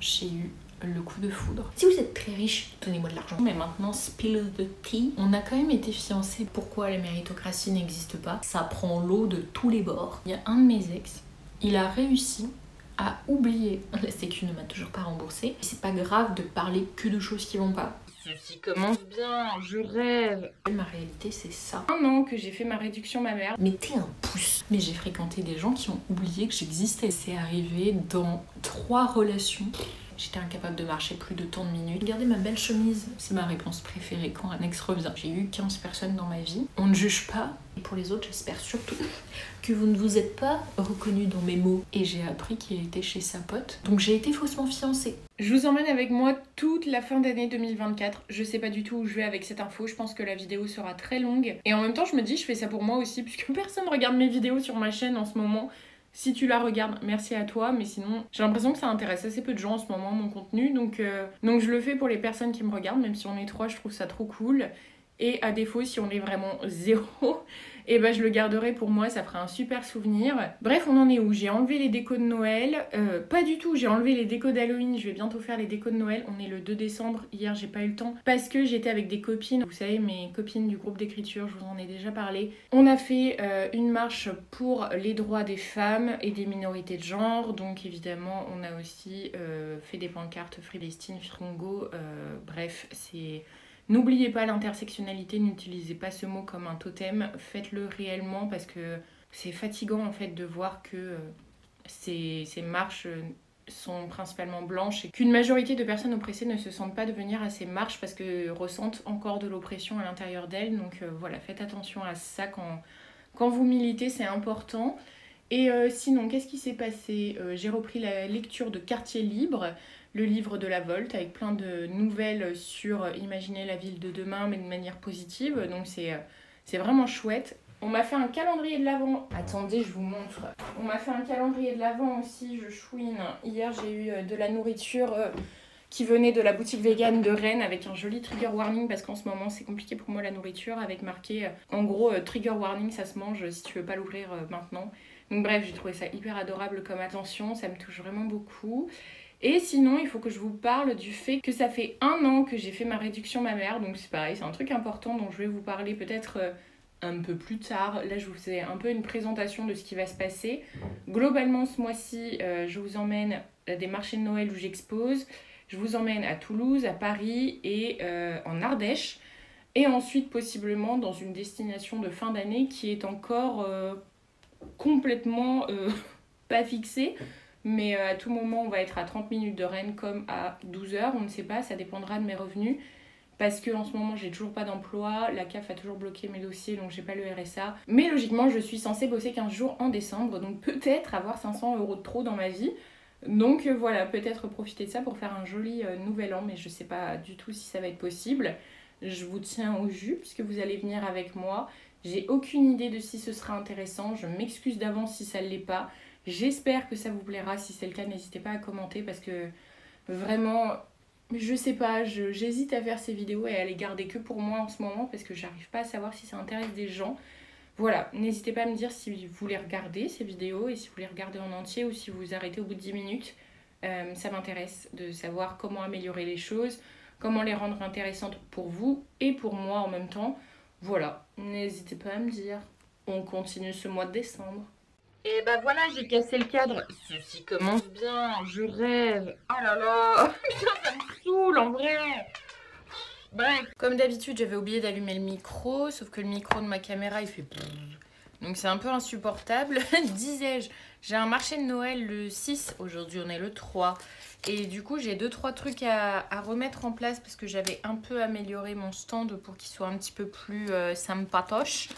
j'ai eu le coup de foudre. Si vous êtes très riche, donnez-moi de l'argent. Mais maintenant, spill the tea. On a quand même été fiancés. Pourquoi la méritocratie n'existe pas? Ça prend l'eau de tous les bords. Il y a un de mes ex, il a réussi à oublier. La sécu ne m'a toujours pas remboursé. C'est pas grave de parler que de choses qui vont pas. Ceci commence bien, je rêve. Ma réalité, c'est ça. Un an que j'ai fait ma réduction mammaire. Mettez un pouce. Mais j'ai fréquenté des gens qui ont oublié que j'existais. C'est arrivé dans 3 relations. J'étais incapable de marcher plus de tant de minutes. Regardez ma belle chemise, c'est ma réponse préférée quand un ex revient. J'ai eu 15 personnes dans ma vie. On ne juge pas. Et pour les autres, j'espère surtout que vous ne vous êtes pas reconnus dans mes mots. Et j'ai appris qu'il était chez sa pote. Donc j'ai été faussement fiancée. Je vous emmène avec moi toute la fin d'année 2024. Je sais pas du tout où je vais avec cette info. Je pense que la vidéo sera très longue. Et en même temps, je me dis, je fais ça pour moi aussi, puisque personne regarde mes vidéos sur ma chaîne en ce moment. Si tu la regardes, merci à toi, mais sinon, j'ai l'impression que ça intéresse assez peu de gens en ce moment, mon contenu, donc je le fais pour les personnes qui me regardent, même si on est 3, je trouve ça trop cool. Et à défaut, si on est vraiment 0, et ben je le garderai pour moi, ça fera un super souvenir. Bref, on en est où? J'ai enlevé les décos de Noël, pas du tout, j'ai enlevé les décos d'Halloween, je vais bientôt faire les décos de Noël. On est le 2 décembre, hier j'ai pas eu le temps, parce que j'étais avec des copines, vous savez, mes copines du groupe d'écriture, je vous en ai déjà parlé. On a fait une marche pour les droits des femmes et des minorités de genre, donc évidemment on a aussi fait des pancartes Free Palestine, Congo, bref, c'est... N'oubliez pas l'intersectionnalité, n'utilisez pas ce mot comme un totem, faites-le réellement parce que c'est fatigant en fait de voir que ces marches sont principalement blanches et qu'une majorité de personnes oppressées ne se sentent pas de venir à ces marches parce que ressentent encore de l'oppression à l'intérieur d'elles. Donc voilà, faites attention à ça quand vous militez, c'est important. Et sinon, qu'est-ce qui s'est passé? J'ai repris la lecture de Quartier Libre, le livre de la Volte, avec plein de nouvelles sur imaginer la ville de demain, mais de manière positive. Donc c'est vraiment chouette. On m'a fait un calendrier de l'Avent. Attendez, je vous montre. On m'a fait un calendrier de l'Avent aussi, je chouine. Hier, j'ai eu de la nourriture qui venait de la boutique végane de Rennes avec un joli trigger warning parce qu'en ce moment, c'est compliqué pour moi la nourriture, avec marqué en gros trigger warning, ça se mange si tu veux pas l'ouvrir maintenant. Donc bref, j'ai trouvé ça hyper adorable comme attention, ça me touche vraiment beaucoup. Et sinon, il faut que je vous parle du fait que ça fait 1 an que j'ai fait ma réduction mammaire, donc c'est pareil, c'est un truc important dont je vais vous parler peut-être un peu plus tard. Là, je vous fais un peu une présentation de ce qui va se passer. Globalement, ce mois-ci, je vous emmène à des marchés de Noël où j'expose. Je vous emmène à Toulouse, à Paris et en Ardèche. Et ensuite, possiblement, dans une destination de fin d'année qui est encore complètement pas fixée. Mais à tout moment, on va être à 30 minutes de Rennes comme à 12 h. On ne sait pas, ça dépendra de mes revenus. Parce qu'en ce moment, j'ai toujours pas d'emploi. La CAF a toujours bloqué mes dossiers, donc j'ai pas le RSA. Mais logiquement, je suis censée bosser 15 jours en décembre. Donc peut-être avoir 500 € de trop dans ma vie. Donc voilà, peut-être profiter de ça pour faire un joli nouvel an. Mais je sais pas du tout si ça va être possible. Je vous tiens au jus puisque vous allez venir avec moi. J'ai aucune idée de si ce sera intéressant. Je m'excuse d'avance si ça ne l'est pas. J'espère que ça vous plaira. Si c'est le cas, n'hésitez pas à commenter parce que vraiment, je sais pas, j'hésite à faire ces vidéos et à les garder que pour moi en ce moment parce que j'arrive pas à savoir si ça intéresse des gens. Voilà, n'hésitez pas à me dire si vous les regardez ces vidéos et si vous les regardez en entier ou si vous arrêtez au bout de 10 minutes. Ça m'intéresse de savoir comment améliorer les choses, comment les rendre intéressantes pour vous et pour moi en même temps. Voilà, n'hésitez pas à me dire. On continue ce mois de décembre. Et bah voilà, j'ai cassé le cadre. Ceci commence bien, je rêve. Oh là là, putain, ça me saoule en vrai. Bref. Comme d'habitude, j'avais oublié d'allumer le micro, sauf que le micro de ma caméra, il fait... Donc c'est un peu insupportable. Disais-je, j'ai un marché de Noël le 6, aujourd'hui on est le 3. Et du coup, j'ai 2-3 trucs à remettre en place parce que j'avais un peu amélioré mon stand pour qu'il soit un petit peu plus sympatoche.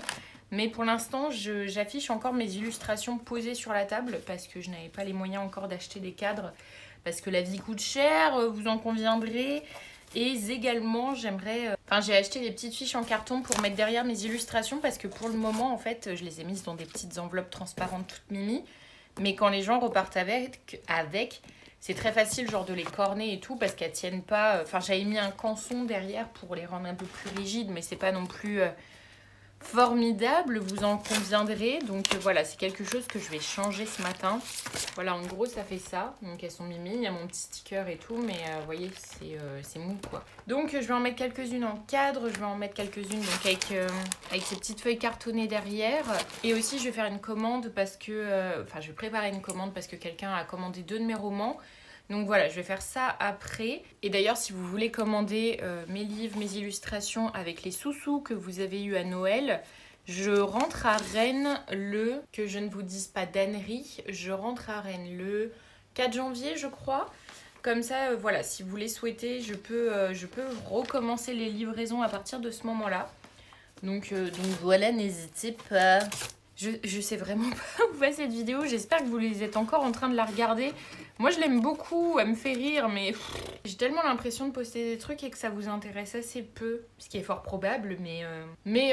Mais pour l'instant, j'affiche encore mes illustrations posées sur la table parce que je n'avais pas les moyens encore d'acheter des cadres. Parce que la vie coûte cher, vous en conviendrez. Et également, j'aimerais... Enfin, j'ai acheté des petites fiches en carton pour mettre derrière mes illustrations parce que pour le moment, en fait, je les ai mises dans des petites enveloppes transparentes toutes mimi. Mais quand les gens repartent avec c'est très facile genre de les corner et tout parce qu'elles tiennent pas... Enfin, j'avais mis un canson derrière pour les rendre un peu plus rigides, mais c'est pas non plus... formidable, vous en conviendrez. Donc voilà, c'est quelque chose que je vais changer ce matin. Voilà, en gros, ça fait ça. Donc elles sont mimi, il y a mon petit sticker et tout, mais vous voyez, c'est mou quoi. Donc je vais en mettre quelques-unes en cadre, je vais en mettre quelques-unes donc avec ces petites feuilles cartonnées derrière. Et aussi, je vais faire une commande parce que... Enfin, je vais préparer une commande parce que quelqu'un a commandé 2 de mes romans. Donc voilà, je vais faire ça après. Et d'ailleurs, si vous voulez commander mes livres, mes illustrations avec les sous-sous que vous avez eu à Noël, je rentre à Rennes le... Que je ne vous dise pas d'ânerie, je rentre à Rennes le 4 janvier, je crois. Comme ça, voilà, si vous les souhaitez, je peux recommencer les livraisons à partir de ce moment-là. Donc voilà, n'hésitez pas. Je sais vraiment pas où va cette vidéo, j'espère que vous les êtes encore en train de la regarder. Moi je l'aime beaucoup, elle me fait rire, mais j'ai tellement l'impression de poster des trucs et que ça vous intéresse assez peu. Ce qui est fort probable, mais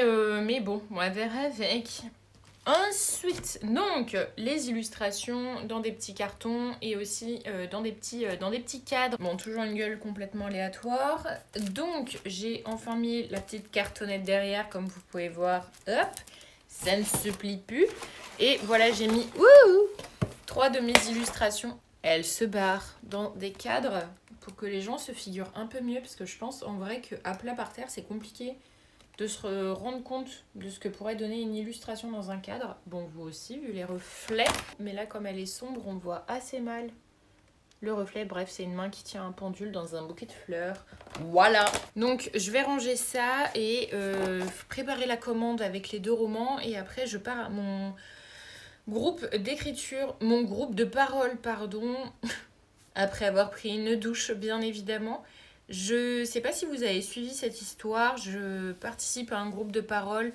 bon, on va verra avec. Ensuite, donc, les illustrations dans des petits cartons et aussi dans des petits cadres. Bon, toujours une gueule complètement aléatoire. Donc, j'ai enfin mis la petite cartonnette derrière, comme vous pouvez voir. Hop, ça ne se plie plus. Et voilà, j'ai mis 3 de mes illustrations. Elles se barrent dans des cadres pour que les gens se figurent un peu mieux. Parce que je pense en vrai qu'à plat par terre, c'est compliqué de se rendre compte de ce que pourrait donner une illustration dans un cadre. Bon, vous aussi, vu les reflets. Mais là, comme elle est sombre, on voit assez mal le reflet. Bref, c'est une main qui tient un pendule dans un bouquet de fleurs. Voilà. Donc, je vais ranger ça et préparer la commande avec les 2 romans. Et après, je pars à mon groupe d'écriture, mon groupe de parole, pardon. Après avoir pris une douche, bien évidemment. Je sais pas si vous avez suivi cette histoire, je participe à un groupe de parole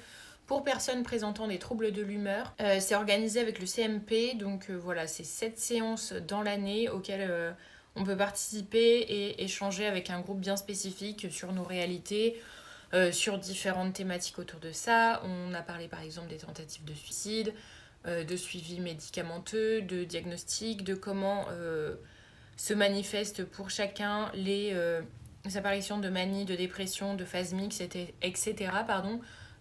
pour personnes présentant des troubles de l'humeur. C'est organisé avec le CMP, donc voilà, c'est 7 séances dans l'année auxquelles on peut participer et échanger avec un groupe bien spécifique sur nos réalités, sur différentes thématiques autour de ça. On a parlé par exemple des tentatives de suicide, de suivi médicamenteux, de diagnostic, de comment se manifestent pour chacun les apparitions de manie, de dépression, de phase mixte, etc.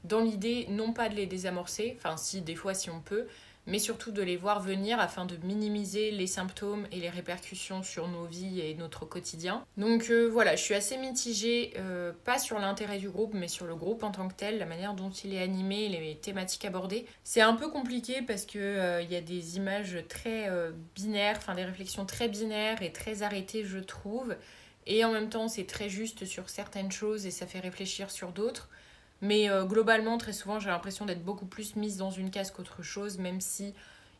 Dans l'idée, non pas de les désamorcer, enfin si, des fois si on peut, mais surtout de les voir venir afin de minimiser les symptômes et les répercussions sur nos vies et notre quotidien. Donc voilà, je suis assez mitigée, pas sur l'intérêt du groupe, mais sur le groupe en tant que tel, la manière dont il est animé, les thématiques abordées. C'est un peu compliqué parce que y a des images très binaires, enfin des réflexions très binaires et très arrêtées, je trouve. Et en même temps, c'est très juste sur certaines choses et ça fait réfléchir sur d'autres. Mais globalement, très souvent, j'ai l'impression d'être beaucoup plus mise dans une case qu'autre chose, même si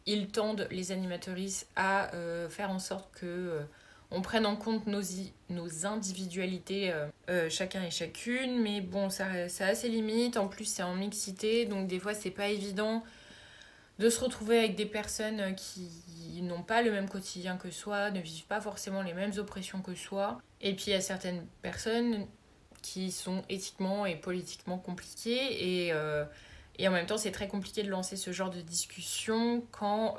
ils tendent, les animatrices, à faire en sorte que on prenne en compte nos individualités, chacun et chacune. Mais bon, ça a ses limites. En plus, c'est en mixité, donc des fois, c'est pas évident de se retrouver avec des personnes qui n'ont pas le même quotidien que soi, ne vivent pas forcément les mêmes oppressions que soi. Et puis, il y a certaines personnes qui sont éthiquement et politiquement compliquées et en même temps c'est très compliqué de lancer ce genre de discussion quand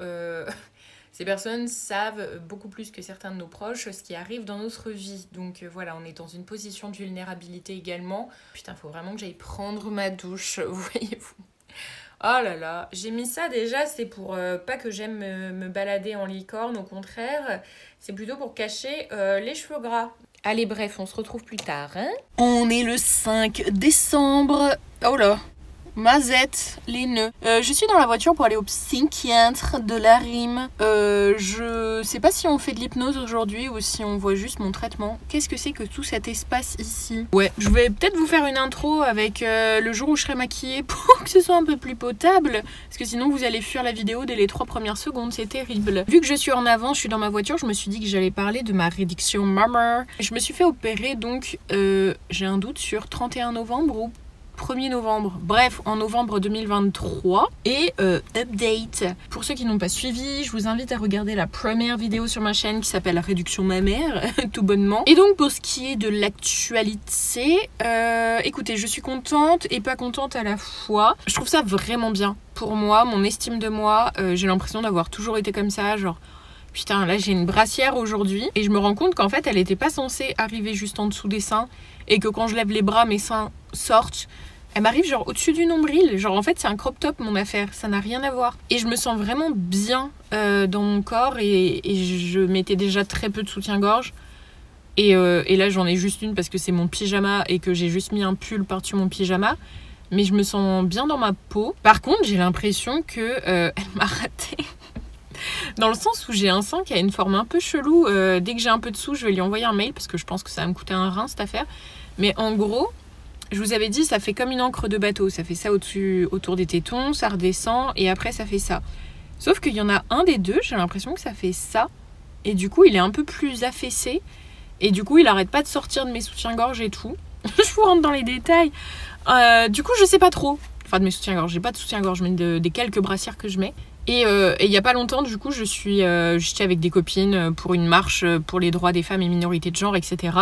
ces personnes savent beaucoup plus que certains de nos proches ce qui arrive dans notre vie. Donc voilà, on est dans une position de vulnérabilité également. Putain, faut vraiment que j'aille prendre ma douche, voyez-vous. Oh là là, j'ai mis ça déjà, c'est pour pas que j'aime me balader en licorne, au contraire, c'est plutôt pour cacher les cheveux gras. Allez, bref, on se retrouve plus tard. Hein, on est le 5 décembre. Oh là, mazette, les nœuds. Je suis dans la voiture pour aller au psychiatre de la rime. Je sais pas si on fait de l'hypnose aujourd'hui ou si on voit juste mon traitement. Qu'est-ce que c'est que tout cet espace ici? Ouais, je vais peut-être vous faire une intro avec le jour où je serai maquillée pour que ce soit un peu plus potable. Parce que sinon vous allez fuir la vidéo dès les 3 premières secondes, c'est terrible. Vu que je suis en avant, je suis dans ma voiture, je me suis dit que j'allais parler de ma réduction mammaire. Je me suis fait opérer donc j'ai un doute sur 31 novembre ou 1er novembre, bref, en novembre 2023. Et update. Pour ceux qui n'ont pas suivi, je vous invite à regarder la première vidéo sur ma chaîne qui s'appelle Réduction mammaire, tout bonnement. Et donc pour ce qui est de l'actualité, écoutez, je suis contente et pas contente à la fois. Je trouve ça vraiment bien. Pour moi, mon estime de moi, j'ai l'impression d'avoir toujours été comme ça, genre... Putain, là j'ai une brassière aujourd'hui et je me rends compte qu'en fait elle n'était pas censée arriver juste en dessous des seins et que quand je lève les bras, mes seins sortent. Elle m'arrive genre au-dessus du nombril. Genre en fait c'est un crop top mon affaire, ça n'a rien à voir. Et je me sens vraiment bien dans mon corps et je mettais déjà très peu de soutien-gorge. Et là j'en ai juste une parce que c'est mon pyjama et que j'ai juste mis un pull par-dessus mon pyjama. Mais je me sens bien dans ma peau. Par contre j'ai l'impression que elle m'a raté. Dans le sens où j'ai un sein qui a une forme un peu chelou. Dès que j'ai un peu de sous je vais lui envoyer un mail parce que je pense que ça va me coûter un rein cette affaire. Mais en gros... Je vous avais dit, ça fait comme une encre de bateau. Ça fait ça autour des tétons, ça redescend et après ça fait ça. Sauf qu'il y en a un des deux, j'ai l'impression que ça fait ça. Et du coup, il est un peu plus affaissé. Et du coup, il arrête pas de sortir de mes soutiens-gorge et tout. Je vous rentre dans les détails. Du coup, je sais pas trop. Enfin, de mes soutiens-gorge. J'ai pas de soutien-gorge, mais des quelques brassières que je mets. Et il y a pas longtemps, du coup, j'étais avec des copines pour une marche pour les droits des femmes et minorités de genre, etc.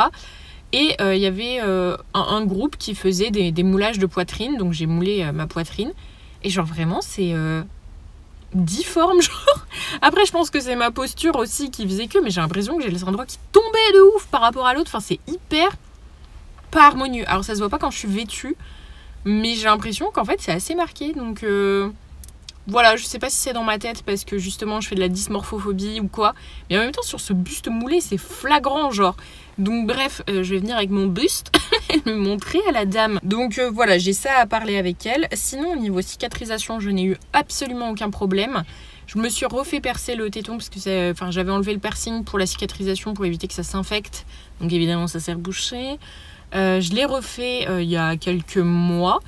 Et il y avait un groupe qui faisait des moulages de poitrine. Donc j'ai moulé ma poitrine. Et genre vraiment c'est difforme genre. Après je pense que c'est ma posture aussi qui faisait que. Mais j'ai l'impression que j'ai les endroits qui tombaient de ouf par rapport à l'autre. Enfin c'est hyper pas harmonieux. Alors ça se voit pas quand je suis vêtue. Mais j'ai l'impression qu'en fait c'est assez marqué. Donc voilà, je sais pas si c'est dans ma tête parce que justement je fais de la dysmorphophobie ou quoi. Mais en même temps sur ce buste moulé c'est flagrant genre. Donc bref, je vais venir avec mon buste et le montrer à la dame. Donc voilà, j'ai ça à parler avec elle. Sinon au niveau cicatrisation, je n'ai eu absolument aucun problème. Je me suis refait percer le téton parce que j'avais enlevé le piercing pour la cicatrisation pour éviter que ça s'infecte. Donc évidemment ça s'est rebouché. Je l'ai refait il y a quelques mois.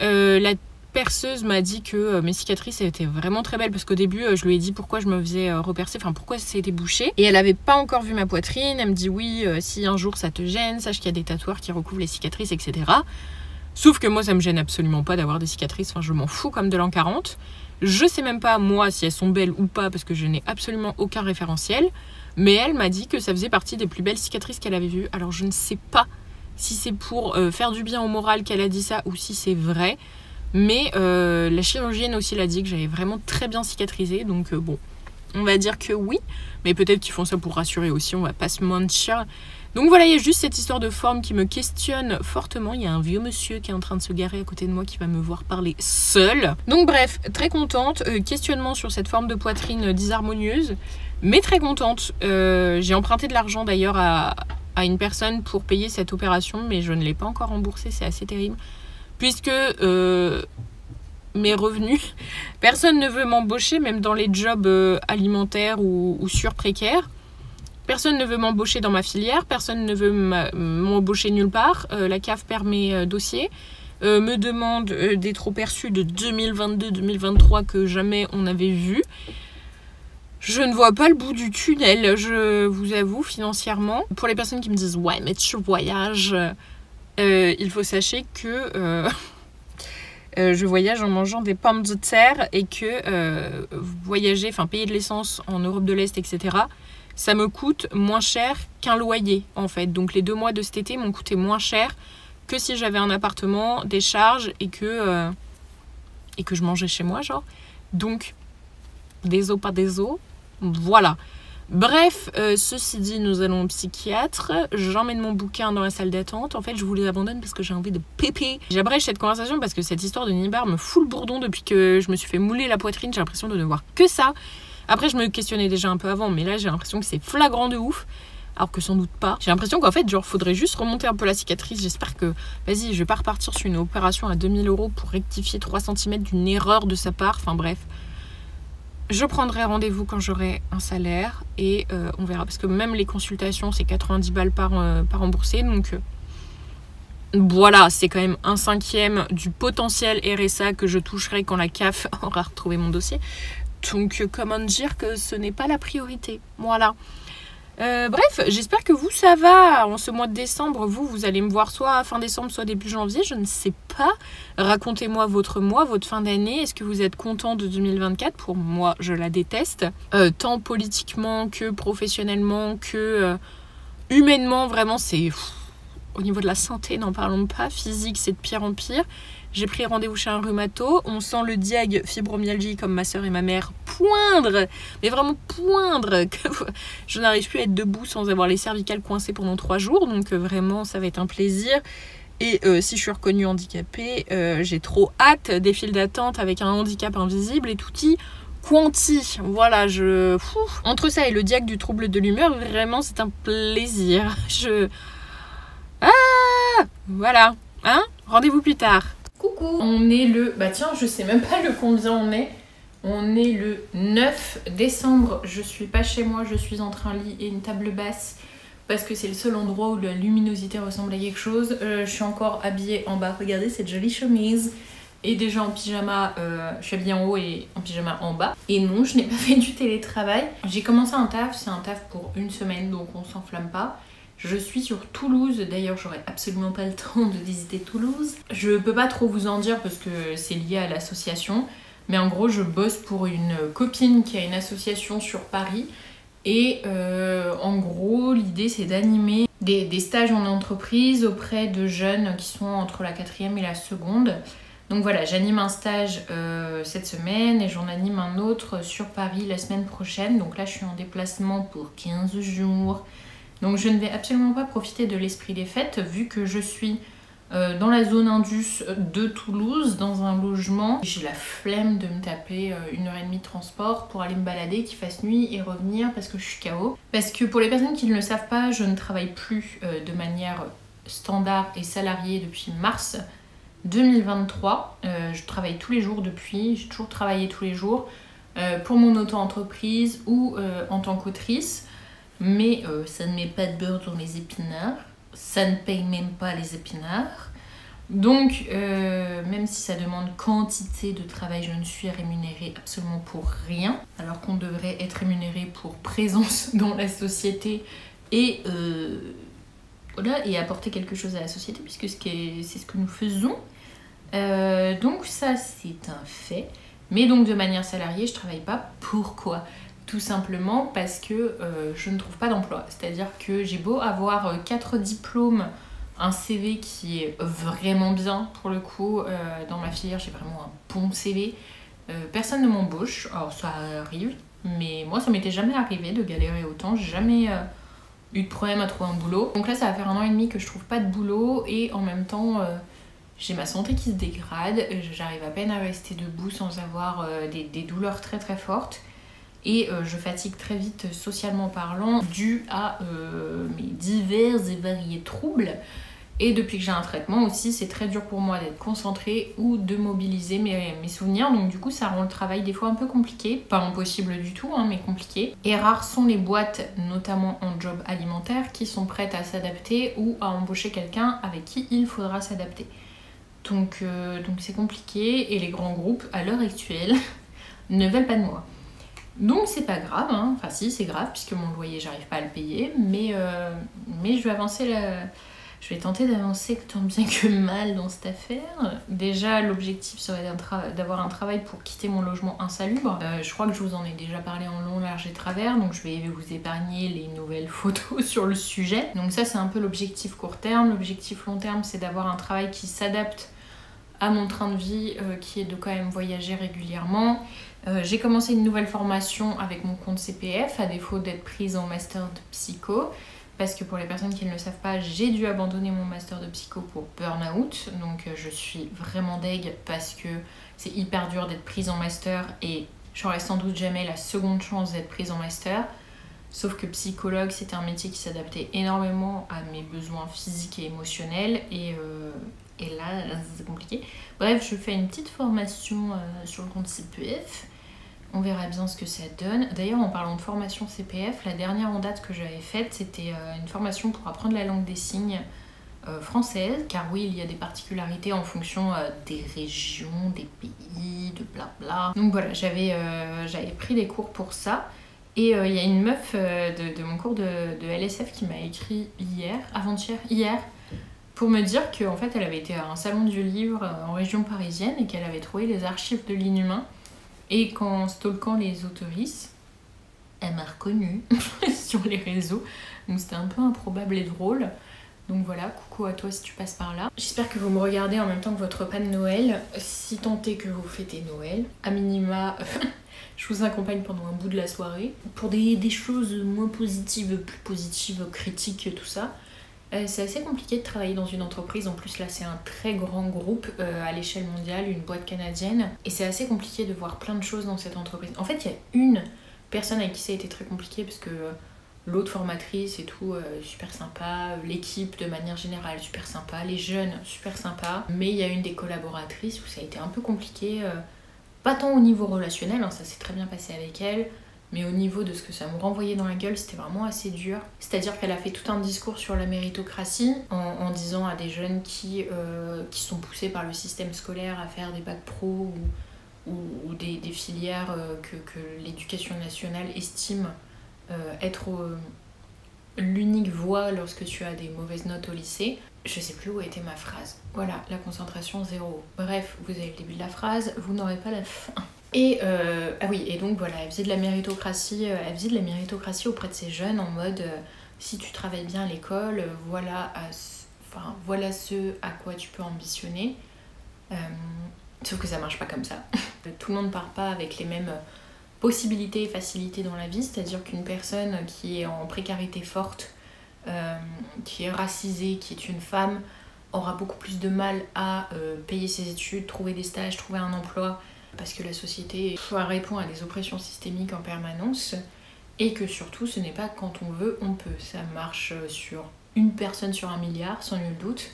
La perceuse m'a dit que mes cicatrices étaient vraiment très belles parce qu'au début je lui ai dit pourquoi je me faisais repercer, enfin pourquoi c'était bouché et elle avait pas encore vu ma poitrine. Elle me dit oui, si un jour ça te gêne, sache qu'il y a des tatoueurs qui recouvrent les cicatrices, etc. Sauf que moi ça me gêne absolument pas d'avoir des cicatrices, enfin je m'en fous comme de l'an 40. Je sais même pas moi si elles sont belles ou pas parce que je n'ai absolument aucun référentiel, mais elle m'a dit que ça faisait partie des plus belles cicatrices qu'elle avait vues. Alors je ne sais pas si c'est pour faire du bien au moral qu'elle a dit ça ou si c'est vrai. Mais la chirurgienne aussi l'a dit que j'avais vraiment très bien cicatrisé. Donc bon, on va dire que oui. Mais peut-être qu'ils font ça pour rassurer aussi, on va pas se mentir. Donc voilà, il y a juste cette histoire de forme qui me questionne fortement. Il y a un vieux monsieur qui est en train de se garer à côté de moi qui va me voir parler seul. Donc bref, très contente. Questionnement sur cette forme de poitrine disharmonieuse. Mais très contente. J'ai emprunté de l'argent d'ailleurs à une personne pour payer cette opération. Mais je ne l'ai pas encore remboursée, c'est assez terrible. Puisque mes revenus, personne ne veut m'embaucher, même dans les jobs alimentaires ou sur-précaires. Personne ne veut m'embaucher dans ma filière, personne ne veut m'embaucher nulle part. La CAF perd mes dossiers, me demande des trop perçus de 2022-2023 que jamais on avait vu. Je ne vois pas le bout du tunnel, je vous avoue, financièrement. Pour les personnes qui me disent « Ouais, mais tu voyages », il faut sachez que je voyage en mangeant des pommes de terre et que voyager, enfin payer de l'essence en Europe de l'Est, etc., ça me coûte moins cher qu'un loyer en fait. Donc les 2 mois de cet été m'ont coûté moins cher que si j'avais un appartement, des charges et que je mangeais chez moi genre. Donc des os pas des os, voilà. Bref, ceci dit, nous allons au psychiatre. J'emmène mon bouquin dans la salle d'attente. En fait, je vous les abandonne parce que j'ai envie de péper. J'abrège cette conversation parce que cette histoire de nibar me fout le bourdon depuis que je me suis fait mouler la poitrine. J'ai l'impression de ne voir que ça. Après, je me questionnais déjà un peu avant, mais là, j'ai l'impression que c'est flagrant de ouf. Alors que sans doute pas. J'ai l'impression qu'en fait, genre, faudrait juste remonter un peu la cicatrice. J'espère que, vas-y, je vais pas repartir sur une opération à 2000 € pour rectifier 3 cm d'une erreur de sa part. Enfin bref. Je prendrai rendez-vous quand j'aurai un salaire et on verra. Parce que même les consultations, c'est 90 balles par remboursé. Donc voilà, c'est quand même 1/5 du potentiel RSA que je toucherai quand la CAF aura retrouvé mon dossier. Donc comment dire que ce n'est pas la priorité. Voilà. Bref, j'espère que vous ça va en ce mois de décembre. Vous allez me voir soit fin décembre, soit début janvier, je ne sais pas. Racontez-moi votre mois, votre fin d'année. Est-ce que vous êtes content de 2024? Pour moi, je la déteste. Tant politiquement que professionnellement que humainement, vraiment, c'est... Au niveau de la santé, n'en parlons pas. Physique, c'est de pire en pire. J'ai pris rendez-vous chez un rhumato. On sent le diag fibromyalgie comme ma soeur et ma mère poindre. Mais vraiment poindre. Je n'arrive plus à être debout sans avoir les cervicales coincées pendant 3 jours. Donc vraiment, ça va être un plaisir. Et si je suis reconnue handicapée, j'ai trop hâte des files d'attente avec un handicap invisible et tutti quanti. Voilà, entre ça et le diag du trouble de l'humeur, vraiment c'est un plaisir. Voilà, hein. Rendez-vous plus tard. Coucou. On est le... Bah tiens, je sais même pas le combien on est. On est le 9 décembre. Je suis pas chez moi, je suis entre un lit et une table basse. Parce que c'est le seul endroit où la luminosité ressemble à quelque chose. Je suis encore habillée en bas. Regardez cette jolie chemise. Et déjà en pyjama, je suis habillée en haut et en pyjama en bas. Et non, je n'ai pas fait du télétravail. J'ai commencé un taf, c'est un taf pour une semaine, donc on s'enflamme pas. Je suis sur Toulouse, d'ailleurs j'aurais absolument pas le temps de visiter Toulouse. Je peux pas trop vous en dire parce que c'est lié à l'association. Mais en gros, je bosse pour une copine qui a une association sur Paris. Et en gros, l'idée c'est d'animer des stages en entreprise auprès de jeunes qui sont entre la 4e et la 2e. Donc voilà, j'anime un stage cette semaine et j'en anime un autre sur Paris la semaine prochaine. Donc là, je suis en déplacement pour 15 jours. Donc je ne vais absolument pas profiter de l'esprit des fêtes vu que je suis dans la zone Indus de Toulouse, dans un logement. J'ai la flemme de me taper 1h30 de transport pour aller me balader, qu'il fasse nuit et revenir parce que je suis KO. Parce que pour les personnes qui ne le savent pas, je ne travaille plus de manière standard et salariée depuis mars 2023. Je travaille tous les jours depuis, j'ai toujours travaillé tous les jours pour mon auto-entreprise ou en tant qu'autrice. Mais ça ne met pas de beurre dans les épinards. Ça ne paye même pas les épinards. Donc, même si ça demande quantité de travail, je ne suis rémunérée absolument pour rien. Alors qu'on devrait être rémunéré pour présence dans la société et, voilà, et apporter quelque chose à la société, puisque c'est ce que nous faisons. Donc ça, c'est un fait. Mais donc, de manière salariée, je travaille pas. Pourquoi ? Tout simplement parce que je ne trouve pas d'emploi. C'est-à-dire que j'ai beau avoir 4 diplômes, un CV qui est vraiment bien pour le coup. Dans ma filière, j'ai vraiment un bon CV. Personne ne m'embauche. Alors ça arrive, mais moi ça m'était jamais arrivé de galérer autant. J'ai jamais eu de problème à trouver un boulot. Donc là, ça va faire 1 an et demi que je trouve pas de boulot et en même temps... j'ai ma santé qui se dégrade. J'arrive à peine à rester debout sans avoir des douleurs très très fortes. Et je fatigue très vite socialement parlant dû à mes divers et variés troubles. Et depuis que j'ai un traitement aussi, c'est très dur pour moi d'être concentrée ou de mobiliser mes souvenirs. Donc du coup, ça rend le travail des fois un peu compliqué. Pas impossible du tout, hein, mais compliqué. Et rares sont les boîtes, notamment en job alimentaire, qui sont prêtes à s'adapter ou à embaucher quelqu'un avec qui il faudra s'adapter. Donc c'est compliqué et les grands groupes, à l'heure actuelle, ne veulent pas de moi. Donc c'est pas grave, hein. Enfin si, c'est grave puisque mon loyer j'arrive pas à le payer, mais je vais avancer je vais tenter d'avancer tant bien que mal dans cette affaire. Déjà l'objectif serait d'avoir un travail pour quitter mon logement insalubre. Je crois que je vous en ai déjà parlé en long, large et travers, donc je vais vous épargner les nouvelles photos sur le sujet. Donc ça c'est un peu l'objectif court terme. L'objectif long terme c'est d'avoir un travail qui s'adapte à mon train de vie qui est de quand même voyager régulièrement. J'ai commencé une nouvelle formation avec mon compte CPF à défaut d'être prise en master de psycho parce que pour les personnes qui ne le savent pas, j'ai dû abandonner mon master de psycho pour burn-out, donc je suis vraiment deg parce que c'est hyper dur d'être prise en master et j'aurai sans doute jamais la seconde chance d'être prise en master. Sauf que psychologue, c'était un métier qui s'adaptait énormément à mes besoins physiques et émotionnels et là, c'est compliqué. Bref, je fais une petite formation sur le compte CPF. On verra bien ce que ça donne. D'ailleurs, en parlant de formation CPF, la dernière en date que j'avais faite, c'était une formation pour apprendre la langue des signes française. Car oui, il y a des particularités en fonction des régions, des pays, de blabla. Donc voilà, j'avais pris des cours pour ça. Et il y a une meuf de mon cours de LSF qui m'a écrit hier, pour me dire qu'en fait elle avait été à un salon du livre en région parisienne et qu'elle avait trouvé les archives de l'Inhumain. Et qu'en stalkant les autoristes, elle m'a reconnue sur les réseaux. Donc c'était un peu improbable et drôle. Donc voilà, coucou à toi si tu passes par là. J'espère que vous me regardez en même temps que votre repas de Noël. Si tant est que vous fêtez Noël, à minima, je vous accompagne pendant un bout de la soirée. Pour des choses moins positives, plus positives, critiques, tout ça. C'est assez compliqué de travailler dans une entreprise, en plus là c'est un très grand groupe à l'échelle mondiale, une boîte canadienne, et c'est assez compliqué de voir plein de choses dans cette entreprise. En fait il y a une personne avec qui ça a été très compliqué parce que l'autre formatrice et tout, super sympa, l'équipe de manière générale super sympa, les jeunes super sympas, mais il y a une des collaboratrices où ça a été un peu compliqué, pas tant au niveau relationnel, hein, ça s'est très bien passé avec elle, mais au niveau de ce que ça me renvoyait dans la gueule, c'était vraiment assez dur. C'est-à-dire qu'elle a fait tout un discours sur la méritocratie en disant à des jeunes qui sont poussés par le système scolaire à faire des bacs pro ou des filières que l'éducation nationale estime être l'unique voie lorsque tu as des mauvaises notes au lycée. Je sais plus où était ma phrase. Voilà, la concentration 0. Bref, vous avez le début de la phrase, vous n'aurez pas la fin. Et ah oui, et donc voilà, elle faisait de la méritocratie, auprès de ces jeunes en mode si tu travailles bien à l'école, voilà ce à quoi tu peux ambitionner. Sauf que ça marche pas comme ça. Tout le monde part pas avec les mêmes possibilités et facilités dans la vie, c'est-à-dire qu'une personne qui est en précarité forte, qui est racisée, qui est une femme, aura beaucoup plus de mal à payer ses études, trouver des stages, trouver un emploi, parce que la société répond à des oppressions systémiques en permanence, et que surtout ce n'est pas quand on veut, on peut. Ça marche sur une personne sur 1 milliard, sans nul doute,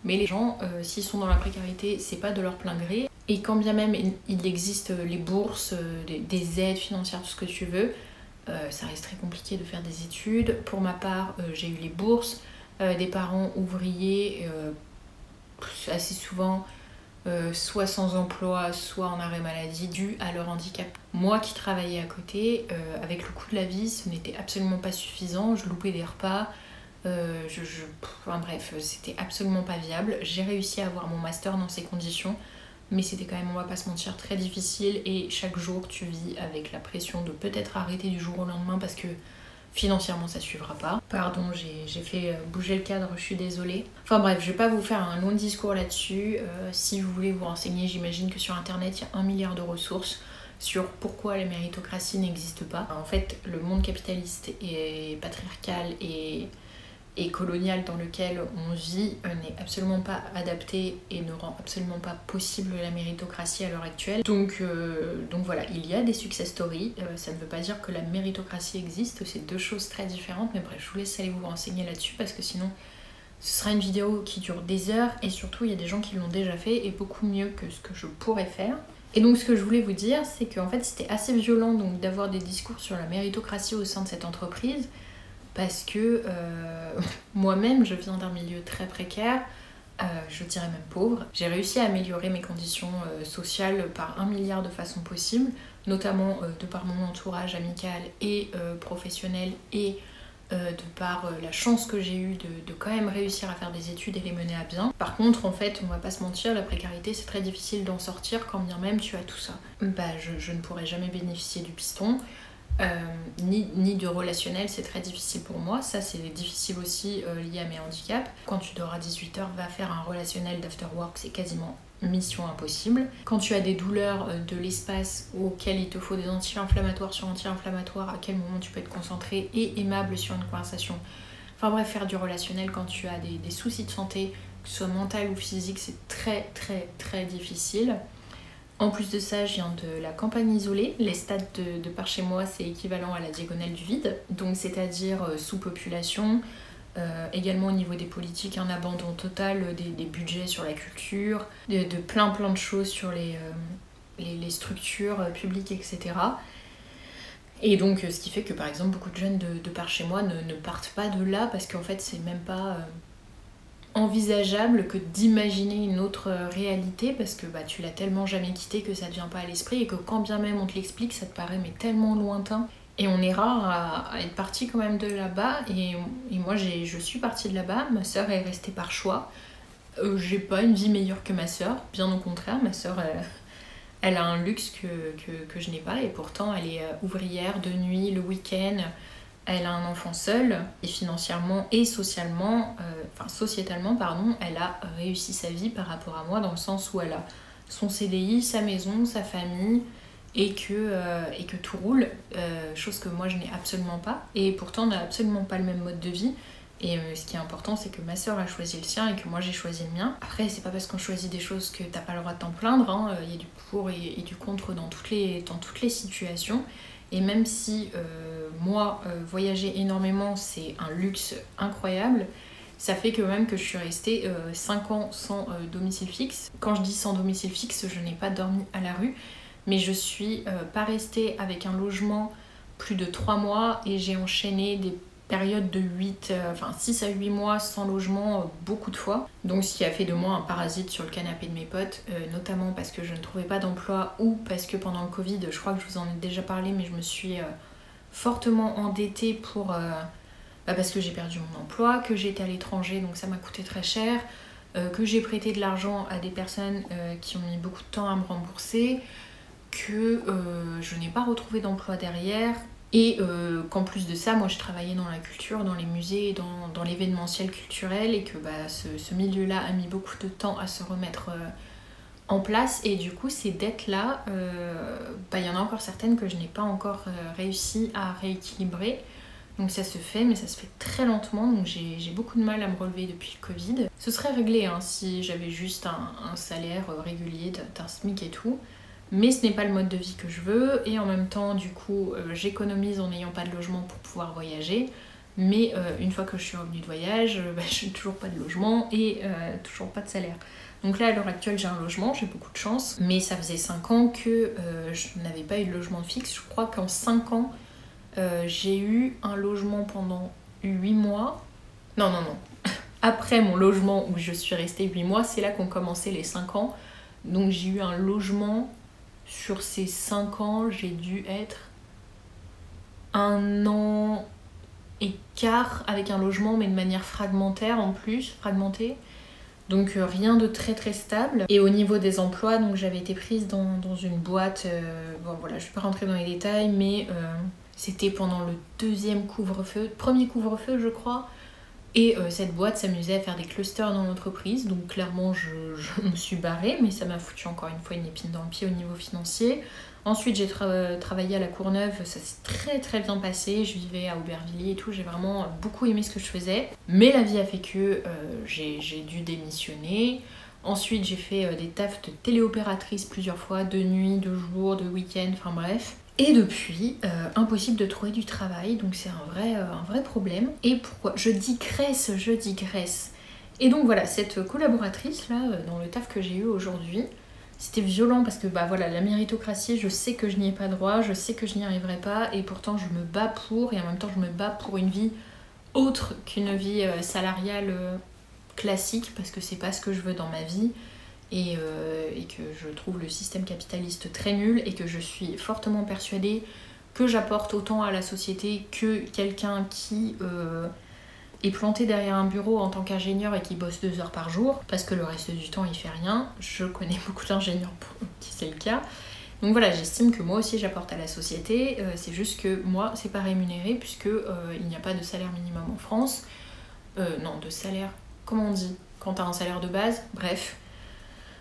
mais les gens, s'ils sont dans la précarité, c'est pas de leur plein gré, et quand bien même il existe les bourses, des aides financières, tout ce que tu veux, ça reste très compliqué de faire des études. Pour ma part, j'ai eu les bourses, des parents ouvriers, assez souvent soit sans emploi, soit en arrêt maladie dû à leur handicap. Moi qui travaillais à côté, avec le coût de la vie, ce n'était absolument pas suffisant, je loupais des repas, enfin bref, c'était absolument pas viable. J'ai réussi à avoir mon master dans ces conditions, mais c'était quand même, on va pas se mentir, très difficile, et chaque jour tu vis avec la pression de peut-être arrêter du jour au lendemain parce que financièrement ça suivra pas. Pardon, j'ai fait bouger le cadre, je suis désolée. Enfin bref, je vais pas vous faire un long discours là-dessus. Si vous voulez vous renseigner, j'imagine que sur internet il y a 1 milliard de ressources sur pourquoi la méritocratie n'existe pas. En fait, le monde capitaliste et patriarcal et colonial dans lequel on vit n'est absolument pas adapté et ne rend absolument pas possible la méritocratie à l'heure actuelle. Donc voilà, il y a des success stories, ça ne veut pas dire que la méritocratie existe, c'est deux choses très différentes, mais bref, je vous laisse aller vous renseigner là-dessus parce que sinon ce sera une vidéo qui dure des heures, et surtout il y a des gens qui l'ont déjà fait et beaucoup mieux que ce que je pourrais faire. Et donc ce que je voulais vous dire, c'est qu'en fait c'était assez violent donc d'avoir des discours sur la méritocratie au sein de cette entreprise, parce que moi-même je viens d'un milieu très précaire, je dirais même pauvre. J'ai réussi à améliorer mes conditions sociales par 1 milliard de façons possibles, notamment de par mon entourage amical et professionnel, et de par la chance que j'ai eue de quand même réussir à faire des études et les mener à bien. Par contre, en fait, on va pas se mentir, la précarité c'est très difficile d'en sortir quand bien même tu as tout ça. Je ne pourrais jamais bénéficier du piston. Ni de relationnel, c'est très difficile pour moi. Ça c'est difficile aussi lié à mes handicaps. Quand tu dors à 18h, va faire un relationnel d'after work, c'est quasiment mission impossible. Quand tu as des douleurs de l'espace auxquelles il te faut des anti-inflammatoires sur anti-inflammatoires, à quel moment tu peux être concentré et aimable sur une conversation. Enfin bref, faire du relationnel quand tu as des soucis de santé, que ce soit mental ou physique, c'est très très très difficile. En plus de ça, je viens de la campagne isolée. Les stades de par chez moi, c'est équivalent à la diagonale du vide, donc c'est-à-dire sous-population, également au niveau des politiques, un abandon total des budgets sur la culture, de plein de choses sur les structures publiques, etc. Et donc ce qui fait que par exemple beaucoup de jeunes de par chez moi ne partent pas de là, parce qu'en fait c'est même pas envisageable que d'imaginer une autre réalité, parce que tu l'as tellement jamais quitté que ça ne vient pas à l'esprit, et que quand bien même on te l'explique, ça te paraît mais tellement lointain. Et on est rare à être parti quand même de là-bas, et moi je suis partie de là-bas, ma sœur est restée par choix. J'ai pas une vie meilleure que ma sœur, bien au contraire, ma sœur elle a un luxe que je n'ai pas, et pourtant elle est ouvrière de nuit, le week-end. Elle a un enfant seul, et financièrement et socialement, sociétalement, elle a réussi sa vie par rapport à moi, dans le sens où elle a son CDI, sa maison, sa famille, et que tout roule, chose que moi je n'ai absolument pas, et pourtant on n'a absolument pas le même mode de vie. Et ce qui est important, c'est que ma soeur a choisi le sien et que moi j'ai choisi le mien. Après, c'est pas parce qu'on choisit des choses que t'as pas le droit de t'en plaindre, hein. Il y a du pour et du contre dans toutes les situations. Et même si moi, voyager énormément, c'est un luxe incroyable, ça fait que même que je suis restée 5 ans sans domicile fixe. Quand je dis sans domicile fixe, je n'ai pas dormi à la rue, mais je suis pas restée avec un logement plus de 3 mois et j'ai enchaîné des période de 6 à 8 mois sans logement beaucoup de fois. Donc ce qui a fait de moi un parasite sur le canapé de mes potes, notamment parce que je ne trouvais pas d'emploi ou parce que pendant le Covid, je crois que je vous en ai déjà parlé, mais je me suis fortement endettée parce que j'ai perdu mon emploi, que j'étais à l'étranger, donc ça m'a coûté très cher, que j'ai prêté de l'argent à des personnes qui ont mis beaucoup de temps à me rembourser, que je n'ai pas retrouvé d'emploi derrière. Et qu'en plus de ça, moi je travaillais dans la culture, dans les musées, dans l'événementiel culturel et que ce milieu-là a mis beaucoup de temps à se remettre en place. Et du coup, ces dettes-là, y en a encore certaines que je n'ai pas encore réussi à rééquilibrer. Donc ça se fait, mais ça se fait très lentement. Donc j'ai beaucoup de mal à me relever depuis le Covid. Ce serait réglé hein, si j'avais juste un salaire régulier d'un SMIC et tout. Mais ce n'est pas le mode de vie que je veux et en même temps du coup j'économise en n'ayant pas de logement pour pouvoir voyager, mais une fois que je suis revenue de voyage, je n'ai toujours pas de logement et toujours pas de salaire. Donc là à l'heure actuelle j'ai un logement, j'ai beaucoup de chance, mais ça faisait 5 ans que je n'avais pas eu de logement fixe. Je crois qu'en 5 ans j'ai eu un logement pendant 8 mois. Non. Après mon logement où je suis restée 8 mois, c'est là qu'ont commencé les 5 ans. Donc j'ai eu un logement. Sur ces 5 ans, j'ai dû être 1 an et quart avec un logement, mais de manière fragmentaire en plus, fragmentée. Donc rien de très très stable. Et au niveau des emplois, donc j'avais été prise dans une boîte, je vais pas rentrer dans les détails, mais c'était pendant le premier couvre-feu je crois. Et cette boîte s'amusait à faire des clusters dans l'entreprise, donc clairement je me suis barrée, mais ça m'a foutu encore une fois une épine dans le pied au niveau financier. Ensuite j'ai travaillé à la Courneuve, ça s'est très très bien passé, je vivais à Aubervilliers et tout, j'ai vraiment beaucoup aimé ce que je faisais. Mais la vie a fait que j'ai dû démissionner. Ensuite j'ai fait des tafs de téléopératrice plusieurs fois, de nuit, de jour, de week-end, enfin bref. Et depuis, impossible de trouver du travail, donc c'est un vrai problème. Et pourquoi je digresse. Et donc voilà, cette collaboratrice là, dans le taf que j'ai eu aujourd'hui, c'était violent parce que la méritocratie, je sais que je n'y ai pas droit, je sais que je n'y arriverai pas, et pourtant je me bats pour, et en même temps je me bats pour une vie autre qu'une vie salariale classique, parce que c'est pas ce que je veux dans ma vie. Et que je trouve le système capitaliste très nul et que je suis fortement persuadée que j'apporte autant à la société que quelqu'un qui est planté derrière un bureau en tant qu'ingénieur et qui bosse 2 heures par jour parce que le reste du temps il fait rien. Je connais beaucoup d'ingénieurs pour qui c'est le cas. Donc voilà, j'estime que moi aussi j'apporte à la société, c'est juste que moi c'est pas rémunéré puisque il n'y a pas de salaire minimum en France. De salaire, comment on dit quand t'as un salaire de base, bref.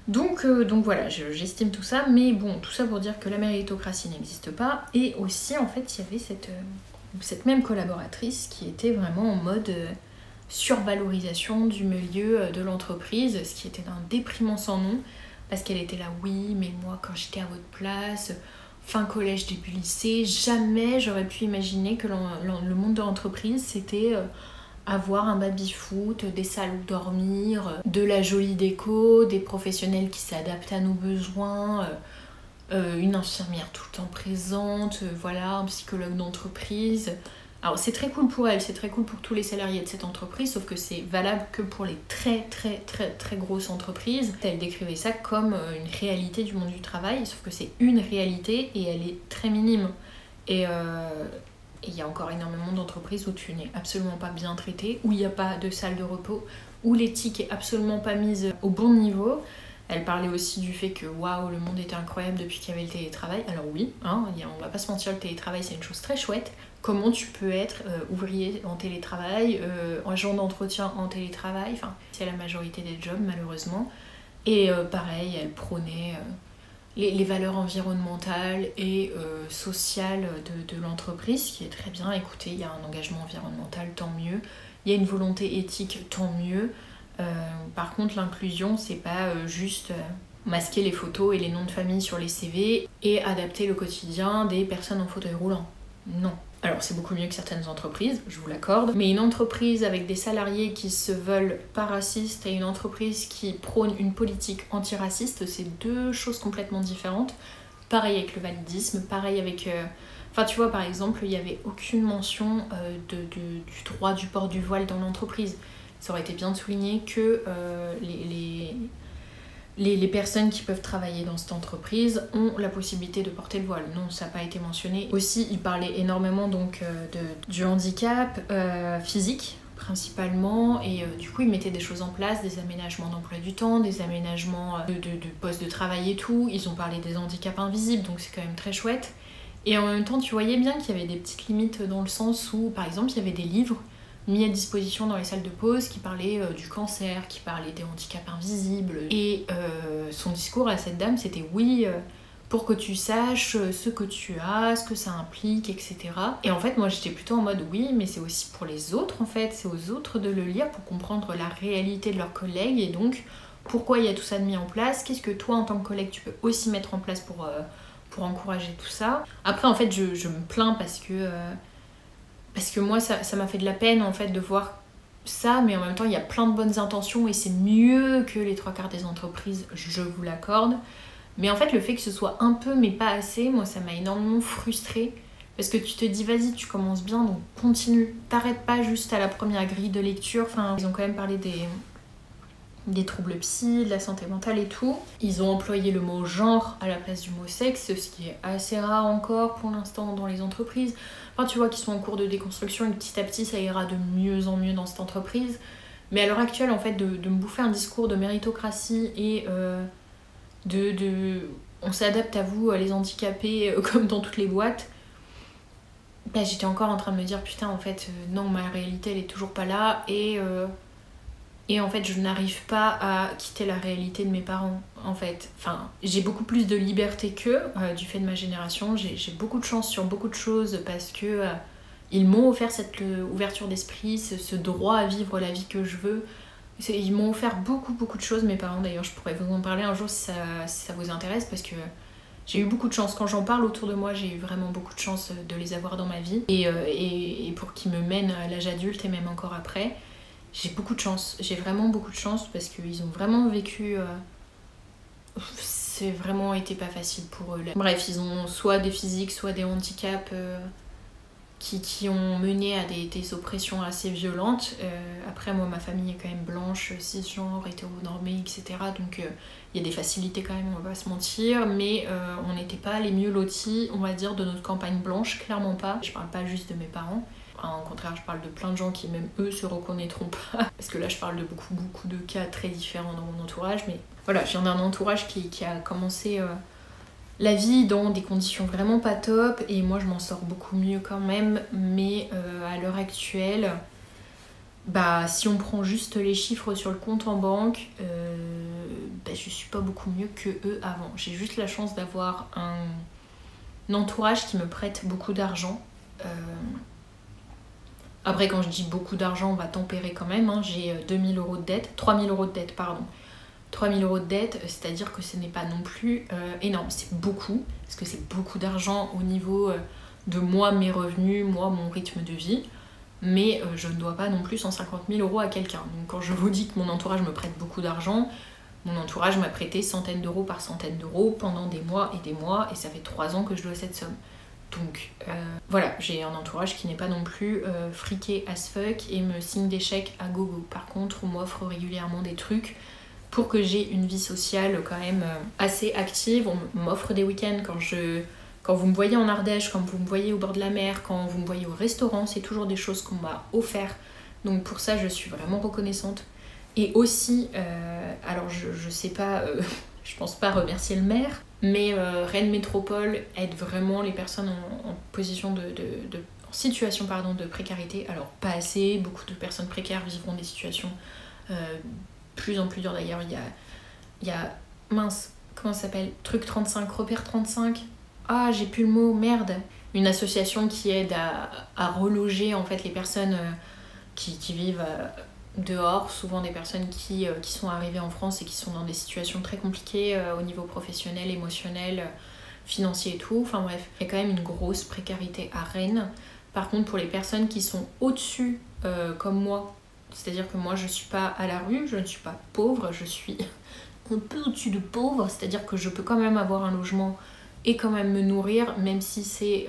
Donc voilà, j'estime tout ça, mais bon, tout ça pour dire que la méritocratie n'existe pas. Et aussi, en fait, il y avait cette même collaboratrice qui était vraiment en mode survalorisation du milieu de l'entreprise, ce qui était d'un déprimant sans nom, parce qu'elle était là, oui, mais moi, quand j'étais à votre place, fin collège, début lycée, jamais j'aurais pu imaginer que le monde de l'entreprise, c'était... avoir un baby-foot, des salles où dormir, de la jolie déco, des professionnels qui s'adaptent à nos besoins, une infirmière tout le temps présente, un psychologue d'entreprise. Alors c'est très cool pour elle, c'est très cool pour tous les salariés de cette entreprise, sauf que c'est valable que pour les très très très très grosses entreprises. Elle décrivait ça comme une réalité du monde du travail, sauf que c'est une réalité et elle est très minime. Et il y a encore énormément d'entreprises où tu n'es absolument pas bien traité, où il n'y a pas de salle de repos, où l'éthique est absolument pas mise au bon niveau. Elle parlait aussi du fait que waouh, le monde était incroyable depuis qu'il y avait le télétravail. Alors oui, on va pas se mentir, le télétravail c'est une chose très chouette. Comment tu peux être ouvrier en télétravail, agent d'entretien en télétravail, enfin c'est la majorité des jobs malheureusement. Et pareil, elle prônait les valeurs environnementales et sociales de l'entreprise, ce qui est très bien. Écoutez, il y a un engagement environnemental, tant mieux. il y a une volonté éthique, tant mieux. Par contre, l'inclusion, c'est pas juste masquer les photos et les noms de famille sur les CV et adapter le quotidien des personnes en fauteuil roulant. Non. Alors c'est beaucoup mieux que certaines entreprises, je vous l'accorde, mais une entreprise avec des salariés qui se veulent pas racistes et une entreprise qui prône une politique antiraciste, c'est deux choses complètement différentes. Pareil avec le validisme, pareil avec... Enfin tu vois, par exemple, il n'y avait aucune mention du droit du port du voile dans l'entreprise. Ça aurait été bien de souligner que les personnes qui peuvent travailler dans cette entreprise ont la possibilité de porter le voile. Non, ça n'a pas été mentionné. Aussi, il parlait énormément donc, du handicap physique, principalement, et du coup, il mettait des choses en place, des aménagements d'emploi du temps, des aménagements de postes de travail et tout. Ils ont parlé des handicaps invisibles, donc c'est quand même très chouette. Et en même temps, tu voyais bien qu'il y avait des petites limites dans le sens où, par exemple, il y avait des livres mis à disposition dans les salles de pause qui parlaient du cancer, qui parlaient des handicaps invisibles. Et son discours à cette dame, c'était oui, pour que tu saches ce que tu as, ce que ça implique, etc. Et en fait, moi j'étais plutôt en mode oui, mais c'est aussi pour les autres en fait, c'est aux autres de le lire pour comprendre la réalité de leurs collègues et donc pourquoi il y a tout ça de mis en place, qu'est-ce que toi en tant que collègue tu peux aussi mettre en place pour encourager tout ça. Après en fait je me plains parce que moi ça m'a fait de la peine en fait de voir ça, mais en même temps il y a plein de bonnes intentions et c'est mieux que les 3/4 des entreprises, je vous l'accorde. Mais en fait le fait que ce soit un peu mais pas assez, moi ça m'a énormément frustrée. Parce que tu te dis vas-y tu commences bien donc continue. T'arrêtes pas juste à la première grille de lecture. Enfin ils ont quand même parlé des troubles psy, de la santé mentale et tout. Ils ont employé le mot genre à la place du mot sexe, ce qui est assez rare encore pour l'instant dans les entreprises. Enfin, tu vois qu'ils sont en cours de déconstruction et petit à petit ça ira de mieux en mieux dans cette entreprise. Mais à l'heure actuelle, en fait, de me bouffer un discours de méritocratie et on s'adapte à vous, les handicapés, comme dans toutes les boîtes, bah, j'étais encore en train de me dire putain, en fait, non, ma réalité elle est toujours pas là et en fait, je n'arrive pas à quitter la réalité de mes parents, en fait. Enfin, j'ai beaucoup plus de liberté qu'eux, du fait de ma génération. J'ai beaucoup de chance sur beaucoup de choses parce que ils m'ont offert cette ouverture d'esprit, ce droit à vivre la vie que je veux. Ils m'ont offert beaucoup de choses, mes parents. D'ailleurs, je pourrais vous en parler un jour si ça vous intéresse parce que j'ai eu beaucoup de chance. Quand j'en parle autour de moi, j'ai eu vraiment beaucoup de chance de les avoir dans ma vie. Et pour qu'ils me mènent à l'âge adulte et même encore après. J'ai beaucoup de chance, j'ai vraiment beaucoup de chance parce qu'ils ont vraiment vécu... c'est vraiment été pas facile pour eux. Là. Bref, ils ont soit des physiques, soit des handicaps qui ont mené à des oppressions assez violentes. Après, moi, ma famille est quand même blanche, cisgenre, hétéronormée, etc. Donc il y a des facilités quand même, on va pas se mentir. Mais on n'était pas les mieux lotis, on va dire, de notre campagne blanche, clairement pas. Je parle pas juste de mes parents. Au contraire, je parle de plein de gens qui même eux se reconnaîtront pas. Parce que là, je parle de beaucoup de cas très différents dans mon entourage. Mais voilà, je viens d'un entourage qui a commencé la vie dans des conditions vraiment pas top. Et moi, je m'en sors beaucoup mieux quand même. Mais à l'heure actuelle, bah, si on prend juste les chiffres sur le compte en banque, bah, je suis pas beaucoup mieux que eux avant. J'ai juste la chance d'avoir un entourage qui me prête beaucoup d'argent. Après, quand je dis beaucoup d'argent, on va tempérer quand même. Hein. J'ai 2000 € de dette, 3000 € de dette, pardon. 3000 € de dette, c'est-à-dire que ce n'est pas non plus énorme. C'est beaucoup, parce que c'est beaucoup d'argent au niveau de moi, mes revenus, moi, mon rythme de vie. Mais je ne dois pas non plus 150 000 € à quelqu'un. Donc quand je vous dis que mon entourage me prête beaucoup d'argent, mon entourage m'a prêté centaines d'euros par centaines d'euros pendant des mois, et ça fait 3 ans que je dois cette somme. Donc voilà, j'ai un entourage qui n'est pas non plus friqué as fuck et me signe des chèques à gogo. Par contre, on m'offre régulièrement des trucs pour que j'ai une vie sociale quand même assez active. On m'offre des week-ends quand vous me voyez en Ardèche, quand vous me voyez au bord de la mer, quand vous me voyez au restaurant, c'est toujours des choses qu'on m'a offert. Donc pour ça, je suis vraiment reconnaissante. Et aussi, alors je sais pas, je pense pas remercier le maire, mais Rennes Métropole aide vraiment les personnes en position en situation de précarité. Alors pas assez, beaucoup de personnes précaires vivront des situations plus en plus dures d'ailleurs. Il y a mince, comment ça s'appelle, Truc 35, Repère 35. Ah, j'ai plus le mot, merde. Une association qui aide à reloger en fait les personnes qui vivent dehors, souvent des personnes qui sont arrivées en France et qui sont dans des situations très compliquées au niveau professionnel, émotionnel, financier et tout. Enfin bref, il y a quand même une grosse précarité à Rennes. Par contre, pour les personnes qui sont au-dessus, comme moi, c'est-à-dire que moi je suis pas à la rue, je ne suis pas pauvre, je suis un peu au-dessus de pauvre, c'est-à-dire que je peux quand même avoir un logement et quand même me nourrir, même si c'est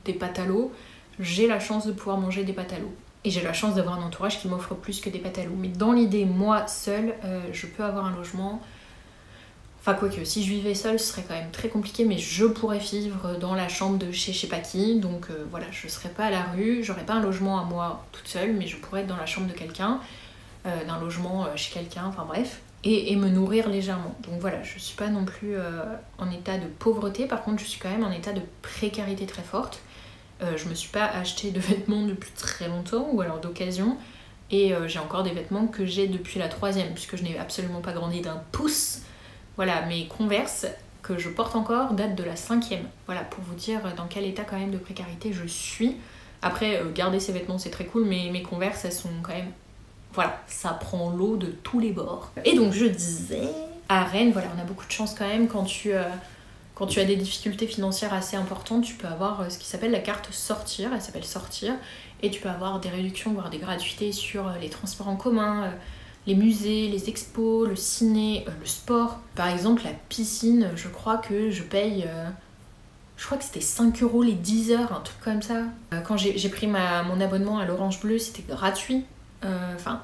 des pâtes à l'eau, j'ai la chance de pouvoir manger des pâtes à l'eau. Et j'ai la chance d'avoir un entourage qui m'offre plus que des pâtes à l'eau. Mais dans l'idée, moi, seule, je peux avoir un logement. Enfin, quoique, si je vivais seule, ce serait quand même très compliqué, mais je pourrais vivre dans la chambre de chez je sais pas qui. Donc voilà, je serais pas à la rue, j'aurais pas un logement à moi toute seule, mais je pourrais être dans la chambre de quelqu'un, d'un logement chez quelqu'un, enfin bref. Et me nourrir légèrement. Donc voilà, je suis pas non plus en état de pauvreté, par contre, je suis quand même en état de précarité très forte. Je me suis pas acheté de vêtements depuis très longtemps, ou alors d'occasion, et j'ai encore des vêtements que j'ai depuis la 3e, puisque je n'ai absolument pas grandi d'un pouce. Voilà, mes Converse que je porte encore datent de la 5e. Voilà, pour vous dire dans quel état quand même de précarité je suis. Après, garder ces vêtements c'est très cool, mais mes Converse elles sont quand même... Voilà, ça prend l'eau de tous les bords. Et donc je disais, à Rennes, voilà, on a beaucoup de chance quand même quand tu as des difficultés financières assez importantes, tu peux avoir ce qui s'appelle la carte sortir, elle s'appelle sortir, et tu peux avoir des réductions, voire des gratuités sur les transports en commun, les musées, les expos, le ciné, le sport. Par exemple, la piscine, je crois que je paye... je crois que c'était 5 € les 10 heures, un truc comme ça. Quand j'ai pris mon abonnement à l'Orange Bleu, c'était gratuit. Enfin,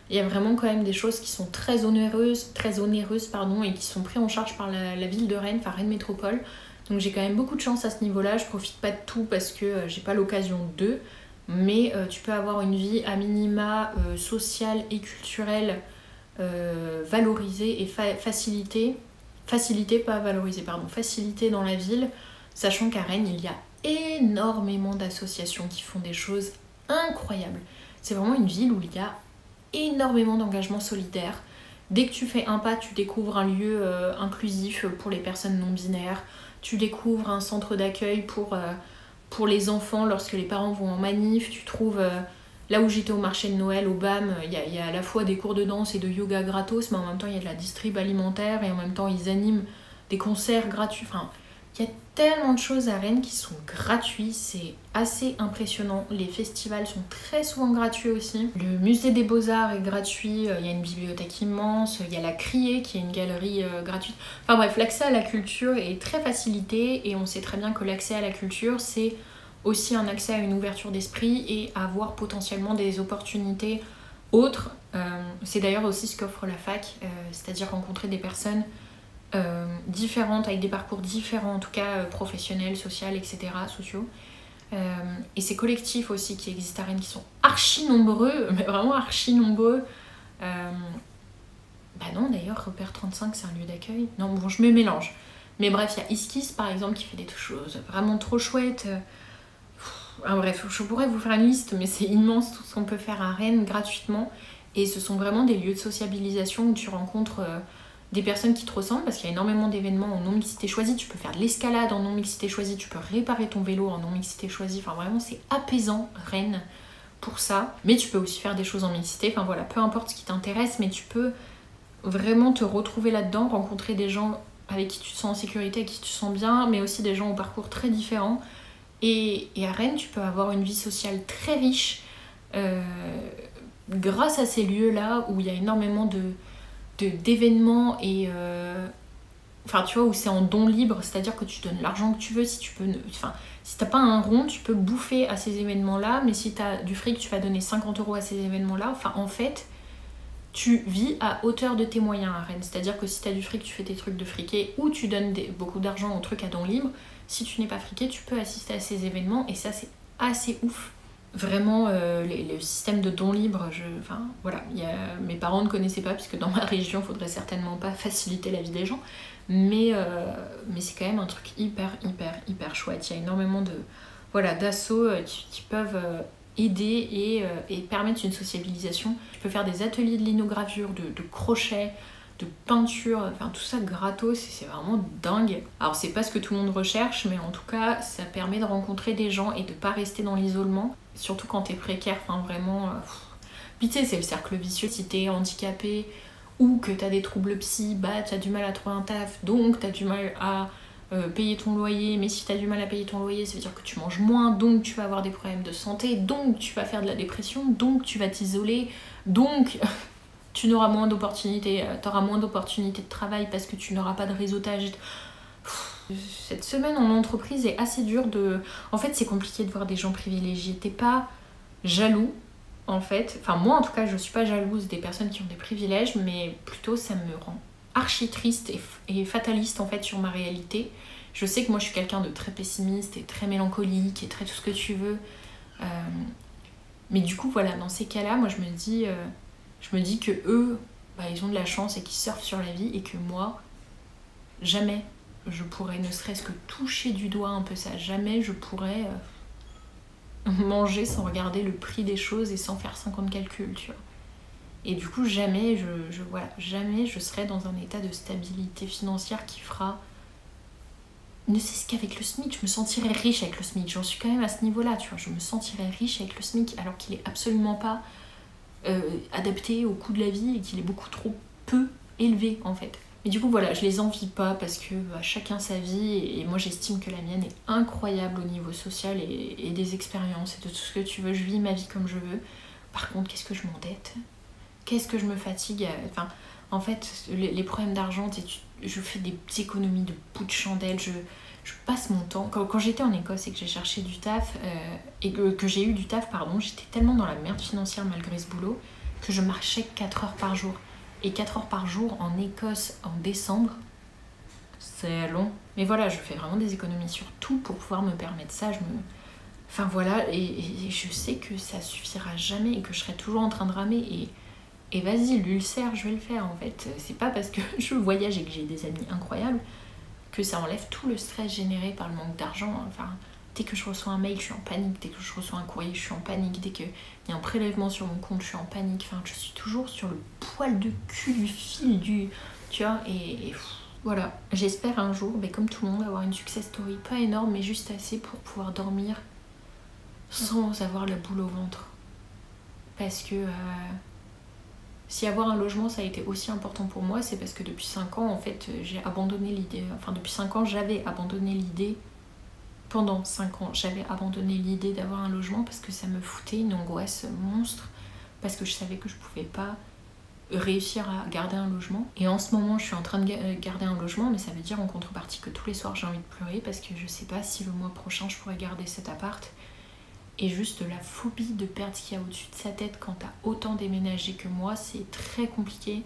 il y a vraiment quand même des choses qui sont très onéreuses, et qui sont prises en charge par la ville de Rennes, enfin Rennes Métropole. Donc j'ai quand même beaucoup de chance à ce niveau-là. Je profite pas de tout parce que j'ai pas l'occasion de, mais tu peux avoir une vie à minima sociale et culturelle valorisée et facilitée dans la ville, sachant qu'à Rennes il y a énormément d'associations qui font des choses incroyables. C'est vraiment une ville où il y a énormément d'engagement solidaire. Dès que tu fais un pas, tu découvres un lieu inclusif pour les personnes non binaires. Tu découvres un centre d'accueil pour les enfants lorsque les parents vont en manif. Tu trouves, là où j'étais au marché de Noël, au BAM, il y a à la fois des cours de danse et de yoga gratos, mais en même temps il y a de la distrib alimentaire et en même temps ils animent des concerts gratuits. Enfin, il y a tellement de choses à Rennes qui sont gratuits, c'est assez impressionnant. Les festivals sont très souvent gratuits aussi. Le musée des Beaux-Arts est gratuit, il y a une bibliothèque immense, il y a la Criée qui est une galerie gratuite. Enfin bref, l'accès à la culture est très facilité et on sait très bien que l'accès à la culture, c'est aussi un accès à une ouverture d'esprit et à avoir potentiellement des opportunités autres. C'est d'ailleurs aussi ce qu'offre la fac, c'est-à-dire rencontrer des personnes différentes, avec des parcours différents, en tout cas professionnels, sociaux, etc., sociaux. Et ces collectifs aussi qui existent à Rennes, qui sont archi nombreux, mais vraiment archi nombreux. Bah non, d'ailleurs, Repère 35, c'est un lieu d'accueil. Non, bon, je me mélange. Mais bref, il y a Iskis, par exemple, qui fait des choses vraiment trop chouettes. Bref, je pourrais vous faire une liste, mais c'est immense tout ce qu'on peut faire à Rennes gratuitement. Et ce sont vraiment des lieux de sociabilisation où tu rencontres... des personnes qui te ressemblent, parce qu'il y a énormément d'événements en non-mixité choisie. Tu peux faire de l'escalade en non-mixité choisie, tu peux réparer ton vélo en non-mixité choisie. Enfin vraiment c'est apaisant Rennes pour ça. Mais tu peux aussi faire des choses en mixité. Enfin voilà, peu importe ce qui t'intéresse, mais tu peux vraiment te retrouver là-dedans, rencontrer des gens avec qui tu te sens en sécurité, avec qui tu te sens bien, mais aussi des gens au parcours très différents. Et à Rennes, tu peux avoir une vie sociale très riche grâce à ces lieux-là où il y a énormément d'événements et enfin tu vois où c'est en don libre, c'est-à-dire que tu donnes l'argent que tu veux. Si t'as pas un rond, tu peux bouffer à ces événements là, mais si t'as du fric, tu vas donner 50 € à ces événements là. Enfin en fait tu vis à hauteur de tes moyens à Rennes, c'est-à-dire que si t'as du fric, tu fais tes trucs de friqué ou tu donnes beaucoup d'argent aux trucs à don libre. Si tu n'es pas friqué, tu peux assister à ces événements et ça c'est assez ouf. Vraiment, le système de dons libres, enfin voilà, mes parents ne connaissaient pas, puisque dans ma région, il faudrait certainement pas faciliter la vie des gens, mais c'est quand même un truc hyper chouette. Il y a énormément d'assauts qui peuvent aider et permettre une sociabilisation. Tu peux faire des ateliers de linogravure, de crochet, de peinture, enfin tout ça gratos, et c'est vraiment dingue. Alors c'est pas ce que tout le monde recherche, mais en tout cas ça permet de rencontrer des gens et de pas rester dans l'isolement. surtout quand t'es précaire, enfin vraiment... Puis tu sais, c'est le cercle vicieux. Si t'es handicapé ou que t'as des troubles psy, bah t'as du mal à trouver un taf, donc t'as du mal à payer ton loyer. Mais si t'as du mal à payer ton loyer, ça veut dire que tu manges moins, donc tu vas avoir des problèmes de santé, donc tu vas faire de la dépression, donc tu vas t'isoler, donc tu n'auras moins d'opportunités, t'auras moins d'opportunités de travail parce que tu n'auras pas de réseautage. Cette semaine en entreprise est assez dure de... En fait, c'est compliqué de voir des gens privilégiés. T'es pas jaloux, en fait. Enfin, moi, en tout cas, je suis pas jalouse des personnes qui ont des privilèges, mais plutôt, ça me rend archi triste et fataliste, en fait, sur ma réalité. Je sais que moi, je suis quelqu'un de très pessimiste et très mélancolique et très tout ce que tu veux. Mais du coup, voilà, dans ces cas-là, moi, je me dis que eux, bah, ils ont de la chance et qu'ils surfent sur la vie et que moi, jamais je pourrais ne serait-ce que toucher du doigt un peu ça. Jamais je pourrais manger sans regarder le prix des choses et sans faire 50 calculs, tu vois. Et du coup, jamais jamais je serai dans un état de stabilité financière qui fera... Ne sais-ce qu'avec le SMIC, je me sentirais riche avec le SMIC. J'en suis quand même à ce niveau-là, tu vois. Je me sentirais riche avec le SMIC alors qu'il est absolument pas adapté au coût de la vie et qu'il est beaucoup trop peu élevé, en fait. Mais du coup voilà, je les envie pas parce que chacun sa vie et moi j'estime que la mienne est incroyable au niveau social et des expériences et de tout ce que tu veux. Je vis ma vie comme je veux. Par contre, qu'est-ce que je m'endette? Qu'est-ce que je me fatigue? Enfin, en fait, les problèmes d'argent, je fais des économies de bout de chandelle. Je passe mon temps... Quand j'étais en Écosse et que j'ai cherché du taf, et que j'ai eu du taf, pardon, j'étais tellement dans la merde financière malgré ce boulot que je marchais 4 heures par jour. Et 4 heures par jour en Écosse en décembre, c'est long. Mais voilà, je fais vraiment des économies sur tout pour pouvoir me permettre ça. Enfin voilà, et je sais que ça suffira jamais et que je serai toujours en train de ramer. Et vas-y, l'ulcère, je vais le faire en fait. C'est pas parce que je voyage et que j'ai des amis incroyables que ça enlève tout le stress généré par le manque d'argent. Enfin, dès que je reçois un mail, je suis en panique. Dès que je reçois un courrier, je suis en panique. Dès qu'il y a un prélèvement sur mon compte, je suis en panique. Enfin, je suis toujours sur le poil de cul du fil du... Tu vois, et voilà. J'espère un jour, comme tout le monde, avoir une success story. Pas énorme, mais juste assez pour pouvoir dormir sans avoir la boule au ventre. Parce que... Si avoir un logement, ça a été aussi important pour moi, c'est parce que depuis 5 ans, en fait, j'ai abandonné l'idée... Enfin, depuis 5 ans, j'avais abandonné l'idée... Pendant 5 ans, j'avais abandonné l'idée d'avoir un logement parce que ça me foutait une angoisse monstre, parce que je savais que je pouvais pas réussir à garder un logement. Et en ce moment, je suis en train de garder un logement, mais ça veut dire en contrepartie que tous les soirs, j'ai envie de pleurer parce que je sais pas si le mois prochain, je pourrais garder cet appart. Et juste la phobie de perdre ce qu'il y a au-dessus de sa tête quand t'as autant déménagé que moi, c'est très compliqué.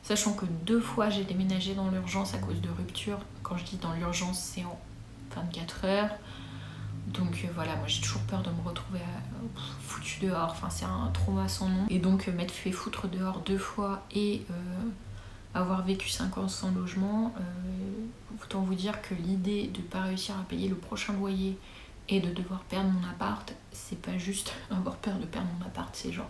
Sachant que 2 fois, j'ai déménagé dans l'urgence à cause de rupture. Quand je dis dans l'urgence, c'est en 24 heures. Donc voilà, moi j'ai toujours peur de me retrouver foutu dehors. Enfin, c'est un trauma sans nom. Et donc m'être fait foutre dehors 2 fois et avoir vécu 5 ans sans logement, autant vous dire que l'idée de pas réussir à payer le prochain loyer et de devoir perdre mon appart, c'est pas juste avoir peur de perdre mon appart, c'est genre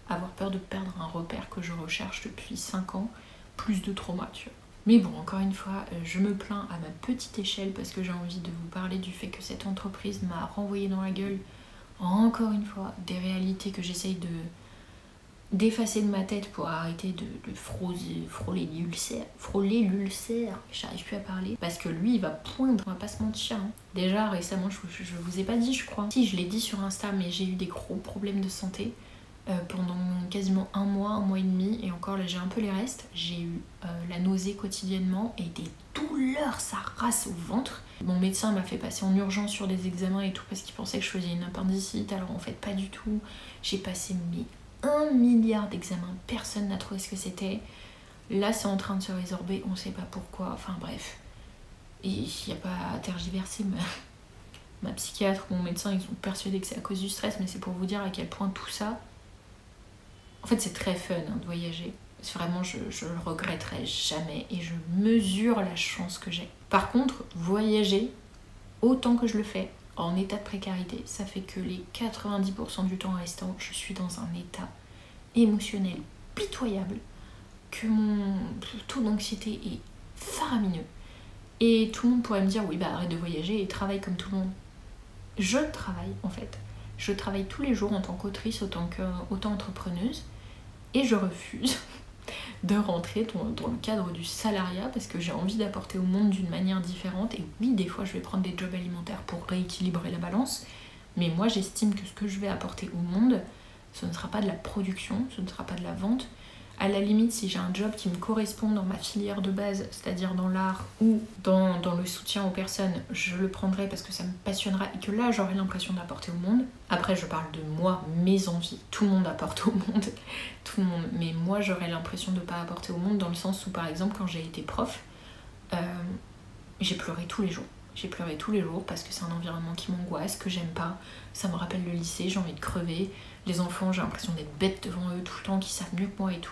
avoir peur de perdre un repère que je recherche depuis 5 ans, plus de trauma, tu vois. Mais bon, encore une fois, je me plains à ma petite échelle parce que j'ai envie de vous parler du fait que cette entreprise m'a renvoyé dans la gueule, encore une fois, des réalités que j'essaye d'effacer de ma tête pour arrêter de frôler l'ulcère, j'arrive plus à parler, parce que lui il va poindre, on va pas se mentir, hein. Déjà récemment, je vous ai pas dit, je crois, si je l'ai dit sur Insta, mais j'ai eu des gros problèmes de santé pendant quasiment un mois et demi, et encore là j'ai un peu les restes. J'ai eu la nausée quotidiennement et des douleurs, ça race au ventre. Mon médecin m'a fait passer en urgence sur des examens et tout parce qu'il pensait que je faisais une appendicite, alors en fait pas du tout. J'ai passé 1 milliard d'examens, personne n'a trouvé ce que c'était. Là c'est en train de se résorber, on sait pas pourquoi, enfin bref. Et il n'y a pas à tergiverser, ma psychiatre ou mon médecin ils sont persuadés que c'est à cause du stress, mais c'est pour vous dire à quel point tout ça... En fait c'est très fun de voyager. Vraiment je le regretterai jamais et je mesure la chance que j'ai. Par contre, voyager autant que je le fais en état de précarité, ça fait que les 90% du temps restant, je suis dans un état émotionnel pitoyable, que mon taux d'anxiété est faramineux. Et tout le monde pourrait me dire, oui bah arrête de voyager et travaille comme tout le monde. Je travaille en fait. Je travaille tous les jours en tant qu'autrice, autant qu'auto-entrepreneuse, et je refuse de rentrer dans le cadre du salariat parce que j'ai envie d'apporter au monde d'une manière différente. Et oui, des fois je vais prendre des jobs alimentaires pour rééquilibrer la balance, mais moi j'estime que ce que je vais apporter au monde, ce ne sera pas de la production, ce ne sera pas de la vente. À la limite, si j'ai un job qui me correspond dans ma filière de base, c'est-à-dire dans l'art ou dans le soutien aux personnes, je le prendrai parce que ça me passionnera et que là j'aurai l'impression d'apporter au monde. Après, je parle de moi, mes envies. Tout le monde apporte au monde, tout le monde. Mais moi, j'aurais l'impression de ne pas apporter au monde dans le sens où, par exemple, quand j'ai été prof, j'ai pleuré tous les jours. J'ai pleuré tous les jours parce que c'est un environnement qui m'angoisse, que j'aime pas. Ça me rappelle le lycée, j'ai envie de crever. Les enfants, j'ai l'impression d'être bête devant eux tout le temps, qui savent mieux que moi et tout.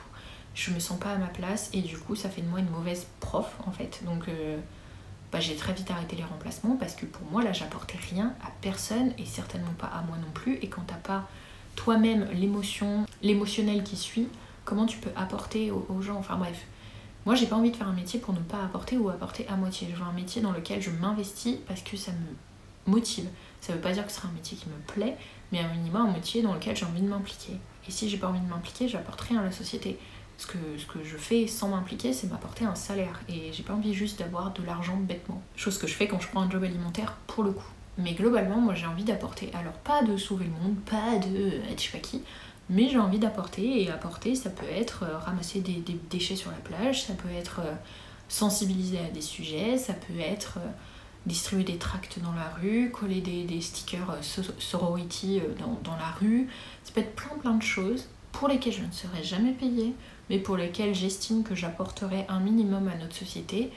Je me sens pas à ma place et du coup ça fait de moi une mauvaise prof en fait. Donc j'ai très vite arrêté les remplacements parce que pour moi là j'apportais rien à personne et certainement pas à moi non plus. Et quand t'as pas toi-même l'émotionnel qui suit, comment tu peux apporter aux gens? Enfin bref, moi j'ai pas envie de faire un métier pour ne pas apporter ou apporter à moitié. Je veux un métier dans lequel je m'investis parce que ça me motive. Ça veut pas dire que ce sera un métier qui me plaît, mais un minimum un métier dans lequel j'ai envie de m'impliquer. Et si j'ai pas envie de m'impliquer, j'apporte rien à la société. Ce que je fais sans m'impliquer, c'est m'apporter un salaire. Et j'ai pas envie juste d'avoir de l'argent bêtement. Chose que je fais quand je prends un job alimentaire pour le coup. Mais globalement, moi j'ai envie d'apporter. Alors pas de sauver le monde, pas de être je sais pas qui, mais j'ai envie d'apporter. Et apporter, ça peut être ramasser des déchets sur la plage, ça peut être sensibiliser à des sujets, ça peut être distribuer des tracts dans la rue, coller des stickers sorority dans la rue. Ça peut être plein de choses pour lesquelles je ne serai jamais payée, mais pour lesquelles j'estime que j'apporterai un minimum à notre société.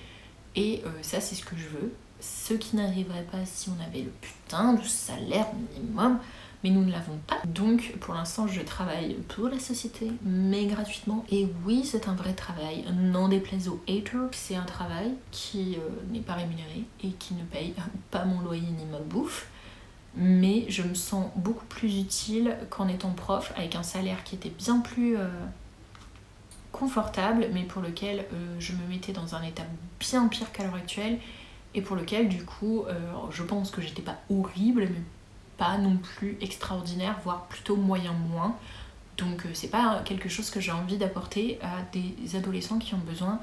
Et ça, c'est ce que je veux. Ce qui n'arriverait pas si on avait le putain de salaire minimum, mais nous ne l'avons pas. Donc, pour l'instant, je travaille pour la société, mais gratuitement. Et oui, c'est un vrai travail, n'en déplaise aux haters. C'est un travail qui n'est pas rémunéré et qui ne paye pas mon loyer ni ma bouffe. Mais je me sens beaucoup plus utile qu'en étant prof, avec un salaire qui était bien plus confortable, mais pour lequel je me mettais dans un état bien pire qu'à l'heure actuelle, et pour lequel du coup je pense que j'étais pas horrible, mais pas non plus extraordinaire, voire plutôt moyen-moins. Donc c'est pas quelque chose que j'ai envie d'apporter à des adolescents qui ont besoin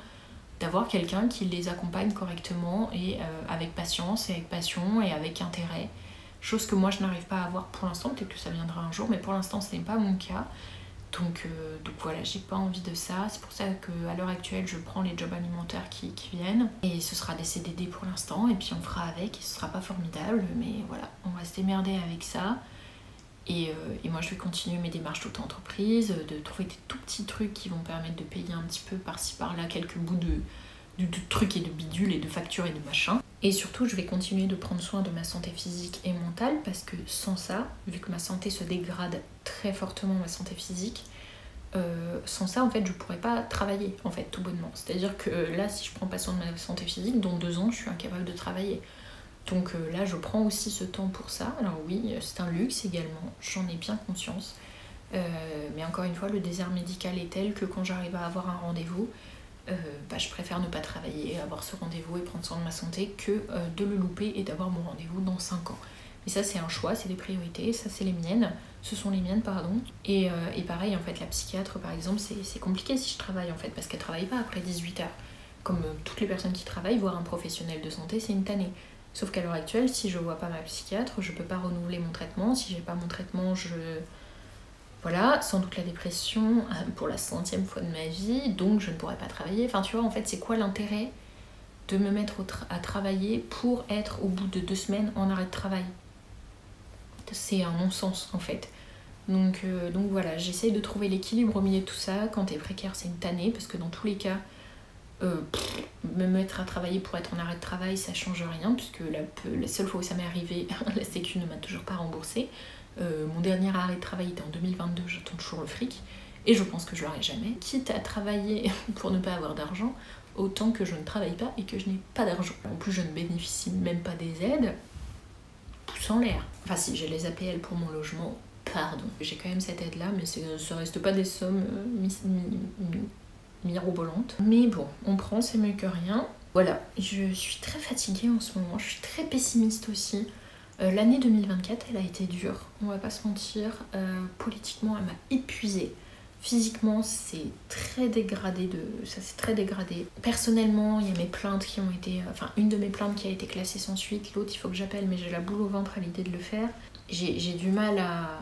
d'avoir quelqu'un qui les accompagne correctement et avec patience et avec passion et avec intérêt. Chose que moi je n'arrive pas à avoir pour l'instant, peut-être que ça viendra un jour, mais pour l'instant ce n'est pas mon cas. Donc voilà, j'ai pas envie de ça. C'est pour ça qu'à l'heure actuelle, je prends les jobs alimentaires qui viennent. Et ce sera des CDD pour l'instant, et puis on fera avec, et ce sera pas formidable, mais voilà, on va se démerder avec ça. Et moi je vais continuer mes démarches d'auto-entreprise, de trouver des tout petits trucs qui vont permettre de payer un petit peu par-ci par-là quelques bouts de trucs et de bidules et de factures et de machin. Et surtout, je vais continuer de prendre soin de ma santé physique et mentale parce que sans ça, vu que ma santé se dégrade très fortement, ma santé physique, sans ça, en fait, je pourrais pas travailler, en fait, tout bonnement. C'est-à-dire que là, si je prends pas soin de ma santé physique, dans 2 ans, je suis incapable de travailler. Donc là, je prends aussi ce temps pour ça. Alors oui, c'est un luxe également, j'en ai bien conscience. Mais encore une fois, le désert médical est tel que quand j'arrive à avoir un rendez-vous, je préfère ne pas travailler, avoir ce rendez-vous et prendre soin de ma santé que de le louper et d'avoir mon rendez-vous dans 5 ans. Mais ça c'est un choix, c'est des priorités, ça c'est les miennes, ce sont les miennes pardon. Et pareil en fait la psychiatre par exemple c'est compliqué si je travaille en fait parce qu'elle travaille pas après 18h. Comme toutes les personnes qui travaillent, voir un professionnel de santé c'est une tannée. Sauf qu'à l'heure actuelle si je vois pas ma psychiatre je peux pas renouveler mon traitement, si j'ai pas mon traitement voilà, sans doute la dépression pour la 100e fois de ma vie, donc je ne pourrais pas travailler. Enfin, tu vois, en fait, c'est quoi l'intérêt de me mettre à travailler pour être au bout de 2 semaines en arrêt de travail? C'est un non-sens, en fait. Donc voilà, j'essaye de trouver l'équilibre au milieu de tout ça. Quand t'es précaire, c'est une tannée, parce que dans tous les cas, me mettre à travailler pour être en arrêt de travail, ça change rien, puisque la seule fois où ça m'est arrivé, la Sécu ne m'a toujours pas remboursé. Mon dernier arrêt de travail était en 2022, j'attends toujours le fric et je pense que je l'aurai jamais. Quitte à travailler pour ne pas avoir d'argent, autant que je ne travaille pas et que je n'ai pas d'argent. En plus, je ne bénéficie même pas des aides, pouce en l'air. Enfin si, j'ai les APL pour mon logement, pardon. J'ai quand même cette aide-là, mais ça reste pas des sommes mirobolantes. Mais bon, on prend, c'est mieux que rien. Voilà, je suis très fatiguée en ce moment, je suis très pessimiste aussi. L'année 2024, elle a été dure, on va pas se mentir. Politiquement, elle m'a épuisée. Physiquement, c'est très dégradé, ça s'est très dégradé. Personnellement, il y a mes plaintes qui ont été... Enfin, une de mes plaintes qui a été classée sans suite, l'autre il faut que j'appelle, mais j'ai la boule au ventre à l'idée de le faire. J'ai du mal à...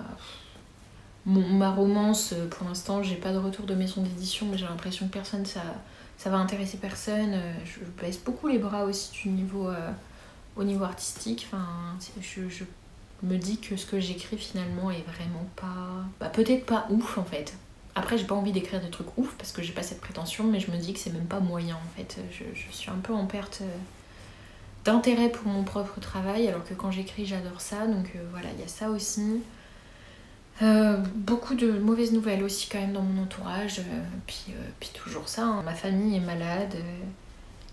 Ma romance, pour l'instant, j'ai pas de retour de maison d'édition, mais j'ai l'impression que personne, ça va intéresser personne. Je baisse beaucoup les bras aussi au niveau artistique. Enfin, je me dis que ce que j'écris finalement est vraiment pas... Bah, peut-être pas ouf en fait. Après, j'ai pas envie d'écrire des trucs ouf parce que j'ai pas cette prétention, mais je me dis que c'est même pas moyen en fait. Je suis un peu en perte d'intérêt pour mon propre travail, alors que quand j'écris, j'adore ça. Donc voilà, il y a ça aussi. Beaucoup de mauvaises nouvelles aussi quand même dans mon entourage. Puis toujours ça, hein. Ma famille est malade.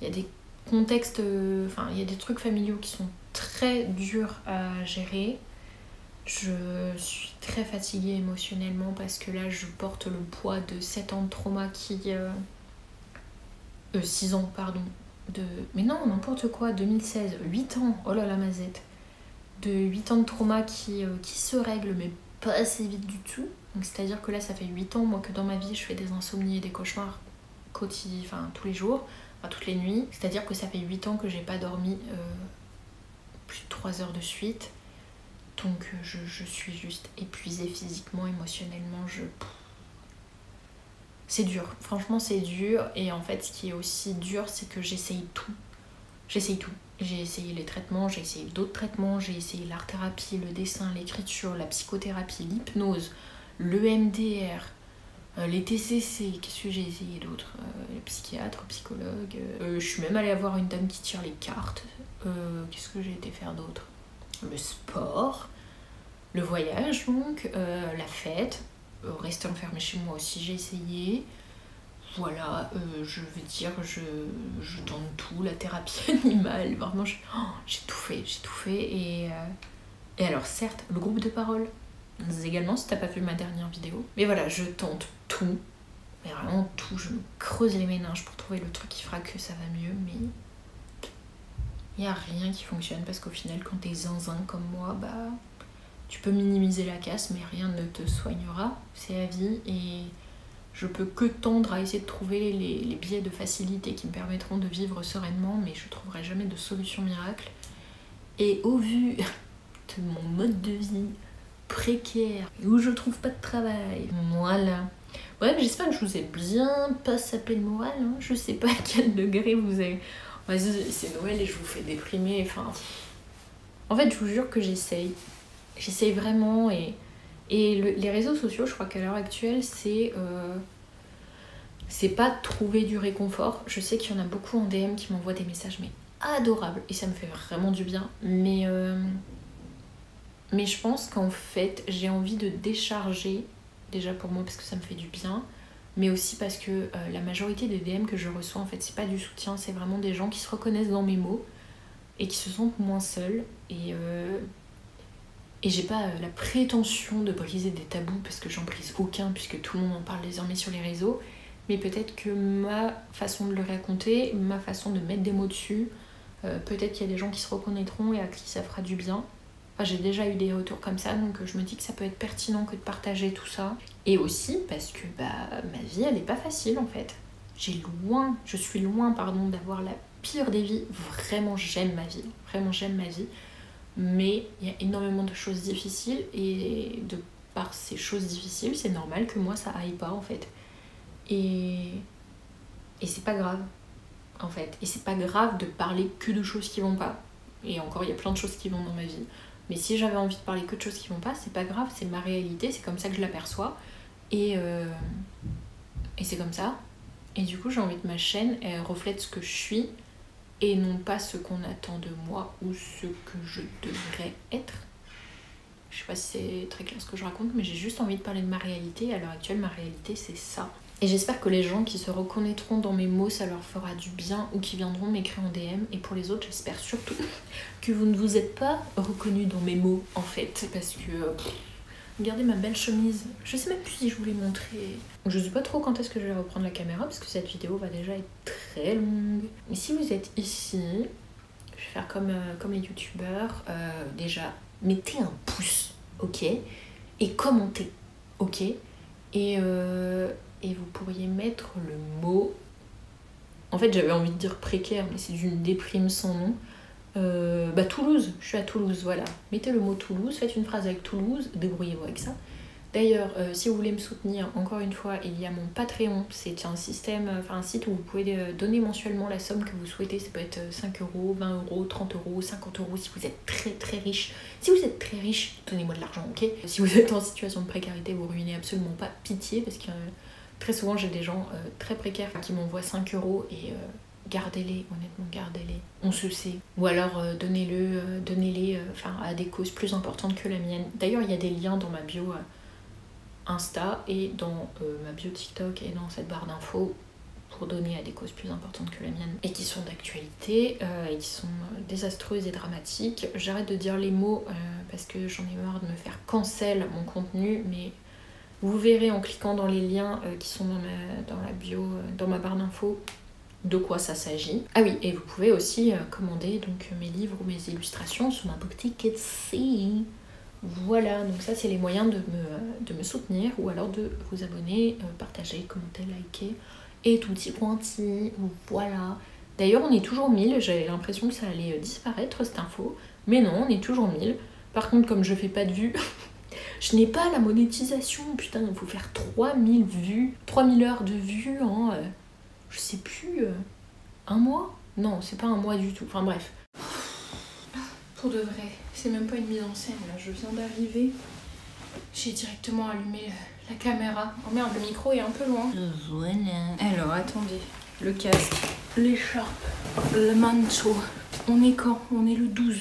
Il y a des contextes, enfin il y a des trucs familiaux qui sont très durs à gérer. Je suis très fatiguée émotionnellement parce que là je porte le poids de 7 ans de trauma qui... 6 ans, pardon. Mais non, n'importe quoi, 2016, 8 ans, oh là là ma zette. De 8 ans de trauma qui se règlent mais pas assez vite du tout. Donc c'est-à-dire que là ça fait 8 ans moi que dans ma vie je fais des insomnies et des cauchemars quotidiens, enfin tous les jours, enfin toutes les nuits. C'est-à-dire que ça fait 8 ans que j'ai pas dormi plus de 3 heures de suite. Donc je suis juste épuisée physiquement, émotionnellement, c'est dur, franchement c'est dur. Et en fait ce qui est aussi dur c'est que j'essaye tout. J'essaye tout. J'ai essayé les traitements, j'ai essayé d'autres traitements, j'ai essayé l'art-thérapie, le dessin, l'écriture, la psychothérapie, l'hypnose, l'EMDR, les TCC, qu'est-ce que j'ai essayé d'autre, les psychiatres, psychologues, je suis même allée voir une dame qui tire les cartes, qu'est-ce que j'ai été faire d'autre, le sport, le voyage donc, la fête, rester enfermée chez moi aussi j'ai essayé. Voilà, je veux dire, je tente tout, la thérapie animale, vraiment j'ai tout fait. Et alors certes, le groupe de parole, également si t'as pas vu ma dernière vidéo. Mais voilà, je tente tout, mais vraiment tout, je me creuse les méninges pour trouver le truc qui fera que ça va mieux, mais il n'y a rien qui fonctionne parce qu'au final, quand t'es zinzin comme moi, bah tu peux minimiser la casse, mais rien ne te soignera, c'est la vie. Et je peux que tendre à essayer de trouver les biais de facilité qui me permettront de vivre sereinement, mais je trouverai jamais de solution miracle. Et au vu de mon mode de vie précaire, où je trouve pas de travail, voilà. Bref, j'espère que je vous ai bien pas sapé le moral, hein. Je sais pas à quel degré vous avez... Vas-y, c'est Noël et je vous fais déprimer, enfin... En fait, je vous jure que j'essaye. J'essaye vraiment et les réseaux sociaux, je crois qu'à l'heure actuelle, c'est pas trouver du réconfort. Je sais qu'il y en a beaucoup en DM qui m'envoient des messages mais adorables et ça me fait vraiment du bien. Mais je pense qu'en fait, j'ai envie de décharger, déjà pour moi parce que ça me fait du bien, mais aussi parce que la majorité des DM que je reçois, en fait, c'est pas du soutien, c'est vraiment des gens qui se reconnaissent dans mes mots et qui se sentent moins seuls. Et j'ai pas la prétention de briser des tabous parce que j'en brise aucun puisque tout le monde en parle désormais sur les réseaux, mais peut-être que ma façon de le raconter, ma façon de mettre des mots dessus, peut-être qu'il y a des gens qui se reconnaîtront et à qui ça fera du bien. Enfin, j'ai déjà eu des retours comme ça, donc je me dis que ça peut être pertinent que de partager tout ça. Et aussi parce que ma vie elle est pas facile en fait. Je suis loin d'avoir la pire des vies. Vraiment j'aime ma vie. Mais il y a énormément de choses difficiles et de par ces choses difficiles, c'est normal que moi ça aille pas en fait. Et c'est pas grave en fait. Et c'est pas grave de parler que de choses qui vont pas. Et encore, il y a plein de choses qui vont dans ma vie. Mais si j'avais envie de parler que de choses qui vont pas, c'est pas grave, c'est ma réalité, c'est comme ça que je l'aperçois. Et c'est comme ça. Et du coup, j'ai envie que ma chaîne elle reflète ce que je suis et non pas ce qu'on attend de moi ou ce que je devrais être. Je sais pas si c'est très clair ce que je raconte, mais j'ai juste envie de parler de ma réalité. À l'heure actuelle, ma réalité, c'est ça. Et j'espère que les gens qui se reconnaîtront dans mes mots, ça leur fera du bien ou qui viendront m'écrire en DM. Et pour les autres, j'espère surtout que vous ne vous êtes pas reconnus dans mes mots, en fait. Parce que... regardez ma belle chemise. Je sais même plus si je vous l'ai montrée. Je sais pas trop quand est-ce que je vais reprendre la caméra parce que cette vidéo va déjà être très longue. Mais si vous êtes ici, Je vais faire comme les youtubeurs. Déjà, mettez un pouce, ok? Et commentez, ok? Et vous pourriez mettre le mot... En fait, j'avais envie de dire précaire, mais c'est d'une déprime sans nom. Toulouse, je suis à Toulouse, voilà. Mettez le mot Toulouse, faites une phrase avec Toulouse, débrouillez-vous avec ça. D'ailleurs, si vous voulez me soutenir, encore une fois, il y a mon Patreon. C'est un site où vous pouvez donner mensuellement la somme que vous souhaitez. Ça peut être 5 euros, 20 euros, 30 euros, 50 euros si vous êtes très très riche. Si vous êtes très riche, donnez-moi de l'argent, ok? Si vous êtes en situation de précarité, vous ruinez absolument pas, pitié, parce que très souvent j'ai des gens très précaires qui m'envoient 5 euros et gardez-les, honnêtement, gardez-les. On se sait. Ou alors donnez-les à des causes plus importantes que la mienne. D'ailleurs, il y a des liens dans ma bio Insta et dans ma bio TikTok et dans cette barre d'infos pour donner à des causes plus importantes que la mienne et qui sont d'actualité et qui sont désastreuses et dramatiques. J'arrête de dire les mots parce que j'en ai marre de me faire cancel mon contenu, mais vous verrez en cliquant dans les liens qui sont dans la bio, dans ma barre d'infos, de quoi ça s'agit. Ah oui, et vous pouvez aussi commander donc mes livres ou mes illustrations sur ma boutique Etsy. Voilà, donc ça c'est les moyens de me soutenir ou alors de vous abonner, partager, commenter, liker et tutti quanti, voilà. D'ailleurs on est toujours 1000, j'avais l'impression que ça allait disparaître cette info, mais non, on est toujours 1000. Par contre comme je fais pas de vues, je n'ai pas la monétisation, putain, il faut faire 3000 vues, 3000 heures de vues en, je sais plus, un mois? Non, c'est pas un mois du tout, enfin bref. Pour de vrai, c'est même pas une mise en scène là, je viens d'arriver, j'ai directement allumé la caméra. Oh merde, le micro est un peu loin. Voilà. Alors attendez, le casque, l'écharpe, le manteau. On est quand? On est le 12.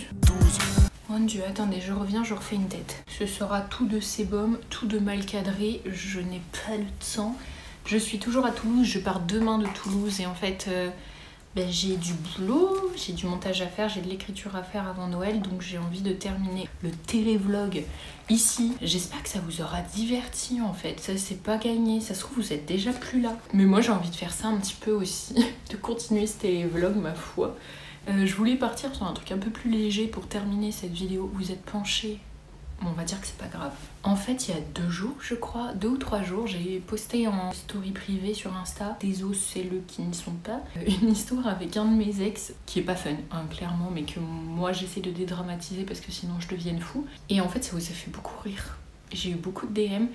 Mon dieu, attendez, je reviens, je refais une tête. Ce sera tout de sébum, tout de mal cadré, je n'ai pas le temps. Je suis toujours à Toulouse, je pars demain de Toulouse et en fait... j'ai du boulot, j'ai du montage à faire, j'ai de l'écriture à faire avant Noël, donc j'ai envie de terminer le télévlog ici. J'espère que ça vous aura diverti en fait, ça c'est pas gagné, ça se trouve vous êtes déjà plus là. Mais moi j'ai envie de faire ça un petit peu aussi, de continuer ce télévlog ma foi. Je voulais partir sur un truc un peu plus léger pour terminer cette vidéo. Vous êtes penchés. Bon, on va dire que c'est pas grave. En fait, il y a 2 jours, je crois, 2 ou 3 jours, j'ai posté en story privée sur Insta, des os celleux qui n'y sont pas, une histoire avec un de mes ex, qui est pas fun, hein, clairement, mais que moi j'essaie de dédramatiser parce que sinon je devienne fou. Et en fait, ça vous a fait beaucoup rire. J'ai eu beaucoup de DM,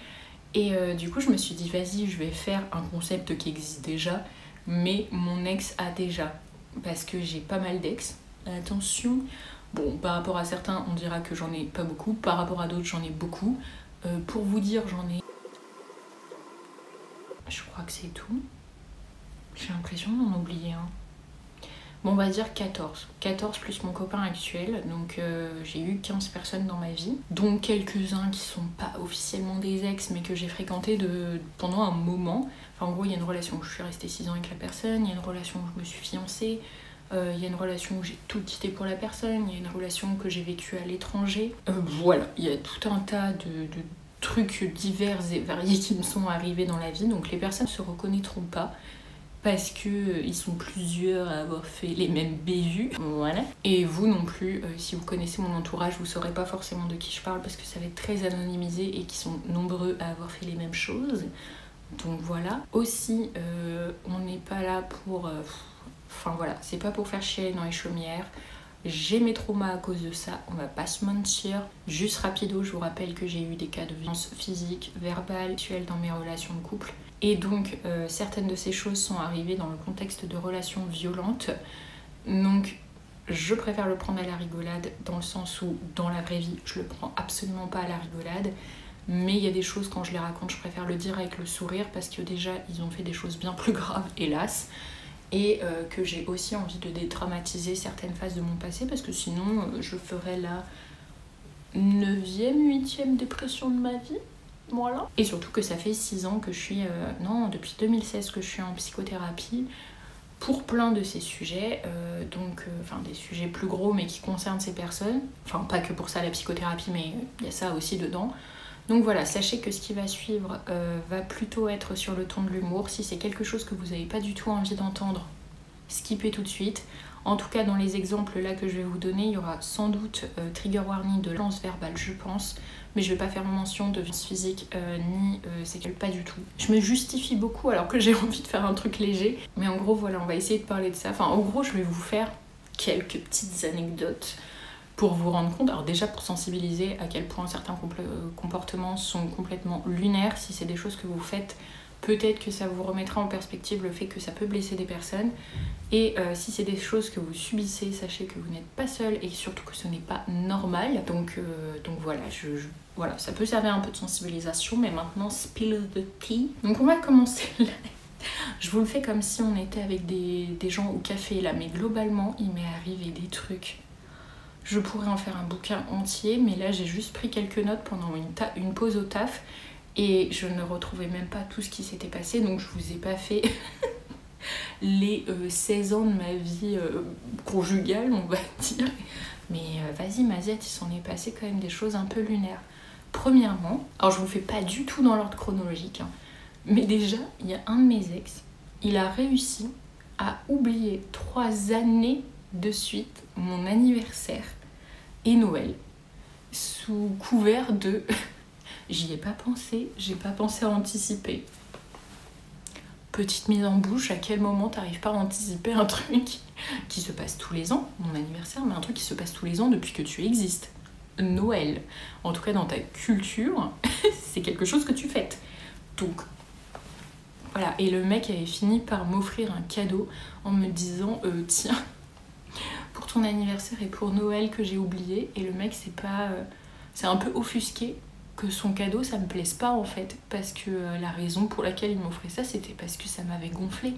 et du coup, je me suis dit, vas-y, je vais faire un concept qui existe déjà, mais mon ex a déjà, parce que j'ai pas mal d'ex. Attention. Bon, par rapport à certains, on dira que j'en ai pas beaucoup. Par rapport à d'autres, j'en ai beaucoup. Pour vous dire, j'en ai... Je crois que c'est tout. J'ai l'impression d'en oublier un. Bon, on va dire 14. 14 plus mon copain actuel. Donc, j'ai eu 15 personnes dans ma vie. Dont quelques-uns qui sont pas officiellement des ex, mais que j'ai fréquenté pendant un moment. Enfin, en gros, il y a une relation où je suis restée 6 ans avec la personne. Il y a une relation où je me suis fiancée. Il y a une relation où j'ai tout quitté pour la personne, il y a une relation que j'ai vécue à l'étranger. Voilà, il y a tout un tas de trucs divers et variés qui me sont arrivés dans la vie, donc les personnes ne se reconnaîtront pas parce que ils sont plusieurs à avoir fait les mêmes bévues, voilà. Et vous non plus, si vous connaissez mon entourage, vous saurez pas forcément de qui je parle parce que ça va être très anonymisé et qu'ils sont nombreux à avoir fait les mêmes choses. Donc voilà. Aussi, on n'est pas là pour... Enfin voilà, c'est pas pour faire chier dans les chaumières. J'ai mes traumas à cause de ça, on va pas se mentir. Juste rapido, je vous rappelle que j'ai eu des cas de violence physique, verbale, sexuelle dans mes relations de couple. Et donc, certaines de ces choses sont arrivées dans le contexte de relations violentes. Donc, je préfère le prendre à la rigolade, dans le sens où, dans la vraie vie, je le prends absolument pas à la rigolade. Mais il y a des choses, quand je les raconte, je préfère le dire avec le sourire, parce que déjà, ils ont fait des choses bien plus graves, hélas. Et que j'ai aussi envie de dédramatiser certaines phases de mon passé, parce que sinon je ferais la 9e, 8e dépression de ma vie, voilà. Et surtout que ça fait 6 ans que je suis, non, depuis 2016 que je suis en psychothérapie pour plein de ces sujets, enfin des sujets plus gros mais qui concernent ces personnes, enfin pas que pour ça la psychothérapie, mais il y a ça aussi dedans. Donc voilà, sachez que ce qui va suivre va plutôt être sur le ton de l'humour. Si c'est quelque chose que vous n'avez pas du tout envie d'entendre, skippez tout de suite. En tout cas, dans les exemples là que je vais vous donner, il y aura sans doute trigger warning de violence verbale, je pense, mais je vais pas faire mention de violence physique ni sexuelle, pas du tout. Je me justifie beaucoup alors que j'ai envie de faire un truc léger, mais en gros voilà, on va essayer de parler de ça. Enfin, en gros, je vais vous faire quelques petites anecdotes pour vous rendre compte, alors déjà pour sensibiliser à quel point certains comportements sont complètement lunaires. Si c'est des choses que vous faites, peut-être que ça vous remettra en perspective le fait que ça peut blesser des personnes. Et si c'est des choses que vous subissez, sachez que vous n'êtes pas seul et surtout que ce n'est pas normal. Donc voilà, voilà, ça peut servir un peu de sensibilisation, mais maintenant, spill the tea. Donc on va commencer là. Je vous le fais comme si on était avec des gens au café là, mais globalement, il m'est arrivé des trucs. Je pourrais en faire un bouquin entier, mais là j'ai juste pris quelques notes pendant une pause au taf et je ne retrouvais même pas tout ce qui s'était passé, donc je vous ai pas fait les 16 ans de ma vie conjugale, on va dire. Mais vas-y, Mazette, il s'en est passé quand même des choses un peu lunaires. Premièrement, alors je vous le fais pas du tout dans l'ordre chronologique, hein, mais déjà, il y a un de mes ex, il a réussi à oublier 3 années de suite mon anniversaire et Noël sous couvert de j'y ai pas pensé, j'ai pas pensé à anticiper. Petite mise en bouche, à quel moment t'arrives pas à anticiper un truc qui se passe tous les ans, mon anniversaire, mais un truc qui se passe tous les ans depuis que tu existes. Noël, en tout cas dans ta culture, c'est quelque chose que tu fêtes. Donc voilà, et le mec avait fini par m'offrir un cadeau en me disant tiens, pour ton anniversaire et pour Noël que j'ai oublié, et le mec c'est un peu offusqué que son cadeau ça me plaise pas en fait, parce que la raison pour laquelle il m'offrait ça c'était parce que ça m'avait gonflé.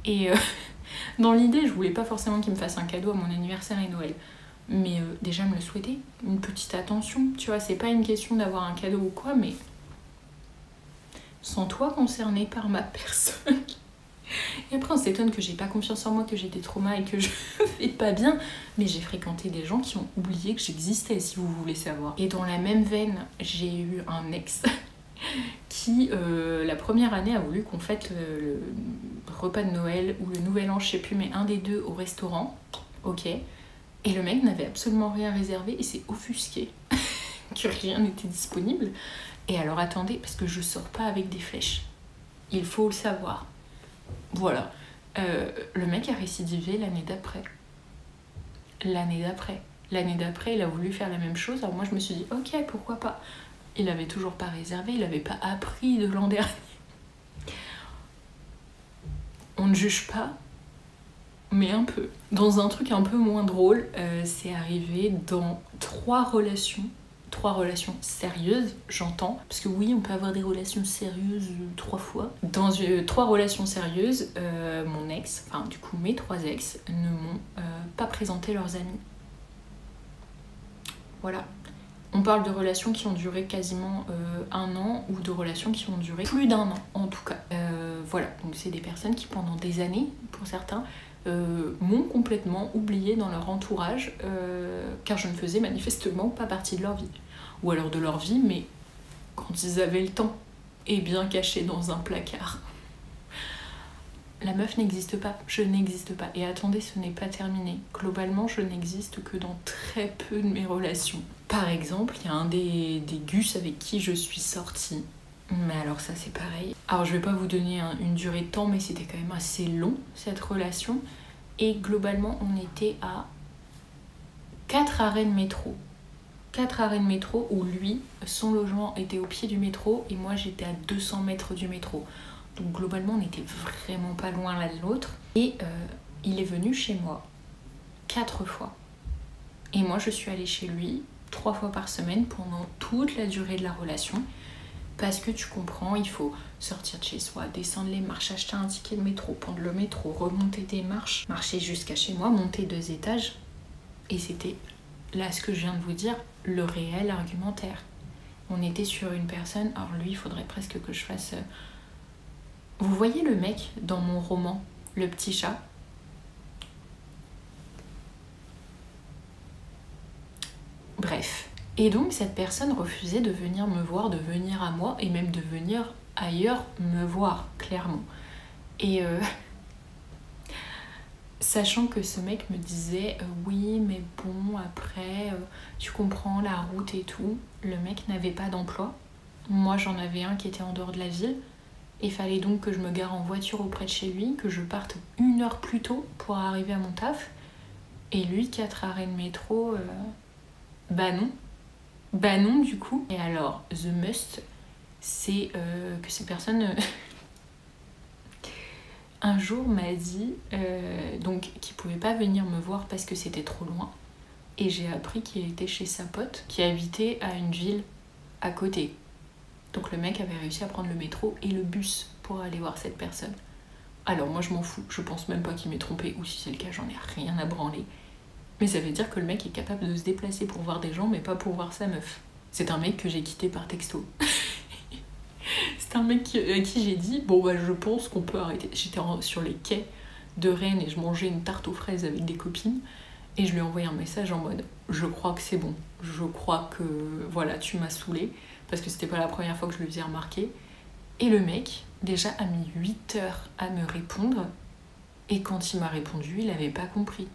Et dans l'idée je voulais pas forcément qu'il me fasse un cadeau à mon anniversaire et Noël, mais déjà me le souhaiter, une petite attention, tu vois, c'est pas une question d'avoir un cadeau ou quoi, mais sens-toi concerné par ma personne. Et après on s'étonne que j'ai pas confiance en moi, que j'ai des traumas et que je fais pas bien, mais j'ai fréquenté des gens qui ont oublié que j'existais, si vous voulez savoir. Et dans la même veine, j'ai eu un ex qui la première année a voulu qu'on fête le repas de Noël ou le nouvel an, je sais plus, mais un des deux au restaurant, ok, et le mec n'avait absolument rien réservé et s'est offusqué que rien n'était disponible. Et alors attendez, parce que je sors pas avec des flèches, il faut le savoir. Voilà, le mec a récidivé l'année d'après. L'année d'après, il a voulu faire la même chose. Alors moi, je me suis dit, ok, pourquoi pas. Il avait toujours pas réservé, il avait pas appris de l'an dernier. On ne juge pas, mais un peu. Dans un truc un peu moins drôle, c'est arrivé dans 3 relations sérieuses, j'entends, parce que oui, on peut avoir des relations sérieuses 3 fois. Dans 3 relations sérieuses, mon ex, enfin du coup mes 3 ex, ne m'ont pas présenté leurs amis. Voilà. On parle de relations qui ont duré quasiment 1 an ou de relations qui ont duré plus d'1 an en tout cas. Voilà, donc c'est des personnes qui pendant des années, pour certains, m'ont complètement oublié dans leur entourage car je ne faisais manifestement pas partie de leur vie. Ou alors de leur vie, mais quand ils avaient le temps et bien caché dans un placard. La meuf n'existe pas, je n'existe pas. Et attendez, ce n'est pas terminé. Globalement, je n'existe que dans très peu de mes relations. Par exemple, il y a un des gus avec qui je suis sortie. Mais alors ça, c'est pareil. Alors je vais pas vous donner une durée de temps, mais c'était quand même assez long, cette relation. Et globalement, on était à 4 arrêts de métro. 4 arrêts de métro où lui, son logement était au pied du métro et moi j'étais à 200 mètres du métro. Donc globalement on était vraiment pas loin l'un de l'autre. Et il est venu chez moi 4 fois. Et moi je suis allée chez lui 3 fois par semaine pendant toute la durée de la relation. Parce que tu comprends, il faut sortir de chez soi, descendre les marches, acheter un ticket de métro, prendre le métro, remonter des marches, marcher jusqu'à chez moi, monter 2 étages. Et c'était là ce que je viens de vous dire, le réel argumentaire. On était sur une personne, alors lui il faudrait presque que je fasse... Vous voyez le mec dans mon roman, le petit chat? Bref. Et donc cette personne refusait de venir me voir, de venir à moi et même de venir ailleurs me voir, clairement. Et Sachant que ce mec me disait oui mais bon après tu comprends la route et tout. Le mec n'avait pas d'emploi. Moi j'en avais un qui était en dehors de la ville. Il fallait donc que je me gare en voiture auprès de chez lui, que je parte 1 heure plus tôt pour arriver à mon taf. Et lui 4 arrêts de métro, bah non. Bah non du coup. Et alors the must c'est que ces personnes... un jour m'a dit donc qu'il pouvait pas venir me voir parce que c'était trop loin. Et j'ai appris qu'il était chez sa pote qui habitait à une ville à côté. Donc le mec avait réussi à prendre le métro et le bus pour aller voir cette personne. Alors moi je m'en fous, je pense même pas qu'il m'ait trompé, ou si c'est le cas j'en ai rien à branler. Mais ça veut dire que le mec est capable de se déplacer pour voir des gens mais pas pour voir sa meuf. C'est un mec que j'ai quitté par texto. C'est un mec à qui j'ai dit bon bah je pense qu'on peut arrêter. J'étais sur les quais de Rennes et je mangeais une tarte aux fraises avec des copines et je lui ai envoyé un message en mode je crois que c'est bon, je crois que voilà tu m'as saoulée, parce que c'était pas la première fois que je lui faisais remarquer. Et le mec déjà a mis 8 heures à me répondre et quand il m'a répondu il avait pas compris.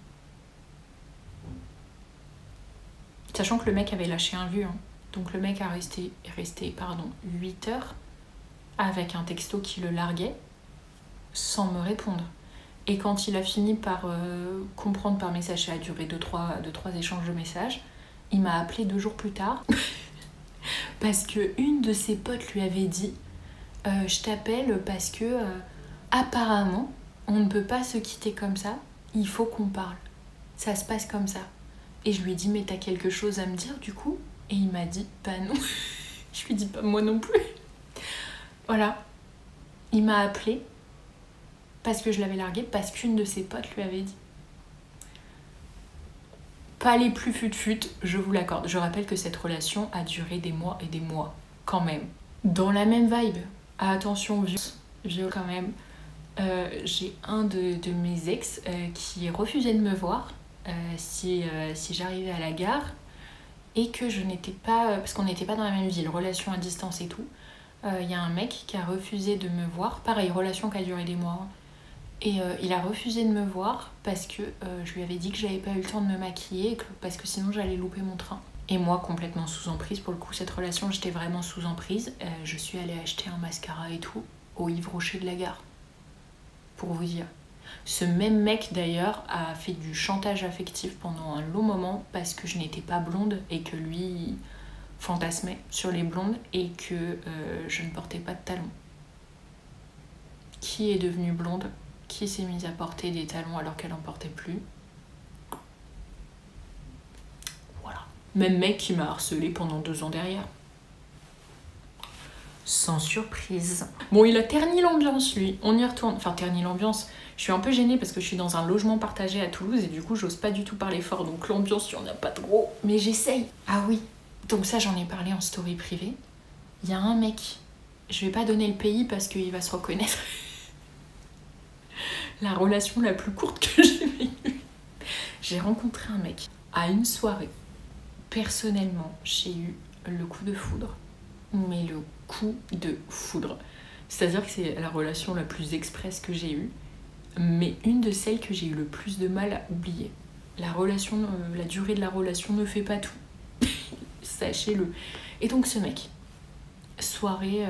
Sachant que le mec avait lâché un vu, hein. Donc le mec a resté 8 heures avec un texto qui le larguait sans me répondre. Et quand il a fini par comprendre par message, ça a duré 2-3 échanges de messages, il m'a appelé 2 jours plus tard parce que une de ses potes lui avait dit je t'appelle parce que apparemment on ne peut pas se quitter comme ça, il faut qu'on parle, ça se passe comme ça. Et je lui ai dit mais t'as quelque chose à me dire du coup? Et il m'a dit bah non. Je lui ai dit pas moi non plus. Voilà, il m'a appelé parce que je l'avais largué, parce qu'une de ses potes lui avait dit. Pas les plus fut-fut, je vous l'accorde. Je rappelle que cette relation a duré des mois et des mois, quand même. Dans la même vibe. Ah, attention, vieux quand même. J'ai un de mes ex qui refusait de me voir si j'arrivais à la gare et que je n'étais pas... parce qu'on n'était pas dans la même ville, relation à distance et tout. Y a un mec qui a refusé de me voir. Pareil, relation qui a duré des mois. Et il a refusé de me voir parce que je lui avais dit que j'avais pas eu le temps de me maquiller, parce que sinon j'allais louper mon train. Et moi, complètement sous emprise, pour le coup, cette relation, j'étais vraiment sous emprise. Je suis allée acheter un mascara et tout au Yves Rocher de la Gare. Pour vous dire. Ce même mec, d'ailleurs, a fait du chantage affectif pendant un long moment parce que je n'étais pas blonde et que lui fantasmait sur les blondes et que je ne portais pas de talons. Qui est devenue blonde ? Qui s'est mise à porter des talons alors qu'elle n'en portait plus ? Voilà. Même mec qui m'a harcelée pendant 2 ans derrière. Sans surprise. Bon, il a terni l'ambiance, lui. On y retourne. Enfin, terni l'ambiance. Je suis un peu gênée parce que je suis dans un logement partagé à Toulouse et du coup, j'ose pas du tout parler fort. Donc l'ambiance, il n'y en a pas trop. Mais j'essaye. Ah oui. Donc ça, j'en ai parlé en story privée. Il y a un mec. Je vais pas donner le pays parce qu'il va se reconnaître. La relation la plus courte que j'ai vécue. J'ai rencontré un mec à une soirée. Personnellement, j'ai eu le coup de foudre. Mais le coup de foudre. C'est-à-dire que c'est la relation la plus express que j'ai eue, mais une de celles que j'ai eu le plus de mal à oublier. La durée de la relation ne fait pas tout. Sachez-le. Et donc ce mec, soirée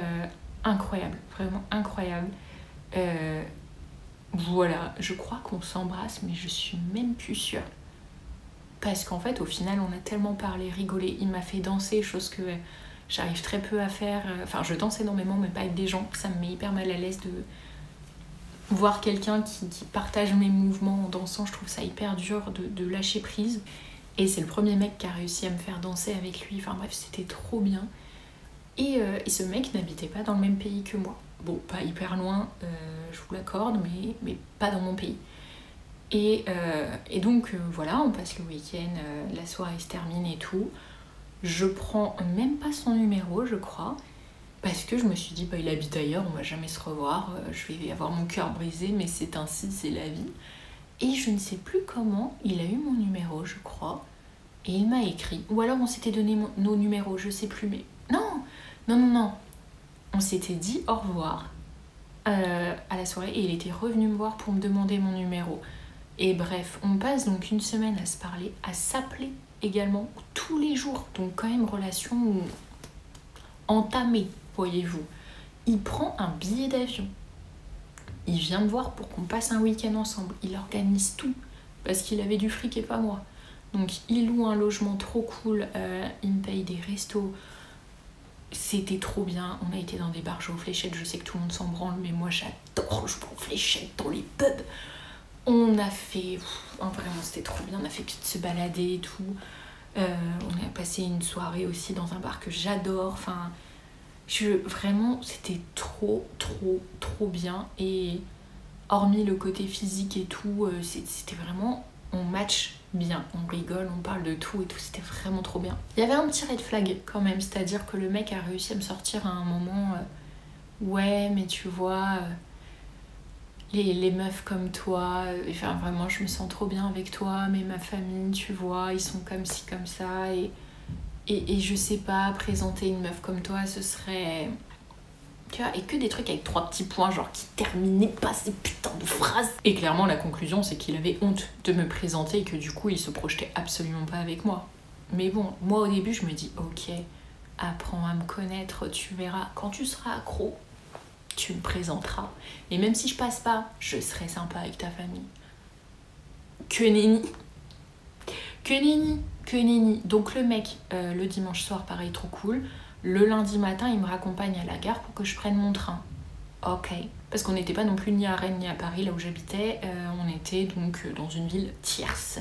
incroyable, vraiment incroyable. Voilà, je crois qu'on s'embrasse, mais je suis même plus sûre. Parce qu'en fait, au final, on a tellement parlé, rigolé. Il m'a fait danser, chose que j'arrive très peu à faire. Enfin, je danse énormément, mais pas avec des gens. Ça me met hyper mal à l'aise de voir quelqu'un qui partage mes mouvements en dansant. Je trouve ça hyper dur de lâcher prise. Et c'est le premier mec qui a réussi à me faire danser avec lui. Enfin bref, c'était trop bien. Et ce mec n'habitait pas dans le même pays que moi. Bon, pas hyper loin, je vous l'accorde, mais pas dans mon pays. Et donc voilà, on passe le week-end, la soirée se termine et tout. Je prends même pas son numéro, je crois, parce que je me suis dit, bah, il habite ailleurs, on va jamais se revoir, je vais avoir mon cœur brisé, mais c'est ainsi, c'est la vie. Et je ne sais plus comment, il a eu mon numéro, je crois, et il m'a écrit. Ou alors on s'était donné nos numéros, je sais plus, mais... Non. On s'était dit au revoir à la soirée et il était revenu me voir pour me demander mon numéro. Et bref, on passe donc une semaine à se parler, à s'appeler également tous les jours. Donc quand même relation entamée, voyez-vous. Il prend un billet d'avion. Il vient me voir pour qu'on passe un week-end ensemble. Il organise tout parce qu'il avait du fric et pas moi. Donc il loue un logement trop cool, il me paye des restos. C'était trop bien. On a été dans des bars jouer aux fléchettes. Je sais que tout le monde s'en branle, mais moi j'adore jouer aux fléchettes dans les pubs. On a fait... vraiment c'était trop bien. On a fait que de se balader et tout. On a passé une soirée aussi dans un bar que j'adore. Enfin, vraiment c'était trop bien. Et hormis le côté physique et tout, c'était vraiment... On match bien, on rigole, on parle de tout et tout, c'était vraiment trop bien. Il y avait un petit red flag quand même, c'est-à-dire que le mec a réussi à me sortir à un moment ouais mais tu vois les meufs comme toi, enfin vraiment je me sens trop bien avec toi, mais ma famille tu vois ils sont comme ci comme ça et je sais pas, présenter une meuf comme toi ce serait... Tu vois, et que des trucs avec 3 petits points, genre qui terminaient pas ces putains de phrases. Et clairement, la conclusion, c'est qu'il avait honte de me présenter et que du coup, il se projetait absolument pas avec moi. Mais bon, moi au début, je me dis, ok, apprends à me connaître, tu verras. Quand tu seras accro, tu me présenteras. Et même si je passe pas, je serai sympa avec ta famille. Que nenni. Que nenni. Que nenni. Donc le mec, le dimanche soir, pareil, trop cool. Le lundi matin, il me raccompagne à la gare pour que je prenne mon train. Ok. Parce qu'on n'était pas non plus ni à Rennes ni à Paris, là où j'habitais. On était donc dans une ville tierce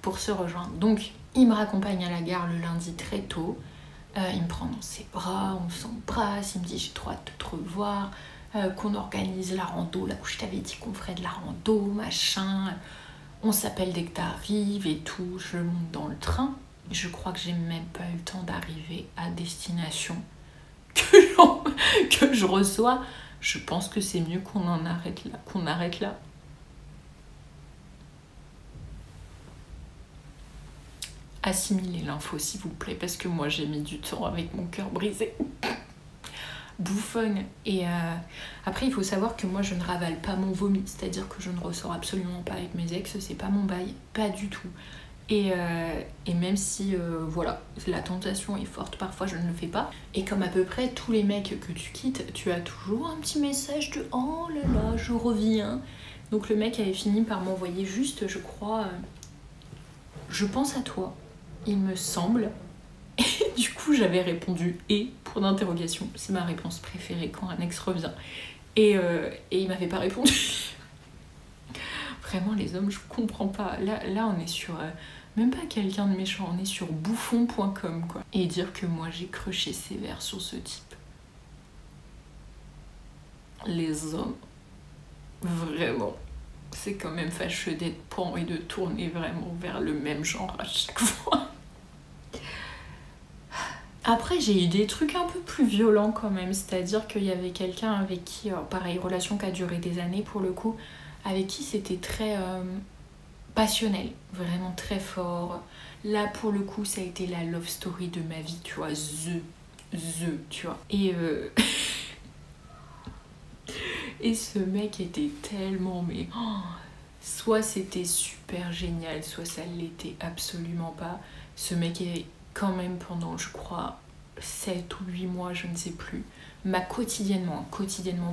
pour se rejoindre. Donc, il me raccompagne à la gare le lundi très tôt. Il me prend dans ses bras, on s'embrasse. Il me dit, j'ai trop hâte de te revoir. Qu'on organise la rando, là où je t'avais dit qu'on ferait de la rando, machin. On s'appelle dès que t'arrives et tout. Je monte dans le train. Je crois que j'ai même pas eu le temps d'arriver à destination que je reçois. Je pense que c'est mieux qu'on arrête là. Assimilez l'info s'il vous plaît, parce que moi j'ai mis du temps avec mon cœur brisé. Bouffonne. Et après il faut savoir que moi je ne ravale pas mon vomi, c'est-à-dire que je ne ressors absolument pas avec mes ex, c'est pas mon bail, pas du tout. Et même si voilà, la tentation est forte, parfois je ne le fais pas. Et comme à peu près tous les mecs que tu quittes, tu as toujours un petit message de oh là là, je reviens. Donc le mec avait fini par m'envoyer juste, je crois, je pense à toi, il me semble. Et du coup j'avais répondu et pour d'interrogation, c'est ma réponse préférée quand un ex revient. Et il m'avait pas répondu. Vraiment les hommes, je comprends pas. Là on est sur... même pas quelqu'un de méchant, on est sur bouffon.com quoi. Et dire que moi j'ai crushé sévère sur ce type. Les hommes, vraiment, c'est quand même fâcheux d'être pan et de tourner vraiment vers le même genre à chaque fois. Après j'ai eu des trucs un peu plus violents quand même, c'est-à-dire qu'il y avait quelqu'un avec qui, pareil, relation qui a duré des années pour le coup, avec qui c'était très... passionnel, vraiment très fort. Là pour le coup ça a été la love story de ma vie, tu vois, tu vois. Et ce mec était tellement soit c'était super génial, soit ça l'était absolument pas. Ce mec est quand même pendant je crois 7 ou 8 mois, je ne sais plus, m'a quotidiennement,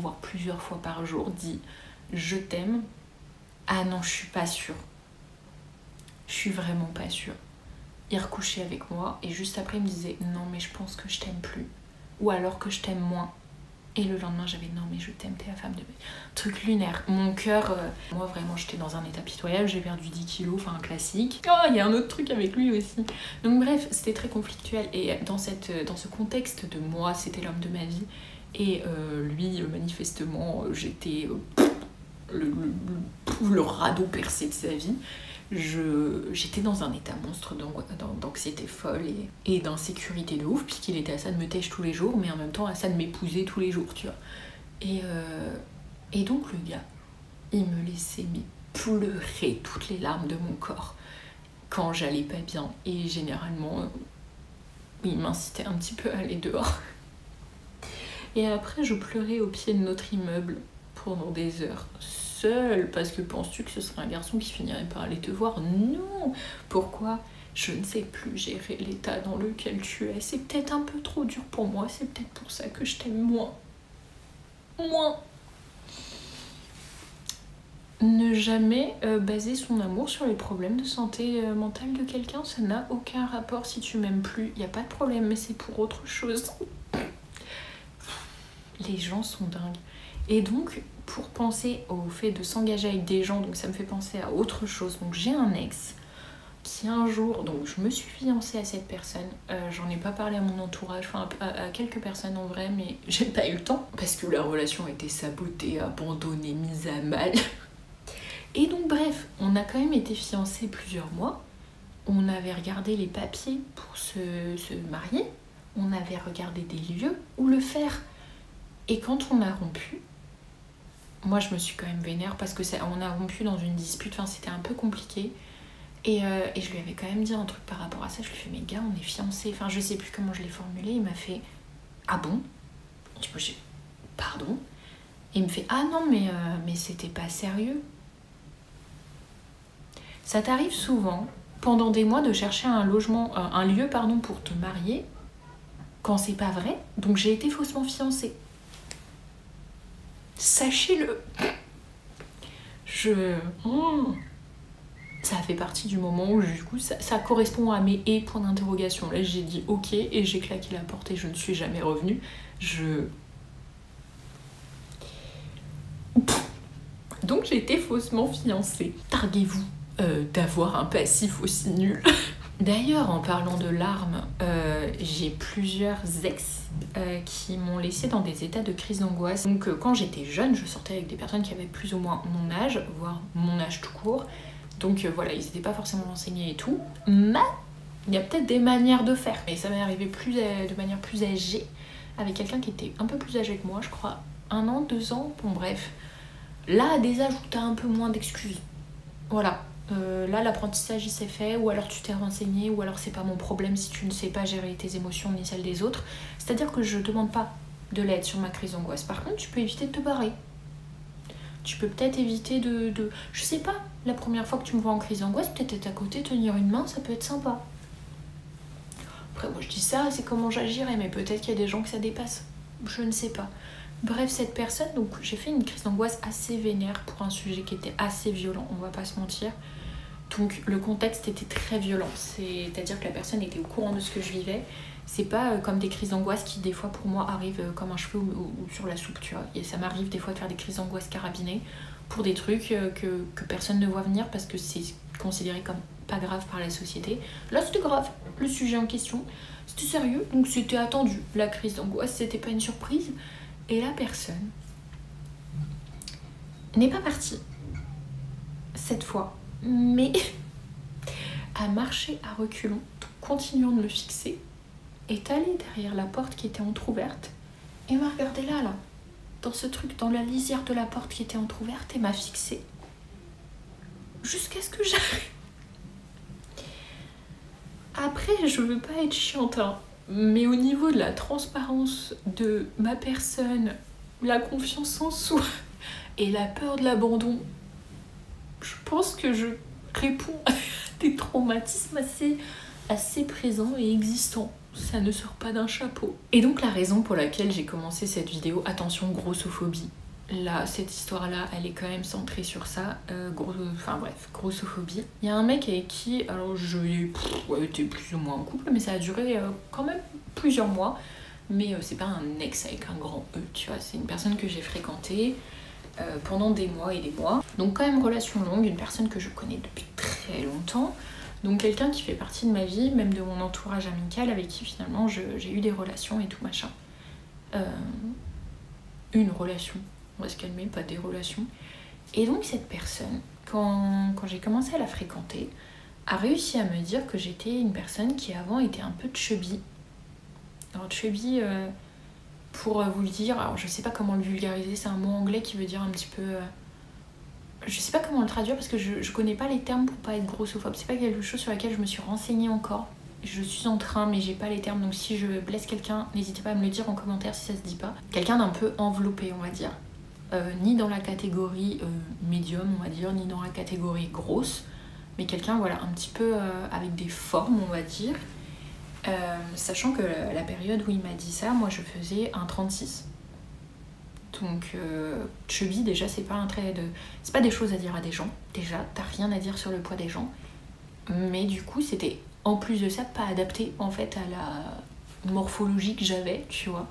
voire plusieurs fois par jour dit je t'aime. Ah non, je suis pas sûre. Je suis vraiment pas sûre. Il recouchait avec moi et juste après il me disait non mais je pense que je t'aime plus. Ou alors que je t'aime moins. Et le lendemain j'avais non mais je t'aime, t'es la femme de... Truc lunaire. Mon cœur, moi vraiment j'étais dans un état pitoyable, j'ai perdu 10 kilos, enfin un classique. Oh il y a un autre truc avec lui aussi. Donc bref, c'était très conflictuel. Et dans ce contexte de moi c'était l'homme de ma vie. Et lui manifestement j'étais le radeau percé de sa vie. J'étais dans un état monstre d'anxiété folle et d'insécurité de ouf, puisqu'il était à ça de me têche tous les jours, mais en même temps à ça de m'épouser tous les jours, tu vois. Et donc le gars, il me laissait pleurer toutes les larmes de mon corps quand j'allais pas bien. Et généralement, il m'incitait un petit peu à aller dehors. Et après, je pleurais au pied de notre immeuble pendant des heures seule, parce que penses-tu que ce serait un garçon qui finirait par aller te voir? Non. Pourquoi? Je ne sais plus gérer l'état dans lequel tu es. C'est peut-être un peu trop dur pour moi, c'est peut-être pour ça que je t'aime moins. Ne jamais baser son amour sur les problèmes de santé mentale de quelqu'un, ça n'a aucun rapport. Si tu m'aimes plus, il n'y a pas de problème, mais c'est pour autre chose. Les gens sont dingues. Et donc, pour penser au fait de s'engager avec des gens, donc ça me fait penser à autre chose. Donc j'ai un ex qui un jour, donc je me suis fiancée à cette personne, j'en ai pas parlé à mon entourage, enfin à quelques personnes en vrai, mais j'ai pas eu le temps, parce que la relation a été sabotée, abandonnée, mise à mal. Et donc bref, on a quand même été fiancés plusieurs mois, on avait regardé les papiers pour se marier, on avait regardé des lieux où le faire. Et quand on a rompu, moi je me suis quand même vénère parce que on a rompu dans une dispute, enfin c'était un peu compliqué. Et je lui avais quand même dit un truc par rapport à ça. Je lui ai fait, mais gars, on est fiancés. Enfin, je sais plus comment je l'ai formulé. Il m'a fait, ah bon? Du coup, j'ai, pardon? Et il me fait, ah non, mais c'était pas sérieux. Ça t'arrive souvent, pendant des mois, de chercher un lieu, pour te marier, quand c'est pas vrai. Donc j'ai été faussement fiancée. Sachez-le. Ça a fait partie du moment où du coup ça correspond à mes points d'interrogation. Là j'ai dit ok et j'ai claqué la porte et je ne suis jamais revenue. Donc j'ai été faussement fiancée. Targuez-vous d'avoir un passif aussi nul. D'ailleurs, en parlant de larmes, j'ai plusieurs ex qui m'ont laissé dans des états de crise d'angoisse. Donc quand j'étais jeune, je sortais avec des personnes qui avaient plus ou moins mon âge, voire mon âge tout court. Donc voilà, ils n'étaient pas forcément renseignés et tout. Mais il y a peut-être des manières de faire. Et ça m'est arrivé de manière plus âgée, avec quelqu'un qui était un peu plus âgé que moi, je crois 1 an, 2 ans, bon bref. Là, à des âges où t'as un peu moins d'excuses. Voilà. Là, l'apprentissage il s'est fait, ou alors tu t'es renseigné, ou alors c'est pas mon problème si tu ne sais pas gérer tes émotions ni celles des autres. C'est-à-dire que je demande pas de l'aide sur ma crise d'angoisse. Par contre, tu peux éviter de te barrer. Tu peux peut-être éviter de... Je sais pas, la première fois que tu me vois en crise d'angoisse, peut-être être à côté, tenir une main, ça peut être sympa. Après, moi je dis ça, c'est comment j'agirais, mais peut-être qu'il y a des gens que ça dépasse. Je ne sais pas. Bref, cette personne, donc j'ai fait une crise d'angoisse assez vénère pour un sujet qui était assez violent, on va pas se mentir. Donc le contexte était très violent, c'est-à-dire que la personne était au courant de ce que je vivais. C'est pas comme des crises d'angoisse qui des fois pour moi arrivent comme un cheveu ou sur la soupe, tu vois. Et ça m'arrive des fois de faire des crises d'angoisse carabinées pour des trucs que personne ne voit venir parce que c'est considéré comme pas grave par la société. Là c'était grave, le sujet en question, c'était sérieux, donc c'était attendu. La crise d'angoisse, c'était pas une surprise. Et la personne n'est pas partie cette fois, mais a marché à reculons, continuant de me fixer, est allée derrière la porte qui était entrouverte et m'a regardé là, dans ce truc, dans la lisière de la porte qui était entrouverte et m'a fixé jusqu'à ce que j'arrive. Après, je veux pas être chiante, hein, mais au niveau de la transparence de ma personne, la confiance en soi et la peur de l'abandon, je pense que je réponds à des traumatismes assez présents et existants. Ça ne sort pas d'un chapeau. Et donc la raison pour laquelle j'ai commencé cette vidéo, attention, grossophobie. Là, cette histoire-là, elle est quand même centrée sur ça. Grossophobie. Il y a un mec avec qui, alors j'ai été plus ou moins en couple, mais ça a duré quand même plusieurs mois. Mais c'est pas un ex avec un grand E, tu vois. C'est une personne que j'ai fréquentée pendant des mois et des mois. Donc quand même relation longue, une personne que je connais depuis très longtemps. Donc quelqu'un qui fait partie de ma vie, même de mon entourage amical, avec qui finalement j'ai eu des relations et tout machin. Une relation, on va se calmer, pas des relations. Et donc cette personne, quand j'ai commencé à la fréquenter, a réussi à me dire que j'étais une personne qui avant était un peu chubby. Alors chubby, pour vous le dire, alors je sais pas comment le vulgariser, c'est un mot anglais qui veut dire un petit peu... je sais pas comment le traduire parce que je connais pas les termes pour pas être grossophobe. C'est pas quelque chose sur laquelle je me suis renseignée encore. Je suis en train mais j'ai pas les termes, donc si je blesse quelqu'un, n'hésitez pas à me le dire en commentaire si ça se dit pas. Quelqu'un d'un peu enveloppé, on va dire. ni dans la catégorie médium, on va dire, ni dans la catégorie grosse, mais quelqu'un voilà, un petit peu avec des formes, on va dire. Sachant que la période où il m'a dit ça, moi je faisais un 36. Donc chubby, déjà, c'est pas c'est pas des choses à dire à des gens. Déjà, t'as rien à dire sur le poids des gens. Mais du coup, c'était en plus de ça pas adapté en fait à la morphologie que j'avais, tu vois.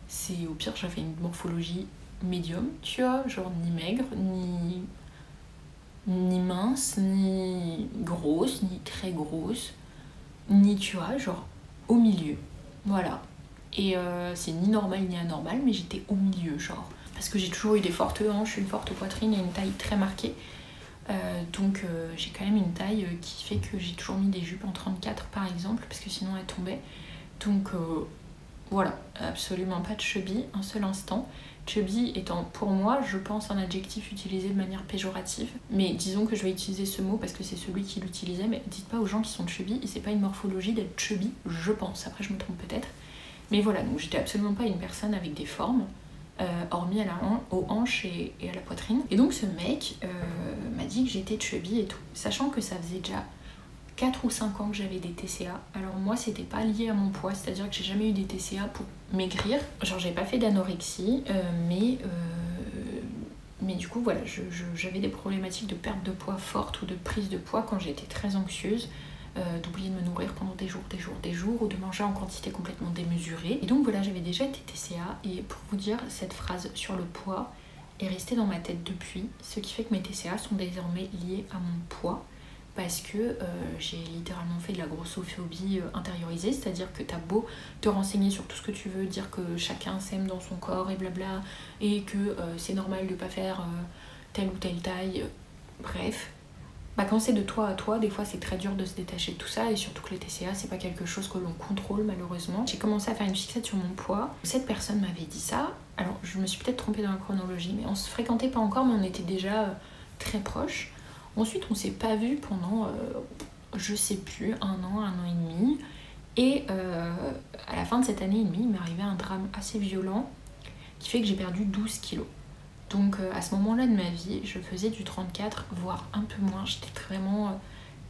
C'est au pire, j'avais une morphologie médium, tu vois, genre ni maigre, ni mince, ni grosse, ni très grosse, ni tu vois, genre au milieu. Voilà. Et c'est ni normal ni anormal, mais j'étais au milieu, genre. Parce que j'ai toujours eu des fortes hanches, une forte poitrine et une taille très marquée. Donc j'ai quand même une taille qui fait que j'ai toujours mis des jupes en 34 par exemple, parce que sinon elles tombaient. Donc voilà, absolument pas de chubby, un seul instant. Chubby étant pour moi, je pense, un adjectif utilisé de manière péjorative. Mais disons que je vais utiliser ce mot parce que c'est celui qui l'utilisait. Mais dites pas aux gens qui sont chubby, et c'est pas une morphologie d'être chubby, je pense. Après je me trompe peut-être. Mais voilà, donc j'étais absolument pas une personne avec des formes. Hormis aux hanches et à la poitrine. Et donc ce mec m'a dit que j'étais chubby et tout, sachant que ça faisait déjà 4 ou 5 ans que j'avais des TCA. Alors moi c'était pas lié à mon poids, c'est-à-dire que j'ai jamais eu des TCA pour maigrir. Genre j'ai pas fait d'anorexie, mais du coup voilà, j'avais des problématiques de perte de poids forte ou de prise de poids quand j'étais très anxieuse. D'oublier de me nourrir pendant des jours, ou de manger en quantité complètement démesurée. Et donc voilà, j'avais déjà été TCA, et pour vous dire, cette phrase sur le poids est restée dans ma tête depuis, ce qui fait que mes TCA sont désormais liés à mon poids, parce que j'ai littéralement fait de la grossophobie intériorisée, c'est-à-dire que t'as beau te renseigner sur tout ce que tu veux, dire que chacun s'aime dans son corps et blabla, et que c'est normal de pas faire telle ou telle taille, bref. Bah quand c'est de toi à toi, des fois c'est très dur de se détacher de tout ça, et surtout que les TCA c'est pas quelque chose que l'on contrôle malheureusement. J'ai commencé à faire une fixette sur mon poids. Cette personne m'avait dit ça, alors je me suis peut-être trompée dans la chronologie, mais on se fréquentait pas encore, mais on était déjà très proches. Ensuite on s'est pas vus pendant, je sais plus, un an et demi, et à la fin de cette année et demie il m'est arrivé un drame assez violent qui fait que j'ai perdu 12 kilos. Donc à ce moment-là de ma vie, je faisais du 34, voire un peu moins. J'étais vraiment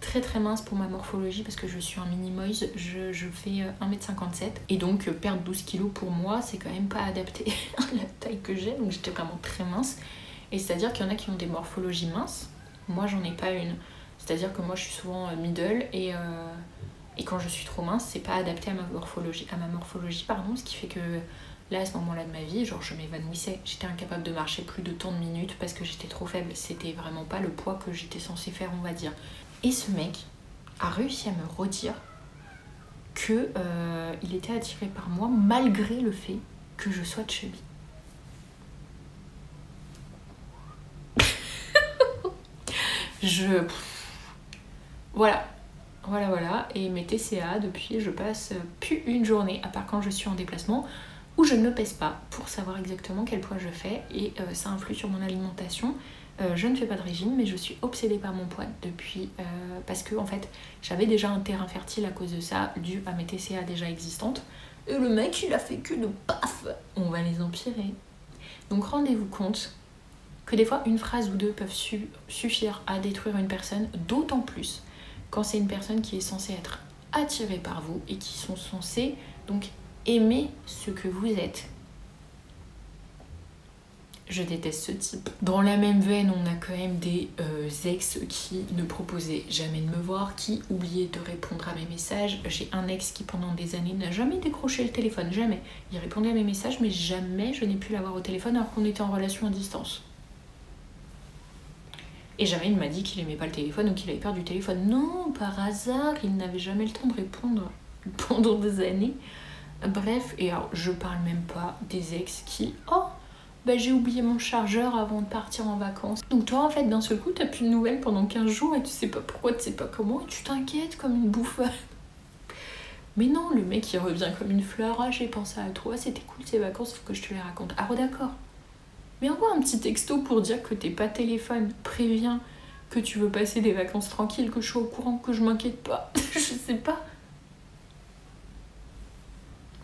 très très mince pour ma morphologie parce que je suis un mini-moise, je fais 1m57. Et donc perdre 12 kilos pour moi, c'est quand même pas adapté à la taille que j'ai. Donc j'étais vraiment très mince. Et c'est-à-dire qu'il y en a qui ont des morphologies minces. Moi, j'en ai pas une. C'est-à-dire que moi, je suis souvent middle et quand je suis trop mince, c'est pas adapté à ma morphologie, pardon, ce qui fait que là, à ce moment-là de ma vie, genre je m'évanouissais. J'étais incapable de marcher plus de tant de minutes parce que j'étais trop faible. C'était vraiment pas le poids que j'étais censée faire, on va dire. Et ce mec a réussi à me redire que il était attiré par moi malgré le fait que je sois chubby. Voilà. Et mes TCA, depuis, je passe plus une journée, à part quand je suis en déplacement, où je ne me pèse pas pour savoir exactement quel poids je fais, et ça influe sur mon alimentation. Je ne fais pas de régime, mais je suis obsédée par mon poids depuis, parce que en fait j'avais déjà un terrain fertile à cause de ça, dû à mes TCA déjà existantes, et le mec il a fait que de paf, on va les empirer. Donc rendez-vous compte que des fois une phrase ou deux peuvent suffire à détruire une personne, d'autant plus quand c'est une personne qui est censée être attirée par vous et qui sont censés donc aimer ce que vous êtes. Je déteste ce type. Dans la même veine, on a quand même des ex qui ne proposaient jamais de me voir, qui oubliaient de répondre à mes messages. J'ai un ex qui pendant des années n'a jamais décroché le téléphone, jamais. Il répondait à mes messages, mais jamais je n'ai pu l'avoir au téléphone alors qu'on était en relation à distance. Et jamais il m'a dit qu'il aimait pas le téléphone ou qu'il avait peur du téléphone. Non, par hasard, il n'avait jamais le temps de répondre pendant des années. Bref, et alors je parle même pas des ex qui... Oh, bah j'ai oublié mon chargeur avant de partir en vacances. Donc toi en fait d'un seul coup t'as plus de nouvelles pendant 15 jours et tu sais pas pourquoi, tu sais pas comment, et tu t'inquiètes comme une bouffade. Mais non, le mec il revient comme une fleur. Ah, j'ai pensé à toi, c'était cool ces vacances, faut que je te les raconte. Ah d'accord. Mais envoie un petit texto pour dire que t'es pas téléphone, préviens que tu veux passer des vacances tranquilles, que je sois au courant, que je m'inquiète pas. Je sais pas.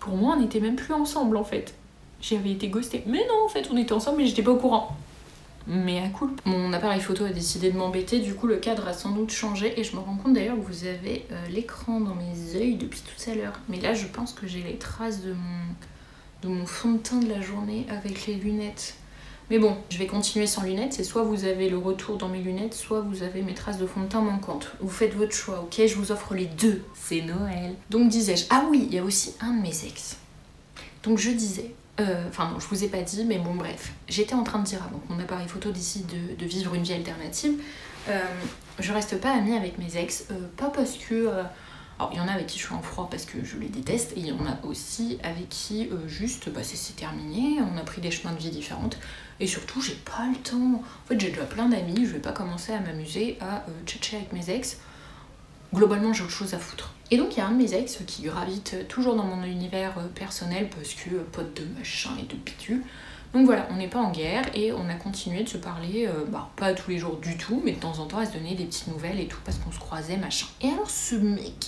Pour moi on n'était même plus ensemble en fait. j'avais été ghostée. Mais non, en fait, on était ensemble mais j'étais pas au courant. Mais à cool. Mon appareil photo a décidé de m'embêter, du coup le cadre a sans doute changé et je me rends compte d'ailleurs que vous avez l'écran dans mes yeux depuis tout à l'heure. Mais là je pense que j'ai les traces de mon fond de teint de la journée avec les lunettes. Mais bon, je vais continuer sans lunettes, c'est soit vous avez le retour dans mes lunettes, soit vous avez mes traces de fond de teint manquantes. Vous faites votre choix, ok? Je vous offre les deux. C'est Noël. Donc disais-je, ah oui, il y a aussi un de mes ex. Donc je disais... Enfin non, je vous ai pas dit, mais bon bref. J'étais en train de dire, avant que mon appareil photo décide de vivre une vie alternative, je reste pas amie avec mes ex, pas parce que... alors il y en a avec qui je suis en froid parce que je les déteste, et il y en a aussi avec qui juste, bah c'est terminé, on a pris des chemins de vie différentes, et surtout j'ai pas le temps. En fait j'ai déjà plein d'amis, je vais pas commencer à m'amuser à tchatcher avec mes ex. Globalement j'ai autre chose à foutre. Et donc il y a un de mes ex qui gravite toujours dans mon univers personnel parce que pote de machin et de bidule. Donc voilà, on n'est pas en guerre et on a continué de se parler, pas tous les jours du tout, mais de temps en temps à se donner des petites nouvelles et tout parce qu'on se croisait machin. Et alors ce mec,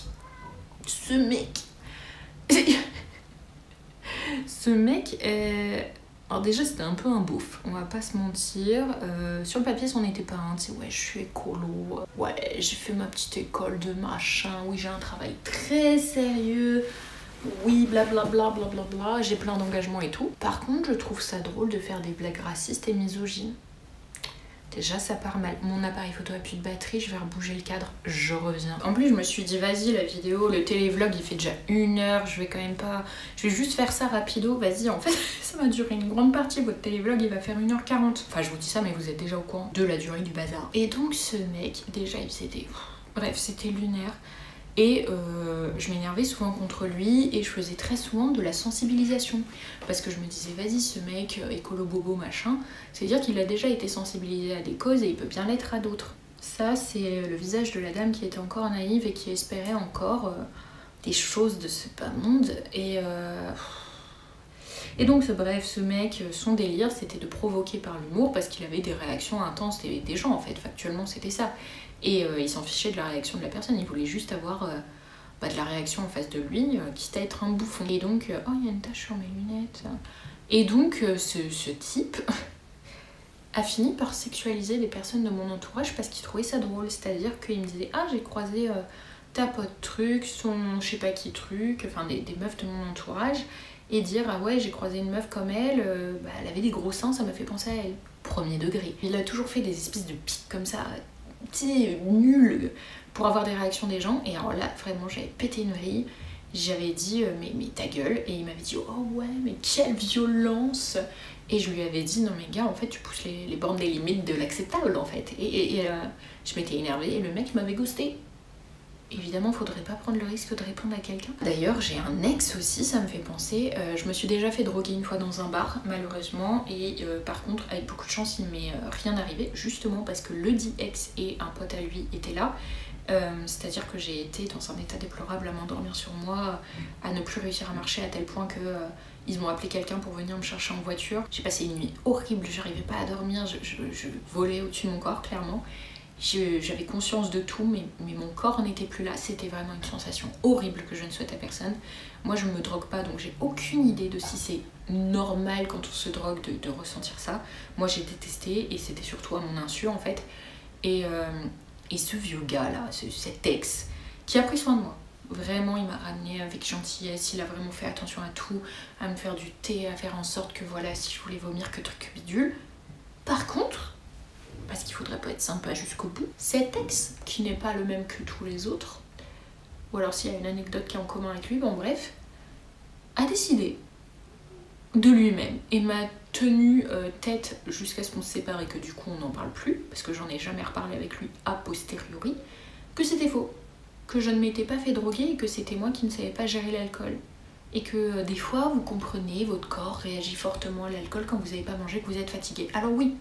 alors déjà c'était un peu un beauf, on va pas se mentir. Sur le papier c'en était pas un, tu sais, ouais je suis écolo, ouais j'ai fait ma petite école de machin, oui j'ai un travail très sérieux, oui blablabla, blablabla, j'ai plein d'engagements et tout. Par contre je trouve ça drôle de faire des blagues racistes et misogynes. Déjà ça part mal, mon appareil photo a plus de batterie, je vais rebouger le cadre, je reviens. En plus je me suis dit vas-y la vidéo, le télévlog il fait déjà 1 heure, je vais quand même pas... Je vais juste faire ça rapido, vas-y en fait ça va durer une grande partie, votre télévlog il va faire 1h40. Enfin je vous dis ça mais vous êtes déjà au courant de la durée du bazar. Et donc ce mec, déjà il faisait... Bref c'était lunaire. Et je m'énervais souvent contre lui et je faisais très souvent de la sensibilisation. Parce que je me disais, vas-y, ce mec écolo bobo machin, c'est-à-dire qu'il a déjà été sensibilisé à des causes et il peut bien l'être à d'autres. Ça, c'est le visage de la dame qui était encore naïve et qui espérait encore des choses de ce bas monde. Et donc, bref, ce mec, son délire, c'était de provoquer par l'humour parce qu'il avait des réactions intenses des gens, en fait. Factuellement, c'était ça. Et il s'en fichait de la réaction de la personne, il voulait juste avoir de la réaction en face de lui, quitte à être un bouffon. Et donc, oh il y a une tache sur mes lunettes. Et donc ce type a fini par sexualiser des personnes de mon entourage parce qu'il trouvait ça drôle. C'est-à-dire qu'il me disait, ah j'ai croisé ta pote truc, son je sais pas qui truc, enfin des meufs de mon entourage, et dire, ah ouais j'ai croisé une meuf comme elle, elle avait des gros seins, ça m'a fait penser à elle. Premier degré. Il a toujours fait des espèces de pics comme ça, nul, pour avoir des réactions des gens. Et alors là vraiment j'avais pété une vrille, j'avais dit mais ta gueule, et il m'avait dit oh ouais mais quelle violence, et je lui avais dit non mais gars en fait tu pousses les bornes des limites de l'acceptable en fait, et je m'étais énervée et le mec m'avait ghosté. Évidemment, faudrait pas prendre le risque de répondre à quelqu'un. D'ailleurs, j'ai un ex aussi, ça me fait penser. Je me suis déjà fait droguer une fois dans un bar, malheureusement. Et par contre, avec beaucoup de chance, il m'est rien arrivé. Justement parce que le dit ex et un pote à lui étaient là. C'est-à-dire que j'ai été dans un état déplorable à m'endormir sur moi, à ne plus réussir à marcher à tel point que ils m'ont appelé quelqu'un pour venir me chercher en voiture. J'ai passé une nuit horrible, j'arrivais pas à dormir, je volais au-dessus de mon corps, clairement. J'avais conscience de tout, mais mon corps n'était plus là. C'était vraiment une sensation horrible que je ne souhaite à personne. Moi, je me drogue pas, donc j'ai aucune idée de si c'est normal quand on se drogue de ressentir ça. Moi, j'ai détesté, et c'était surtout à mon insu, en fait. Et ce vieux gars-là, cet ex, qui a pris soin de moi. Vraiment, il m'a ramené avec gentillesse, il a vraiment fait attention à tout, à me faire du thé, à faire en sorte que voilà, si je voulais vomir, que truc bidule. Par contre... parce qu'il faudrait pas être sympa jusqu'au bout, cet ex, qui n'est pas le même que tous les autres, ou alors s'il y a une anecdote qui est en commun avec lui, bon bref, a décidé de lui-même et m'a tenu tête jusqu'à ce qu'on se sépare et que du coup on n'en parle plus, parce que j'en ai jamais reparlé avec lui a posteriori, que c'était faux, que je ne m'étais pas fait droguer et que c'était moi qui ne savais pas gérer l'alcool. Et que des fois, vous comprenez, votre corps réagit fortement à l'alcool quand vous n'avez pas mangé, que vous êtes fatigué. Alors oui,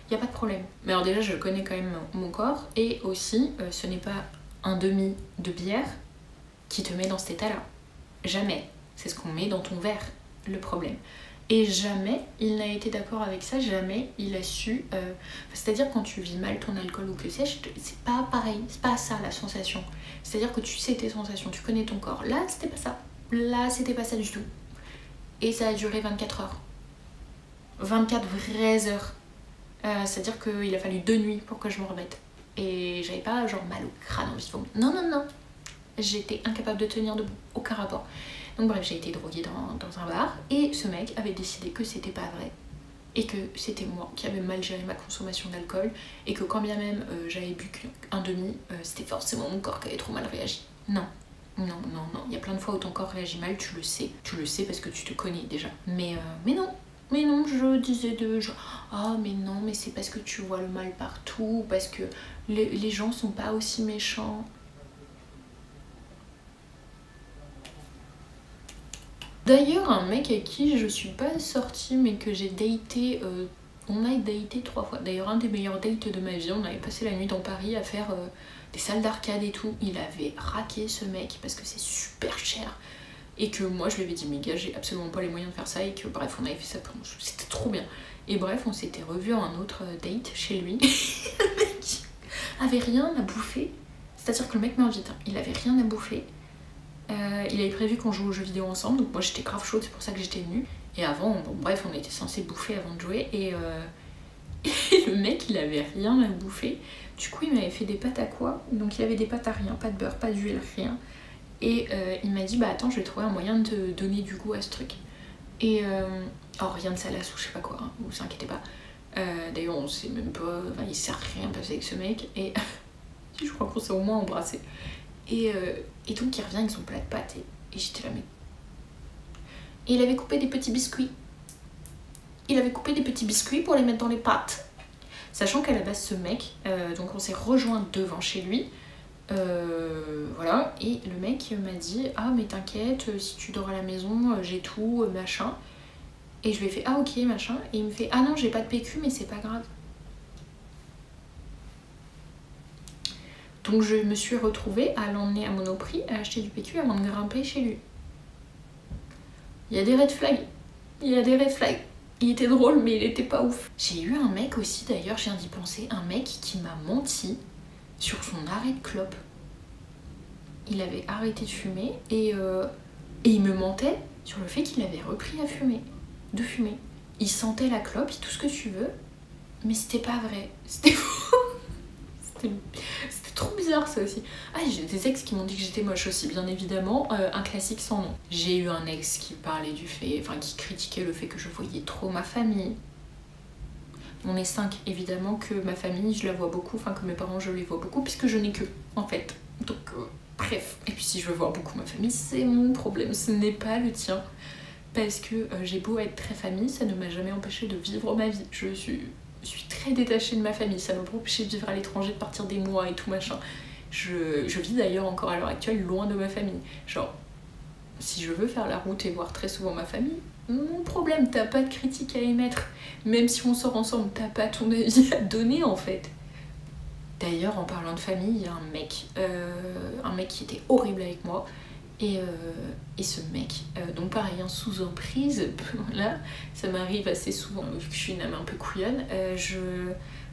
il n'y a pas de problème. Mais alors déjà, je connais quand même mon corps, et aussi, ce n'est pas un demi de bière qui te met dans cet état-là. Jamais. C'est ce qu'on met dans ton verre, le problème. Et jamais il n'a été d'accord avec ça, jamais il a su... c'est-à-dire quand tu vis mal ton alcool ou que sais-je, c'est pas pareil, c'est pas ça la sensation. C'est-à-dire que tu sais tes sensations, tu connais ton corps. Là, c'était pas ça. Là, c'était pas ça du tout. Et ça a duré 24 heures. 24 vraies heures. C'est-à-dire qu'il a fallu 2 nuits pour que je me remette. Et j'avais pas genre mal au crâne, envie de vomir. Non, non, non. J'étais incapable de tenir debout. Aucun rapport. Donc bref, j'ai été droguée dans un bar. Et ce mec avait décidé que c'était pas vrai. Et que c'était moi qui avais mal géré ma consommation d'alcool. Et que quand bien même j'avais bu qu'un demi, c'était forcément mon corps qui avait trop mal réagi. Non. Non, non, non. Il y a plein de fois où ton corps réagit mal, tu le sais. Tu le sais parce que tu te connais déjà. Mais non. Mais non, je disais ah mais non, mais c'est parce que tu vois le mal partout, parce que les gens sont pas aussi méchants. D'ailleurs, un mec avec qui je suis pas sortie mais que j'ai daté, on a daté 3 fois. D'ailleurs, un des meilleurs dates de ma vie, on avait passé la nuit dans Paris à faire des salles d'arcade et tout. Il avait raqué ce mec parce que c'est super cher. Et que moi je lui avais dit mais gars j'ai absolument pas les moyens de faire ça et que bref on avait fait ça pour nous, c'était trop bien. Et bref on s'était revu à un autre date chez lui. Le mec avait rien à bouffer, c'est-à-dire que le mec m'invite, il avait rien à bouffer. Il avait prévu qu'on joue aux jeux vidéo ensemble, donc moi j'étais grave chaude, c'est pour ça que j'étais venue. Et avant, bon bref on était censé bouffer avant de jouer et le mec il avait rien à bouffer. Du coup il m'avait fait des pâtes à quoi? Donc il avait des pâtes à rien, pas de beurre, pas d'huile, rien. Et il m'a dit bah attends je vais trouver un moyen de te donner du goût à ce truc. Et alors rien de salace ou je sais pas quoi, hein, vous inquiétez pas. D'ailleurs on sait même pas, enfin il sert à rien passer avec ce mec. Et je crois qu'on s'est au moins embrassé. Et donc il revient avec son plat de pâtes et j'étais là mais... Et il avait coupé des petits biscuits. Il avait coupé des petits biscuits pour les mettre dans les pâtes. Sachant qu'à la base ce mec, donc on s'est rejoint devant chez lui. Voilà, et le mec m'a dit ah mais t'inquiète, si tu dors à la maison j'ai tout, machin. Et je lui ai fait ah ok machin, et il me fait ah non j'ai pas de PQ mais c'est pas grave. Donc je me suis retrouvée à l'emmener à Monoprix à acheter du PQ avant de grimper chez lui. Il y a des red flags, il y a des red flags. Il était drôle mais il était pas ouf. J'ai eu un mec aussi d'ailleurs, je viens d'y penser, un mec qui m'a menti sur son arrêt de clope. Il avait arrêté de fumer et il me mentait sur le fait qu'il avait repris à fumer, de fumer. Il sentait la clope, tout ce que tu veux, mais c'était pas vrai. C'était faux. C'était trop bizarre ça aussi. Ah, j'ai des ex qui m'ont dit que j'étais moche aussi, bien évidemment, un classique sans nom. J'ai eu un ex qui parlait du fait, enfin qui critiquait le fait que je voyais trop ma famille. On est 5, évidemment que ma famille je la vois beaucoup, enfin que mes parents je les vois beaucoup puisque je n'ai que en fait. Donc bref, et puis si je veux voir beaucoup ma famille c'est mon problème, ce n'est pas le tien. Parce que j'ai beau être très famille, ça ne m'a jamais empêché de vivre ma vie. Je suis très détachée de ma famille, ça m'a pas empêché de vivre à l'étranger, de partir des mois et tout machin. Je vis d'ailleurs encore à l'heure actuelle loin de ma famille. Genre, si je veux faire la route et voir très souvent ma famille, mon problème, t'as pas de critique à émettre. Même si on sort ensemble, t'as pas ton avis à donner en fait. D'ailleurs, en parlant de famille, il y a un mec qui était horrible avec moi. Et ce mec, donc pareil, sous emprise, là, ça m'arrive assez souvent, vu que je suis une âme un peu couillonne,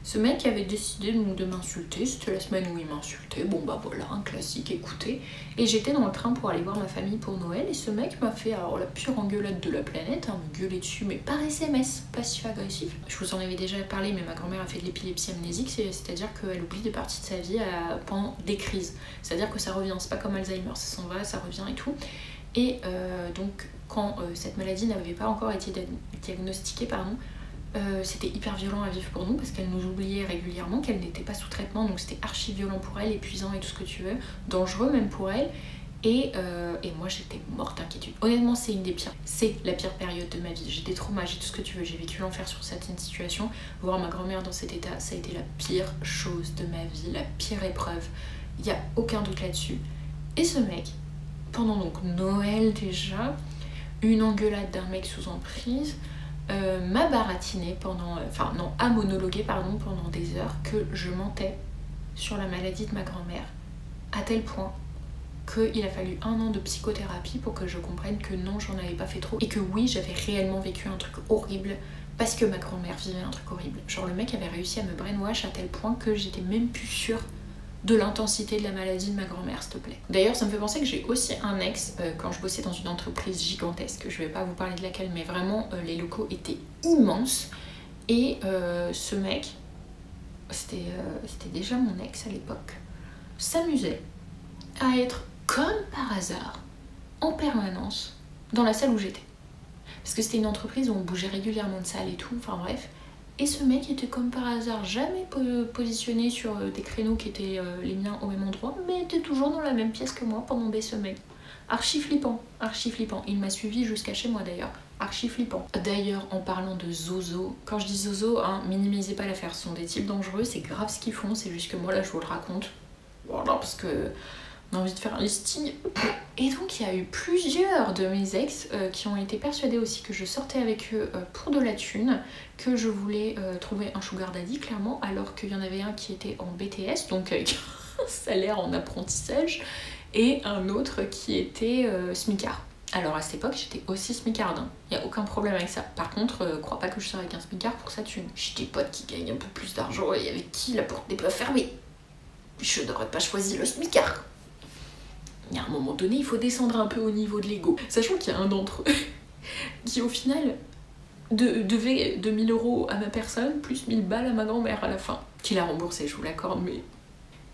ce mec avait décidé de m'insulter, c'était la semaine où il m'insultait, bon bah voilà, un classique, écoutez. Et j'étais dans le train pour aller voir ma famille pour Noël, et ce mec m'a fait alors la pure engueulade de la planète, me gueuler dessus, mais par SMS, passif-agressif. Je vous en avais déjà parlé, mais ma grand-mère a fait de l'épilepsie amnésique, c'est-à-dire qu'elle oublie des parties de sa vie pendant des crises. C'est-à-dire que ça revient, c'est pas comme Alzheimer, ça s'en va, ça revient et tout. Et donc quand cette maladie n'avait pas encore été diagnostiquée, pardon, c'était hyper violent à vivre pour nous parce qu'elle nous oubliait régulièrement, qu'elle n'était pas sous traitement, donc c'était archi violent pour elle, épuisant et tout ce que tu veux, dangereux même pour elle. Et moi j'étais morte d'inquiétude. Honnêtement c'est une des pires, c'est la pire période de ma vie. J'ai des traumas, j'ai tout ce que tu veux, j'ai vécu l'enfer sur certaines situations. Voir ma grand-mère dans cet état, ça a été la pire chose de ma vie, la pire épreuve. Il n'y a aucun doute là-dessus. Et ce mec, pendant donc Noël déjà, une engueulade d'un mec sous emprise, m'a baratiné a monologué pardon, pendant des heures que je mentais sur la maladie de ma grand-mère, à tel point qu'il a fallu 1 an de psychothérapie pour que je comprenne que non, j'en avais pas fait trop, et que oui, j'avais réellement vécu un truc horrible parce que ma grand-mère vivait un truc horrible. Genre le mec avait réussi à me brainwash à tel point que j'étais même plus sûre de l'intensité de la maladie de ma grand-mère, s'il te plaît. D'ailleurs, ça me fait penser que j'ai aussi un ex quand je bossais dans une entreprise gigantesque. Je vais pas vous parler de laquelle, mais vraiment, les locaux étaient immenses. Et ce mec, c'était déjà mon ex à l'époque, s'amusait à être comme par hasard en permanence dans la salle où j'étais. Parce que c'était une entreprise où on bougeait régulièrement de salle et tout, enfin bref. Et ce mec était comme par hasard jamais positionné sur des créneaux qui étaient les miens au même endroit, mais était toujours dans la même pièce que moi pendant des semaines. Archi flippant, archi flippant. Il m'a suivi jusqu'à chez moi d'ailleurs. Archi flippant. D'ailleurs, en parlant de zozo, quand je dis zozo, hein, minimisez pas l'affaire, ce sont des types dangereux, c'est grave ce qu'ils font, c'est juste que moi là je vous le raconte. Voilà, parce que on a envie de faire un listing. Et donc il y a eu plusieurs de mes ex qui ont été persuadés aussi que je sortais avec eux pour de la thune, que je voulais trouver un sugar daddy clairement, alors qu'il y en avait un qui était en BTS, donc avec un salaire en apprentissage, et un autre qui était smicard. Alors à cette époque j'étais aussi smicarde, hein. Y a aucun problème avec ça. Par contre, crois pas que je sors avec un smicard pour sa thune. J'ai des potes qui gagnent un peu plus d'argent et avec qui la porte n'est pas fermée. Je n'aurais pas choisi le smicard. Il y a un moment donné, il faut descendre un peu au niveau de l'ego. Sachant qu'il y a un d'entre eux qui, au final, devait 2000 € à ma personne, plus 1000 balles à ma grand-mère à la fin. Qui l'a remboursé, je vous l'accorde, mais...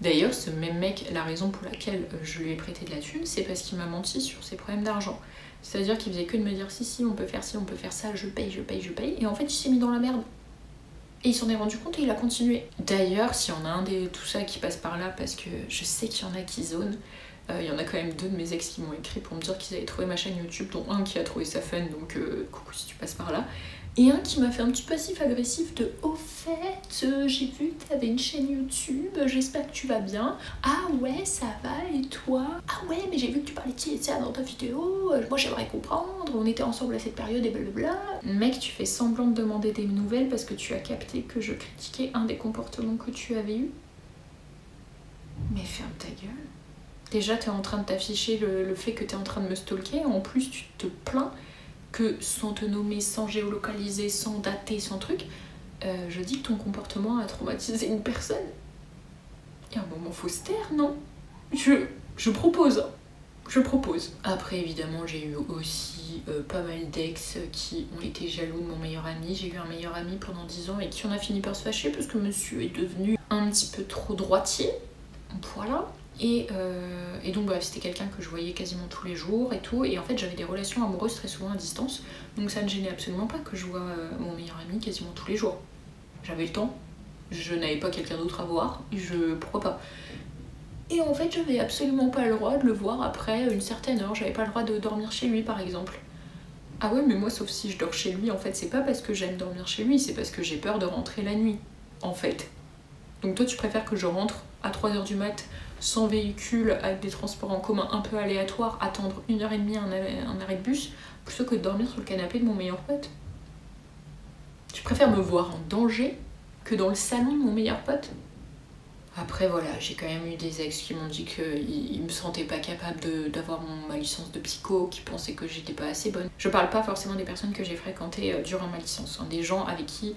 D'ailleurs, ce même mec, la raison pour laquelle je lui ai prêté de la thune, c'est parce qu'il m'a menti sur ses problèmes d'argent. C'est-à-dire qu'il faisait que de me dire si, on peut faire ci, on peut faire ça, je paye. Et en fait, il s'est mis dans la merde. Et il s'en est rendu compte et il a continué. D'ailleurs, s'il y en a un de tout ça qui passe par là, parce que je sais qu'il y en a qui zonent, il y en a quand même 2 de mes ex qui m'ont écrit pour me dire qu'ils avaient trouvé ma chaîne YouTube, dont un qui a trouvé ça fun, donc coucou si tu passes par là, et un qui m'a fait un petit passif agressif de au fait, j'ai vu que t'avais une chaîne YouTube, j'espère que tu vas bien. Ah ouais, ça va, et toi? Ah ouais, mais j'ai vu que tu parlais de ci et de ça dans ta vidéo, moi j'aimerais comprendre, on était ensemble à cette période et blablabla. Mec, tu fais semblant de demander des nouvelles parce que tu as capté que je critiquais un des comportements que tu avais eu. Mais ferme ta gueule. Déjà, t'es en train de t'afficher le fait que t'es en train de me stalker. En plus, tu te plains que sans te nommer, sans géolocaliser, sans dater, sans truc, je dis que ton comportement a traumatisé une personne. Il y a un moment, faut se taire, non? Je propose. Je propose. Après, évidemment, j'ai eu aussi pas mal d'ex qui ont été jaloux de mon meilleur ami. J'ai eu un meilleur ami pendant 10 ans et qui en a fini par se fâcher parce que monsieur est devenu un petit peu trop droitier. Voilà. Et donc bref, c'était quelqu'un que je voyais quasiment tous les jours et tout, et en fait j'avais des relations amoureuses très souvent à distance, donc ça ne gênait absolument pas que je vois mon meilleur ami quasiment tous les jours. J'avais le temps, je n'avais pas quelqu'un d'autre à voir, pourquoi pas. Et en fait j'avais absolument pas le droit de le voir après une certaine heure, j'avais pas le droit de dormir chez lui par exemple. Ah ouais, mais moi sauf si je dors chez lui, en fait c'est pas parce que j'aime dormir chez lui, c'est parce que j'ai peur de rentrer la nuit, en fait. Donc toi tu préfères que je rentre à 3h du mat' sans véhicule, avec des transports en commun un peu aléatoires, attendre 1h30 un arrêt de bus, plutôt que de dormir sur le canapé de mon meilleur pote. Je préfère me voir en danger que dans le salon de mon meilleur pote. Après voilà, j'ai quand même eu des ex qui m'ont dit qu'ils me sentaient pas capable d'avoir ma licence de psycho, qui pensaient que j'étais pas assez bonne. Je parle pas forcément des personnes que j'ai fréquentées durant ma licence, hein, des gens avec qui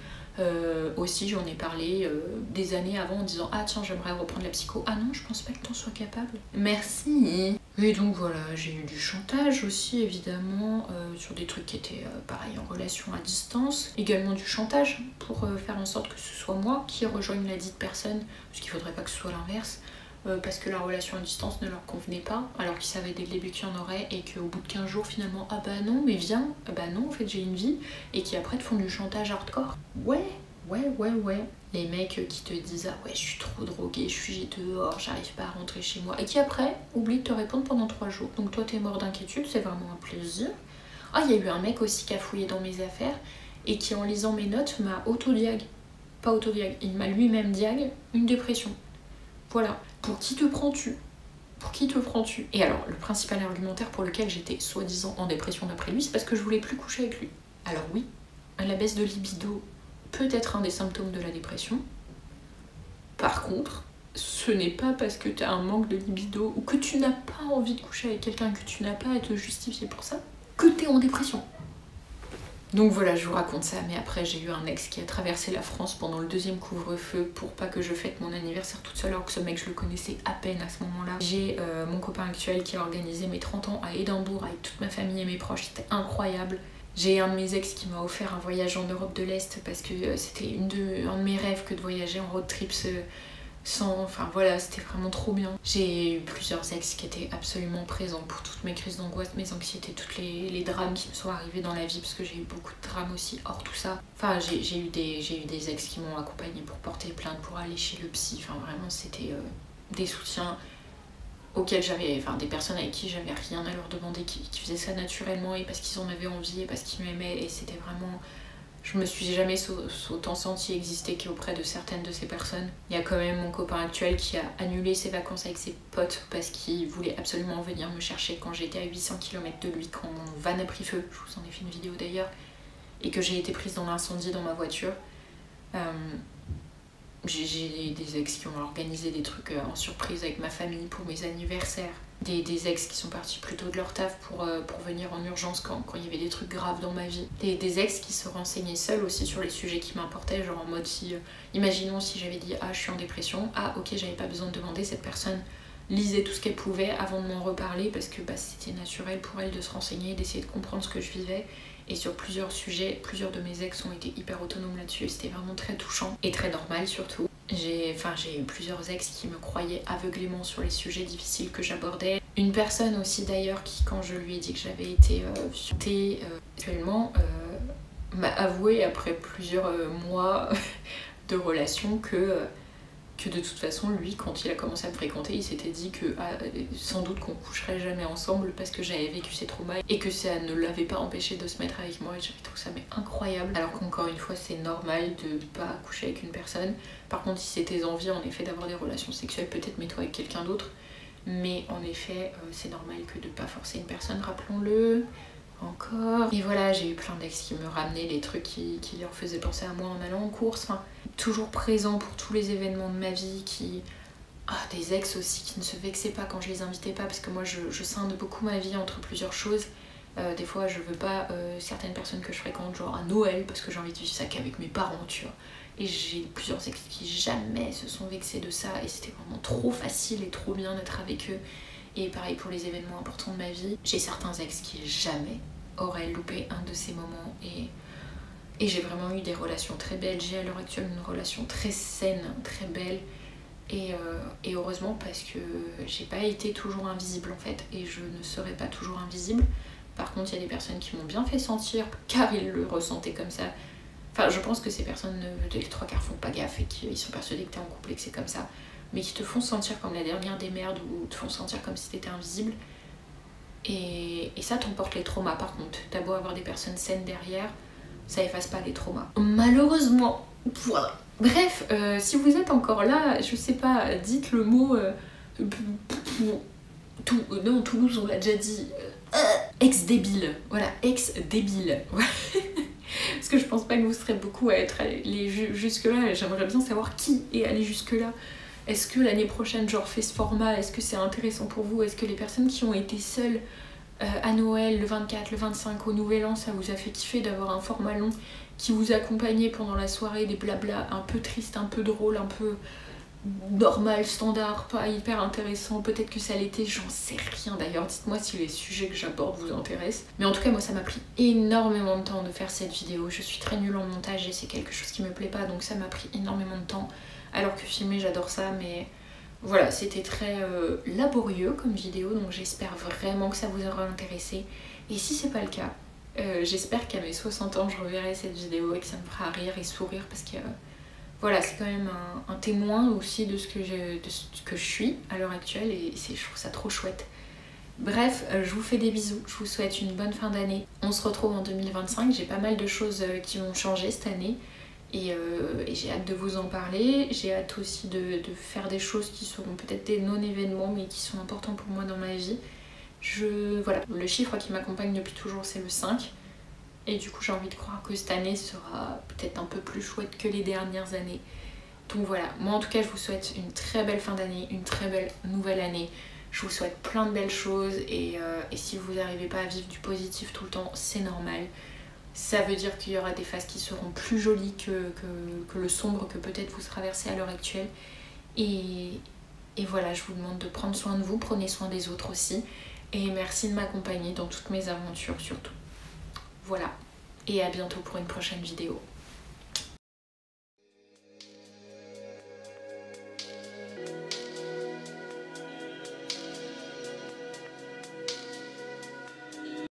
aussi j'en ai parlé des années avant en disant ah tiens j'aimerais reprendre la psycho, ah non je pense pas que t'en sois capable, merci. Et donc voilà, j'ai eu du chantage aussi évidemment sur des trucs qui étaient pareil en relation à distance, également du chantage pour faire en sorte que ce soit moi qui rejoigne la dite personne, parce qu'il faudrait pas que ce soit l'inverse, parce que la relation à distance ne leur convenait pas, alors qu'ils savaient dès le début qu'il y en aurait, et qu'au bout de 15 jours finalement ah bah non mais viens, bah non en fait j'ai une vie, et qui après te font du chantage hardcore. Ouais. Les mecs qui te disent ah ouais je suis trop droguée, je suis dehors, j'arrive pas à rentrer chez moi, et qui après oublient de te répondre pendant 3 jours. Donc toi t'es mort d'inquiétude, c'est vraiment un plaisir. Ah il y a eu un mec aussi qui a fouillé dans mes affaires, et qui en lisant mes notes m'a pas autodiag, il m'a lui-même diag une dépression. Voilà. Pour qui te prends-tu? Pour qui te prends-tu? Et alors, le principal argumentaire pour lequel j'étais soi-disant en dépression d'après lui, c'est parce que je voulais plus coucher avec lui. Alors oui, la baisse de libido peut être un des symptômes de la dépression. Par contre, ce n'est pas parce que tu as un manque de libido ou que tu n'as pas envie de coucher avec quelqu'un, que tu n'as pas à te justifier pour ça, que tu es en dépression. Donc voilà, je vous raconte ça, mais après j'ai eu un ex qui a traversé la France pendant le 2e couvre-feu pour pas que je fête mon anniversaire toute seule, alors que ce mec je le connaissais à peine à ce moment-là. J'ai mon copain actuel qui a organisé mes 30 ans à Édimbourg avec toute ma famille et mes proches, c'était incroyable. J'ai un de mes ex qui m'a offert un voyage en Europe de l'Est parce que c'était un de mes rêves que de voyager en road trip enfin voilà, c'était vraiment trop bien. J'ai eu plusieurs ex qui étaient absolument présents pour toutes mes crises d'angoisse, mes anxiétés, tous les drames qui me sont arrivés dans la vie, parce que j'ai eu beaucoup de drames aussi hors tout ça. Enfin, j'ai eu des ex qui m'ont accompagnée pour porter plainte, pour aller chez le psy. Enfin vraiment, c'était des soutiens auxquels des personnes avec qui j'avais rien à leur demander, qui faisaient ça naturellement et parce qu'ils en avaient envie et parce qu'ils m'aimaient, et c'était vraiment... Je me suis jamais autant sentie exister qu'auprès de certaines de ces personnes. Il y a quand même mon copain actuel qui a annulé ses vacances avec ses potes parce qu'il voulait absolument venir me chercher quand j'étais à 800 km de lui, quand mon van a pris feu, je vous en ai fait une vidéo d'ailleurs, et que j'ai été prise dans l'incendie dans ma voiture. J'ai des ex qui ont organisé des trucs en surprise avec ma famille pour mes anniversaires. Des ex qui sont partis plus tôt de leur taf pour venir en urgence quand il y avait des trucs graves dans ma vie. Des ex qui se renseignaient seuls aussi sur les sujets qui m'importaient, genre en mode imaginons si j'avais dit ah je suis en dépression, ah ok j'avais pas besoin de demander, cette personne lisait tout ce qu'elle pouvait avant de m'en reparler parce que c'était naturel pour elle de se renseigner, d'essayer de comprendre ce que je vivais. Et sur plusieurs sujets, plusieurs de mes ex ont été hyper autonomes là-dessus et c'était vraiment très touchant et très normal surtout. J'ai eu plusieurs ex qui me croyaient aveuglément sur les sujets difficiles que j'abordais. Une personne aussi d'ailleurs qui, quand je lui ai dit que j'avais été violée sexuellement, m'a avoué après plusieurs mois de relation que de toute façon lui, quand il a commencé à me fréquenter, il s'était dit que sans doute qu'on coucherait jamais ensemble parce que j'avais vécu ces traumas et que ça ne l'avait pas empêché de se mettre avec moi, et j'avais trouvé ça incroyable. Alors qu'encore une fois c'est normal de pas coucher avec une personne. Par contre si c'est tes envies en effet d'avoir des relations sexuelles, peut-être mets-toi avec quelqu'un d'autre, mais en effet c'est normal que de pas forcer une personne, rappelons-le. Encore. Et voilà, j'ai eu plein d'ex qui me ramenaient les trucs qui leur faisaient penser à moi en allant en course. Enfin, toujours présents pour tous les événements de ma vie. Des ex aussi qui ne se vexaient pas quand je les invitais pas, parce que moi je scinde beaucoup ma vie entre plusieurs choses. Des fois je veux pas certaines personnes que je fréquente, genre à Noël, parce que j'ai envie de vivre ça qu'avec mes parents, tu vois. Et j'ai plusieurs ex qui jamais se sont vexés de ça, et c'était vraiment trop facile et trop bien d'être avec eux. Et pareil pour les événements importants de ma vie. J'ai certains ex qui jamais auraient loupé un de ces moments, et j'ai vraiment eu des relations très belles. J'ai à l'heure actuelle une relation très saine, très belle, et heureusement, parce que j'ai pas été toujours invisible en fait, et je ne serai pas toujours invisible. Par contre, il y a des personnes qui m'ont bien fait sentir, car ils le ressentaient comme ça. Enfin, je pense que ces personnes, les 3/4 font pas gaffe et qu'ils sont persuadés que t'es en couple et que c'est comme ça, mais qui te font sentir comme la dernière des merdes ou te font sentir comme si t'étais invisible. Et ça t'emporte les traumas. Par contre, t'as beau avoir des personnes saines derrière, ça efface pas les traumas. Malheureusement, voilà. Bref, si vous êtes encore là, je sais pas, dites le mot... non, Toulouse, on l'a déjà dit. Ex-débile. Voilà, ex-débile. Parce que je pense pas que vous serez beaucoup à être allés jusque-là. J'aimerais bien savoir qui est allé jusque-là. Est-ce que l'année prochaine je refais ce format? Est-ce que c'est intéressant pour vous? Est-ce que les personnes qui ont été seules à Noël, le 24, le 25, au Nouvel An, ça vous a fait kiffer d'avoir un format long qui vous accompagnait pendant la soirée, des blabla un peu tristes, un peu drôles, un peu normal, standard, pas hyper intéressant? Peut-être que ça l'était, j'en sais rien d'ailleurs. Dites-moi si les sujets que j'aborde vous intéressent. Mais en tout cas, moi ça m'a pris énormément de temps de faire cette vidéo. Je suis très nulle en montage et c'est quelque chose qui me plaît pas, donc ça m'a pris énormément de temps. Alors que filmer, j'adore ça, mais voilà, c'était très laborieux comme vidéo, donc j'espère vraiment que ça vous aura intéressé. Et si c'est pas le cas, j'espère qu'à mes 60 ans, je reverrai cette vidéo et que ça me fera rire et sourire, parce que voilà, c'est quand même un témoin aussi de ce que je suis à l'heure actuelle, et je trouve ça trop chouette. Bref, je vous fais des bisous, je vous souhaite une bonne fin d'année. On se retrouve en 2025, j'ai pas mal de choses qui vont changer cette année. Et j'ai hâte de vous en parler. J'ai hâte aussi de faire des choses qui seront peut-être des non-événements, mais qui sont importants pour moi dans ma vie. Voilà, le chiffre qui m'accompagne depuis toujours, c'est le 5. Et du coup, j'ai envie de croire que cette année sera peut-être un peu plus chouette que les dernières années. Donc voilà, moi en tout cas, je vous souhaite une très belle fin d'année, une très belle nouvelle année. Je vous souhaite plein de belles choses, et si vous n'arrivez pas à vivre du positif tout le temps, c'est normal. Ça veut dire qu'il y aura des phases qui seront plus jolies que le sombre que peut-être vous traversez à l'heure actuelle. Et voilà, je vous demande de prendre soin de vous, prenez soin des autres aussi. Et merci de m'accompagner dans toutes mes aventures surtout. Voilà, et à bientôt pour une prochaine vidéo.